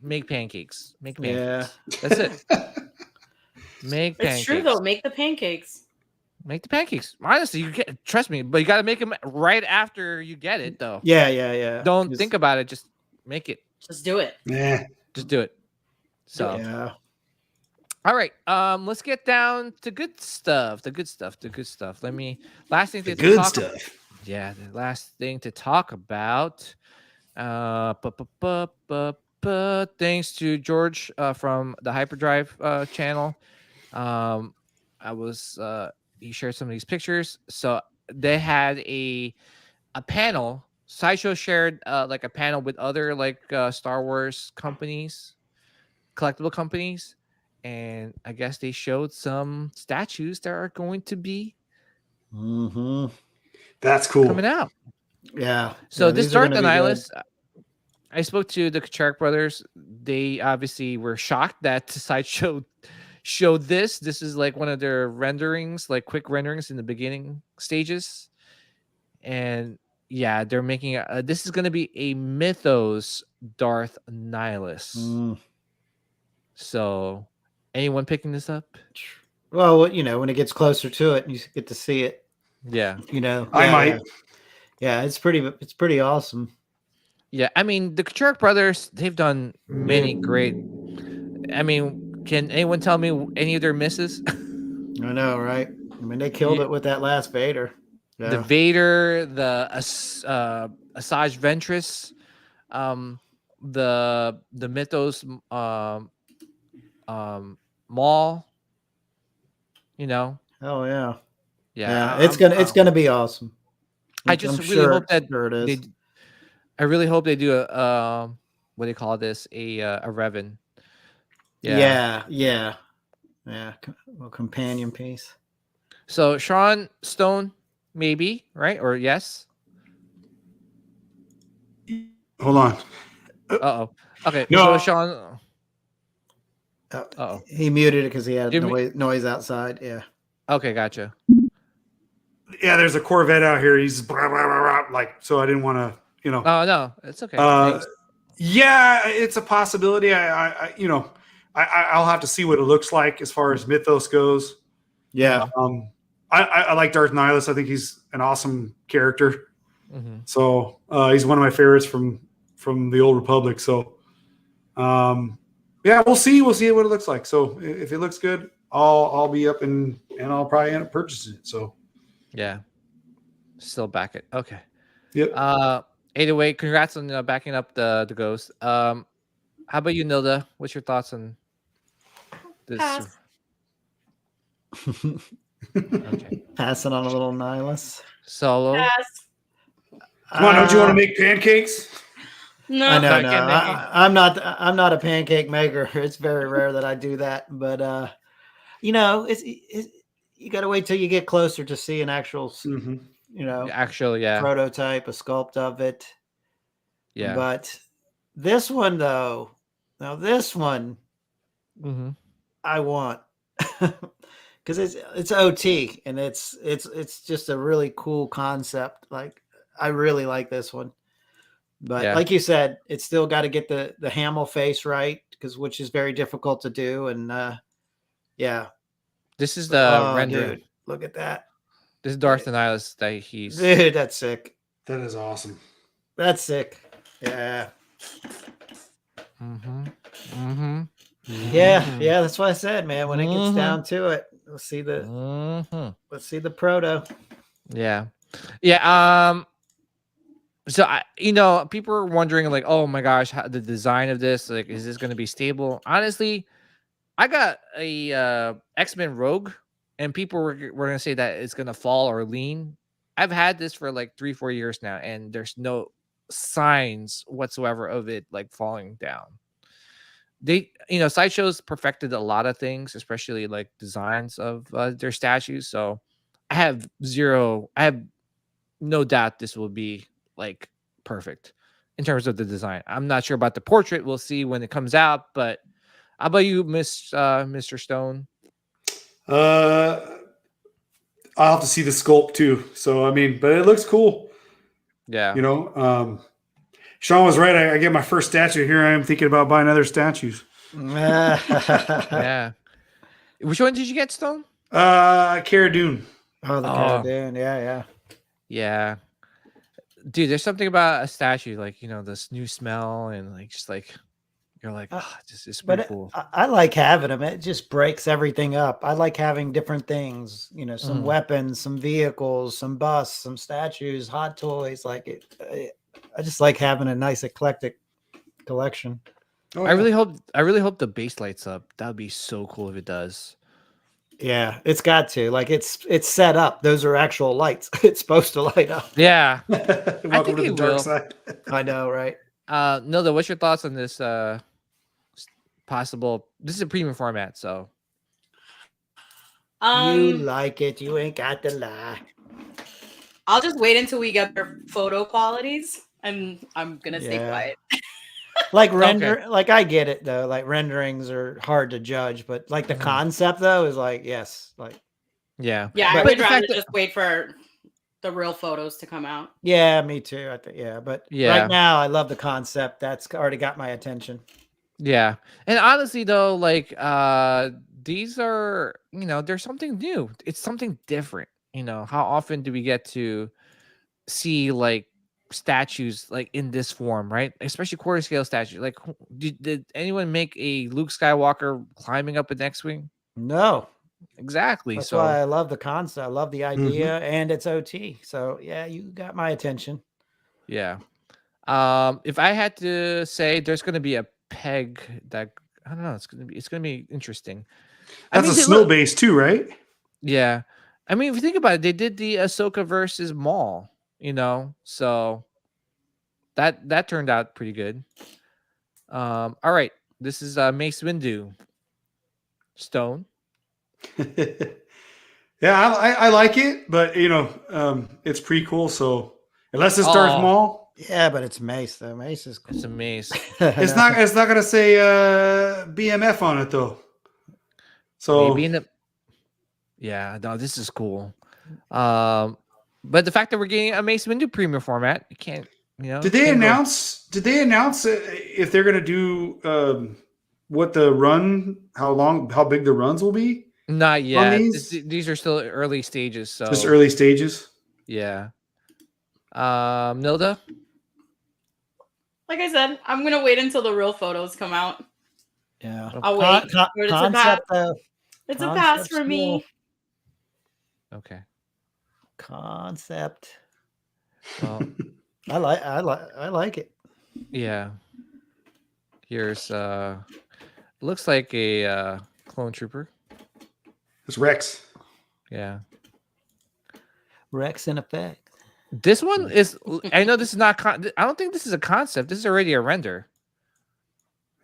make pancakes. Make pancakes. Yeah. That's it. Make pancakes. It's true though. Make the pancakes. Make the pancakes. Honestly, trust me, but you got to make them right after you get it, though. Yeah. Don't think about it. Just make it. Just do it. Yeah. Just do it. So yeah. All right. Let's get down to good stuff. The good stuff. Last thing to good talk stuff. Yeah, the last thing to talk about. Thanks to George from the Hyperdrive channel. He shared some of these pictures. So they had a panel. Sideshow shared like a panel with other like Star Wars companies, collectible companies, and I guess they showed some statues that are going to be that's cool coming out. Yeah. So this Darth Annihilus, I spoke to the Kuchar brothers. They obviously were shocked that Sideshow showed this. This is like one of their renderings, like quick renderings in the beginning stages. And yeah, they're making this is going to be a Mythos Darth Nihilus. So anyone picking this up? Well, when it gets closer to it, you get to see it. Yeah. I might. Yeah, it's pretty awesome. Yeah, I mean, the Kuchar brothers, they've done many great. I mean, can anyone tell me any of their misses? I know, right? I mean, they killed it with that last Vader. Yeah. The Vader, the Asajj Ventress, the Mythos Maul. Oh yeah. Yeah. It's gonna be awesome. I just really hope that I really hope they do a what do you call this? A Revan. Yeah. A companion piece. So Sean Stone, maybe, right? Or yes? Hold on. Okay. No. So Sean. He muted it because he had noise outside. Yeah. Okay, gotcha. Yeah, there's a Corvette out here. He's blah, blah, blah, blah, like, so I didn't want to, Oh no, it's okay. Yeah, it's a possibility. I'll have to see what it looks like as far as Mythos goes. Yeah. I like Darth Nihilus. I think he's an awesome character. So he's one of my favorites from the Old Republic. So yeah, we'll see what it looks like. So if it looks good, I'll be up and I'll probably end up purchasing it. So yeah, still back it. Okay. Yep. Either way, congrats on backing up the Ghost. How about you, Nilda? What's your thoughts on this? Pass. Okay. Passing on a little Nihilus. Solo. Pass. Come on, don't you want to make pancakes? No, I know. I'm not a pancake maker. It's very rare that I do that, but it's you got to wait till you get closer to see an actual, prototype, a sculpt of it. Yeah. But this one though, I want because it's OT and it's just a really cool concept. Like I really like this one. But like you said, it's still got to get the Hamill face right, which is very difficult to do. And This is the render. Dude, look at that. This is Darth Nihilus that he's. Dude, that's sick. That is awesome. That's sick. Yeah. Yeah, that's what I said, man. When it gets down to it, let's see the proto. Yeah. So people are wondering like, oh my gosh, how the design of this, like, is this going to be stable? Honestly, I got a X-Men Rogue, and people were going to say that it's going to fall or lean. I've had this for like 3-4 years now, and there's no signs whatsoever of it like falling down. Sideshow's perfected a lot of things, especially like designs of their statues. So I have no doubt this will be like perfect in terms of the design. I'm not sure about the portrait. We'll see when it comes out. But how about you, Mr. Stone? I'll have to see the sculpt too. So but it looks cool. Yeah. Sean was right. I get my first statue. Here I am thinking about buying other statues. Yeah. Which one did you get, Stone? Cara Dune. Oh, the Cara Dune. Yeah. Yeah. Dude, there's something about a statue, like, this new smell, and like, just like, you're like, this is pretty cool. I like having them. It just breaks everything up. I like having different things, some weapons, some vehicles, some busts, some statues, hot toys. Like it. I just like having a nice eclectic collection. Oh, yeah. I really hope the base lights up. That would be so cool if it does. Yeah, it's got to. Like it's set up. Those are actual lights. It's supposed to light up. Yeah. Welcome to the dark side. I know, right? Nilda, what's your thoughts on this possible? This is a premium format, so you like it. You ain't got to lie. I'll just wait until we get their photo qualities, and I'm gonna stay quiet. Like like I get it though. Like renderings are hard to judge, but like the concept though is like yes, like yeah. I would rather just wait for the real photos to come out. Yeah, me too. I think but right now I love the concept. That's already got my attention. Yeah, and honestly though, like these are there's something new. It's something different. How often do we get to see like statues like in this form, right? Especially quarter scale statues. Like, did anyone make a Luke Skywalker climbing up an X-wing? No, exactly. That's why I love the concept. I love the idea, and it's OT. So yeah, you got my attention. Yeah. If I had to say, there's going to be a peg that I don't know. It's going to be interesting. That's a snow base too, right? Yeah. I mean, if you think about it, they did the Ahsoka versus Maul, so that turned out pretty good. All right, this is Mace Windu. Stone. Yeah, I like it, but it's pretty cool. So unless it's Darth Maul, yeah, but it's Mace though. Mace is cool. It's a Mace. It's not gonna say BMF on it though. So maybe yeah, no, this is cool. But the fact that we're getting a Mace Windu premium format, you can't, Did they announce if they're gonna do what the run, how big the runs will be? Not yet. These are still early stages. So just early stages. Yeah. Nilda? Like I said, I'm gonna wait until the real photos come out. Yeah. I'll wait. It's a pass for cool. me. Okay. Concept. Well, I like it. Yeah. Here's looks like a clone trooper. It's Rex. Yeah. Rex in effect. This one is, I know this is not, I don't think this is a concept. This is already a render.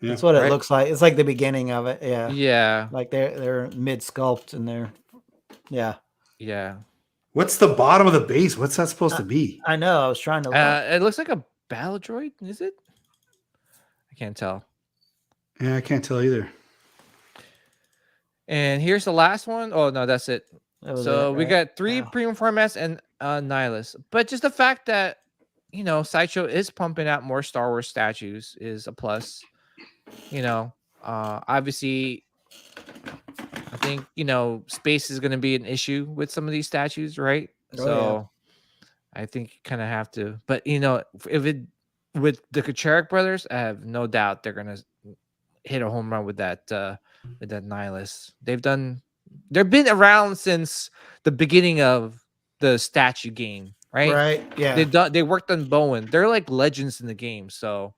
Yeah. That's what it looks like. It's like the beginning of it. Yeah. Yeah. Like they're mid sculpt and they're, yeah. Yeah. What's the bottom of the base? What's that supposed to be? I know. I was trying to look. It looks like a battle droid. Is it? I can't tell. Yeah, I can't tell either. And here's the last one. Oh, no, that's it. So we got 3 premium formats and Nihilus. But just the fact that, Sideshow is pumping out more Star Wars statues is a plus. Obviously, I think space is going to be an issue with some of these statues, right? I think you kind of have to. But if it with the Kacharik brothers, I have no doubt they're going to hit a home run with that nihilist. They've been around since the beginning of the statue game, right? Right. Yeah. They worked on Bowen. They're like legends in the game. So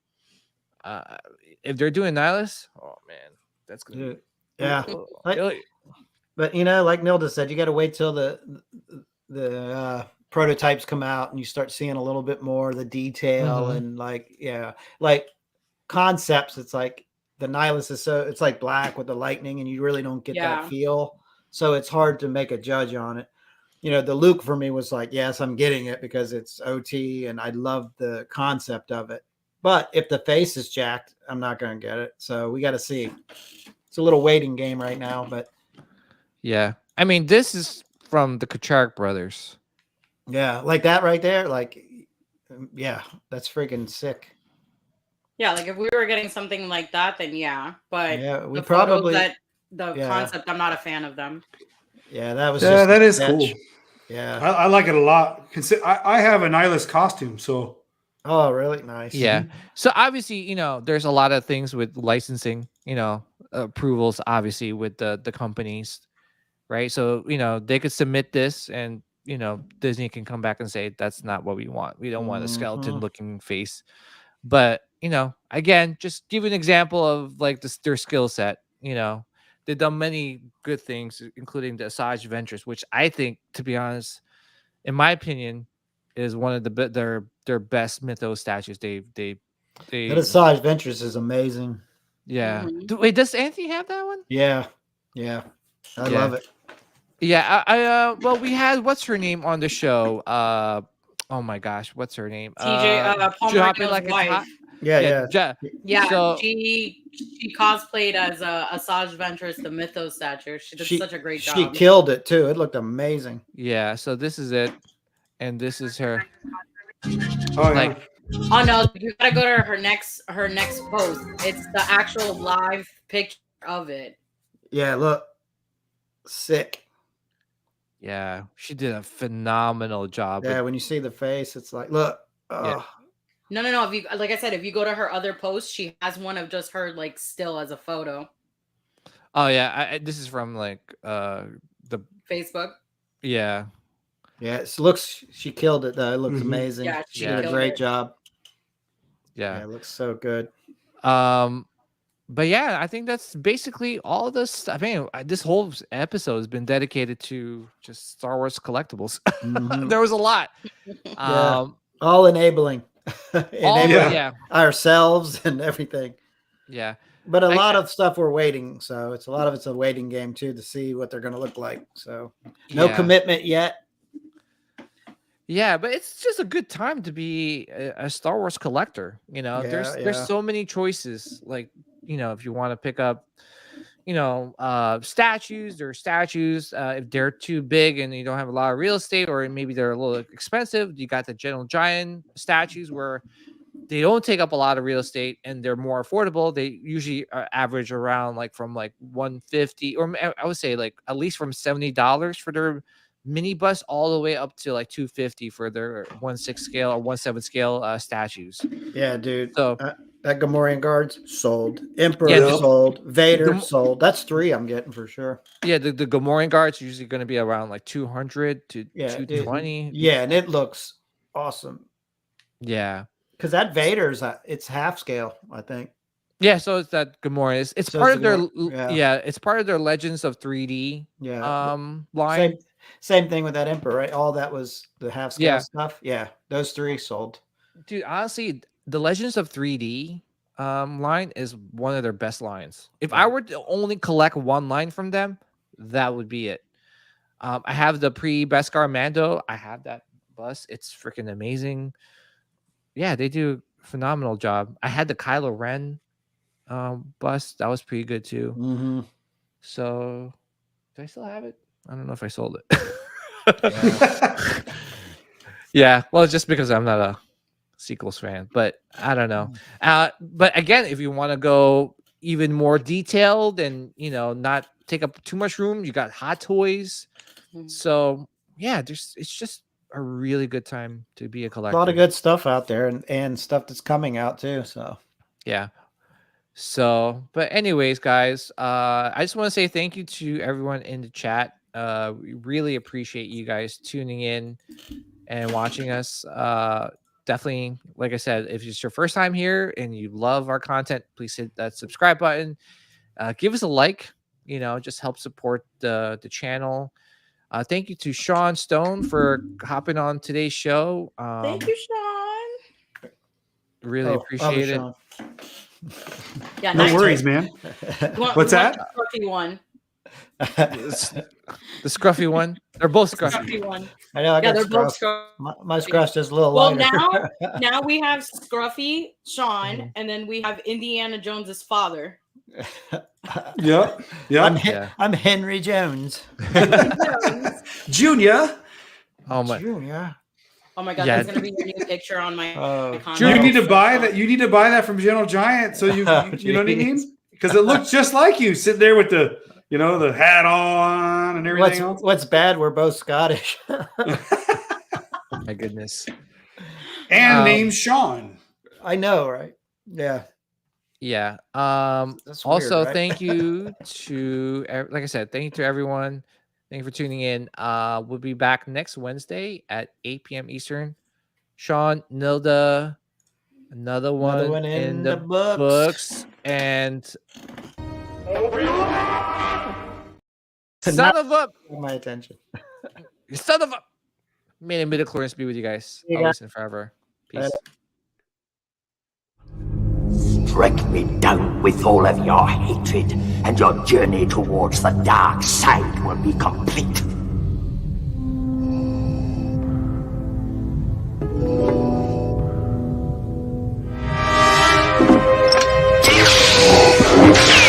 if they're doing nihilist, oh man, that's gonna be but like Nilda said, you got to wait till the prototypes come out and you start seeing a little bit more of the detail and like concepts. It's like the nihilist is it's like black with the lightning, and you really don't get that feel. So it's hard to make a judge on it. The Luke for me was like, yes, I'm getting it because it's OT and I love the concept of it. But if the face is jacked, I'm not going to get it. So we got to see. It's a little waiting game right now, but yeah. I mean, this is from the Kacharik brothers. Yeah, like that right there. Like, yeah, that's freaking sick. Yeah, like if we were getting something like that, then yeah. But yeah, we the probably concept. I'm not a fan of them. Yeah, that was that is cool. Yeah, I like it a lot. I have a nihilist costume, so. Oh, really? Nice. Yeah. So obviously, there's a lot of things with licensing, approvals, obviously with the companies, right? So they could submit this, and Disney can come back and say that's not what we want. We don't want a skeleton-looking face. But again, just give an example of like their skill set. They've done many good things, including the Asajj Ventress, which I think, to be honest, in my opinion, is one of their best mythos statues. That Asajj Ventress is amazing. Yeah. Wait, does Anthony have that one? Yeah. I love it. Yeah. I well, we had what's her name on the show. Oh my gosh, what's her name? TJ Palmer's wife. Yeah. So, she cosplayed as Asajj Ventress, the Mythos statue. She did such a great job. She killed it too. It looked amazing. Yeah. So this is it, and this is her. Oh no, you gotta go to her next post. It's the actual live picture of it. Yeah. Look, sick. Yeah, she did a phenomenal job. Yeah, when you see the face, it's like, look. Oh. Yeah. No. If you, like I said, if you go to her other post, she has one of just her like still as a photo. Oh yeah, this is from like the Facebook. Yeah. Yeah, she killed it though. It looks amazing. Yeah, she did a great job. Yeah, it looks so good. But yeah, I think that's basically all this. I mean, this whole episode has been dedicated to just Star Wars collectibles. There was a lot. All enabling. Ourselves and everything. Yeah. But a lot of stuff we're waiting. So it's a waiting game too to see what they're going to look like. So no commitment yet. Yeah, but it's just a good time to be a Star Wars collector. There's so many choices. Like, if you want to pick up, statues if they're too big and you don't have a lot of real estate, or maybe they're a little expensive. You got the Gentle Giant statues where they don't take up a lot of real estate and they're more affordable. They usually average around from $150, or I would say like at least from $70 for their mini bus all the way up to like $250 for their 1/6 scale or 1/7 scale statues. Yeah, dude. So that Gamorrean guards sold, Emperor sold, Vader sold. That's 3 I'm getting for sure. Yeah, the Gamorrean guards are usually going to be around like 200 to 220. Yeah, and it looks awesome. Yeah, because that Vader's it's half scale, I think. Yeah, so it's that Gamorrean. It's part of their it's part of their Legends of 3D line. Same thing with that Emperor, right? All that was the half scale stuff. Yeah, those 3 sold. Dude, honestly, the Legends of 3D line is one of their best lines. If I were to only collect one line from them, that would be it. I have the pre-Beskar Mando. I have that bus. It's freaking amazing. Yeah, they do a phenomenal job. I had the Kylo Ren bus. That was pretty good too. Mm-hmm. So, do I still have it? I don't know if I sold it. Yeah, well, just because I'm not a sequels fan, but I don't know. But again, if you want to go even more detailed and not take up too much room. You got Hot Toys. So yeah, it's just a really good time to be a collector. A lot of good stuff out there, and stuff that's coming out too. So yeah. So, but anyways, guys, I just want to say thank you to everyone in the chat. We really appreciate you guys tuning in and watching us. Definitely, like I said, if it's your first time here and you love our content, please hit that subscribe button. Give us a like. Just help support the channel. Thank you to Sean Stone for hopping on today's show. Thank you, Sean. Really appreciate it. Sean. Yeah, no worries, man. What's that? Scruffy one. The scruffy one. They're both scruffy. Scruffy one. I know. They're both scruffy. My scruff's just a little well, lighter. now we have Scruffy, Sean, and then we have Indiana Jones's father. Yeah. I'm Henry Jones. Junior. Oh my. Junior. Oh my God, that's gonna be your new picture on my. You need to buy that. You need to buy that from Gentle Giant. So you know what I mean? Because it looks just like you sitting there with the the hat on and everything else. What's bad? We're both Scottish. My goodness. And named Sean. I know, right? Yeah. Yeah. That's also, weird, right? thank you to, like I said, thank you to everyone. Thank you for tuning in. We'll be back next Wednesday at 8 p.m. Eastern. Sean, Nilda, another one in the books. And son of a my attention. son of a may the midichlorians be with you guys always and forever. Peace. Strike me down with all of your hatred, and your journey towards the dark side will be complete.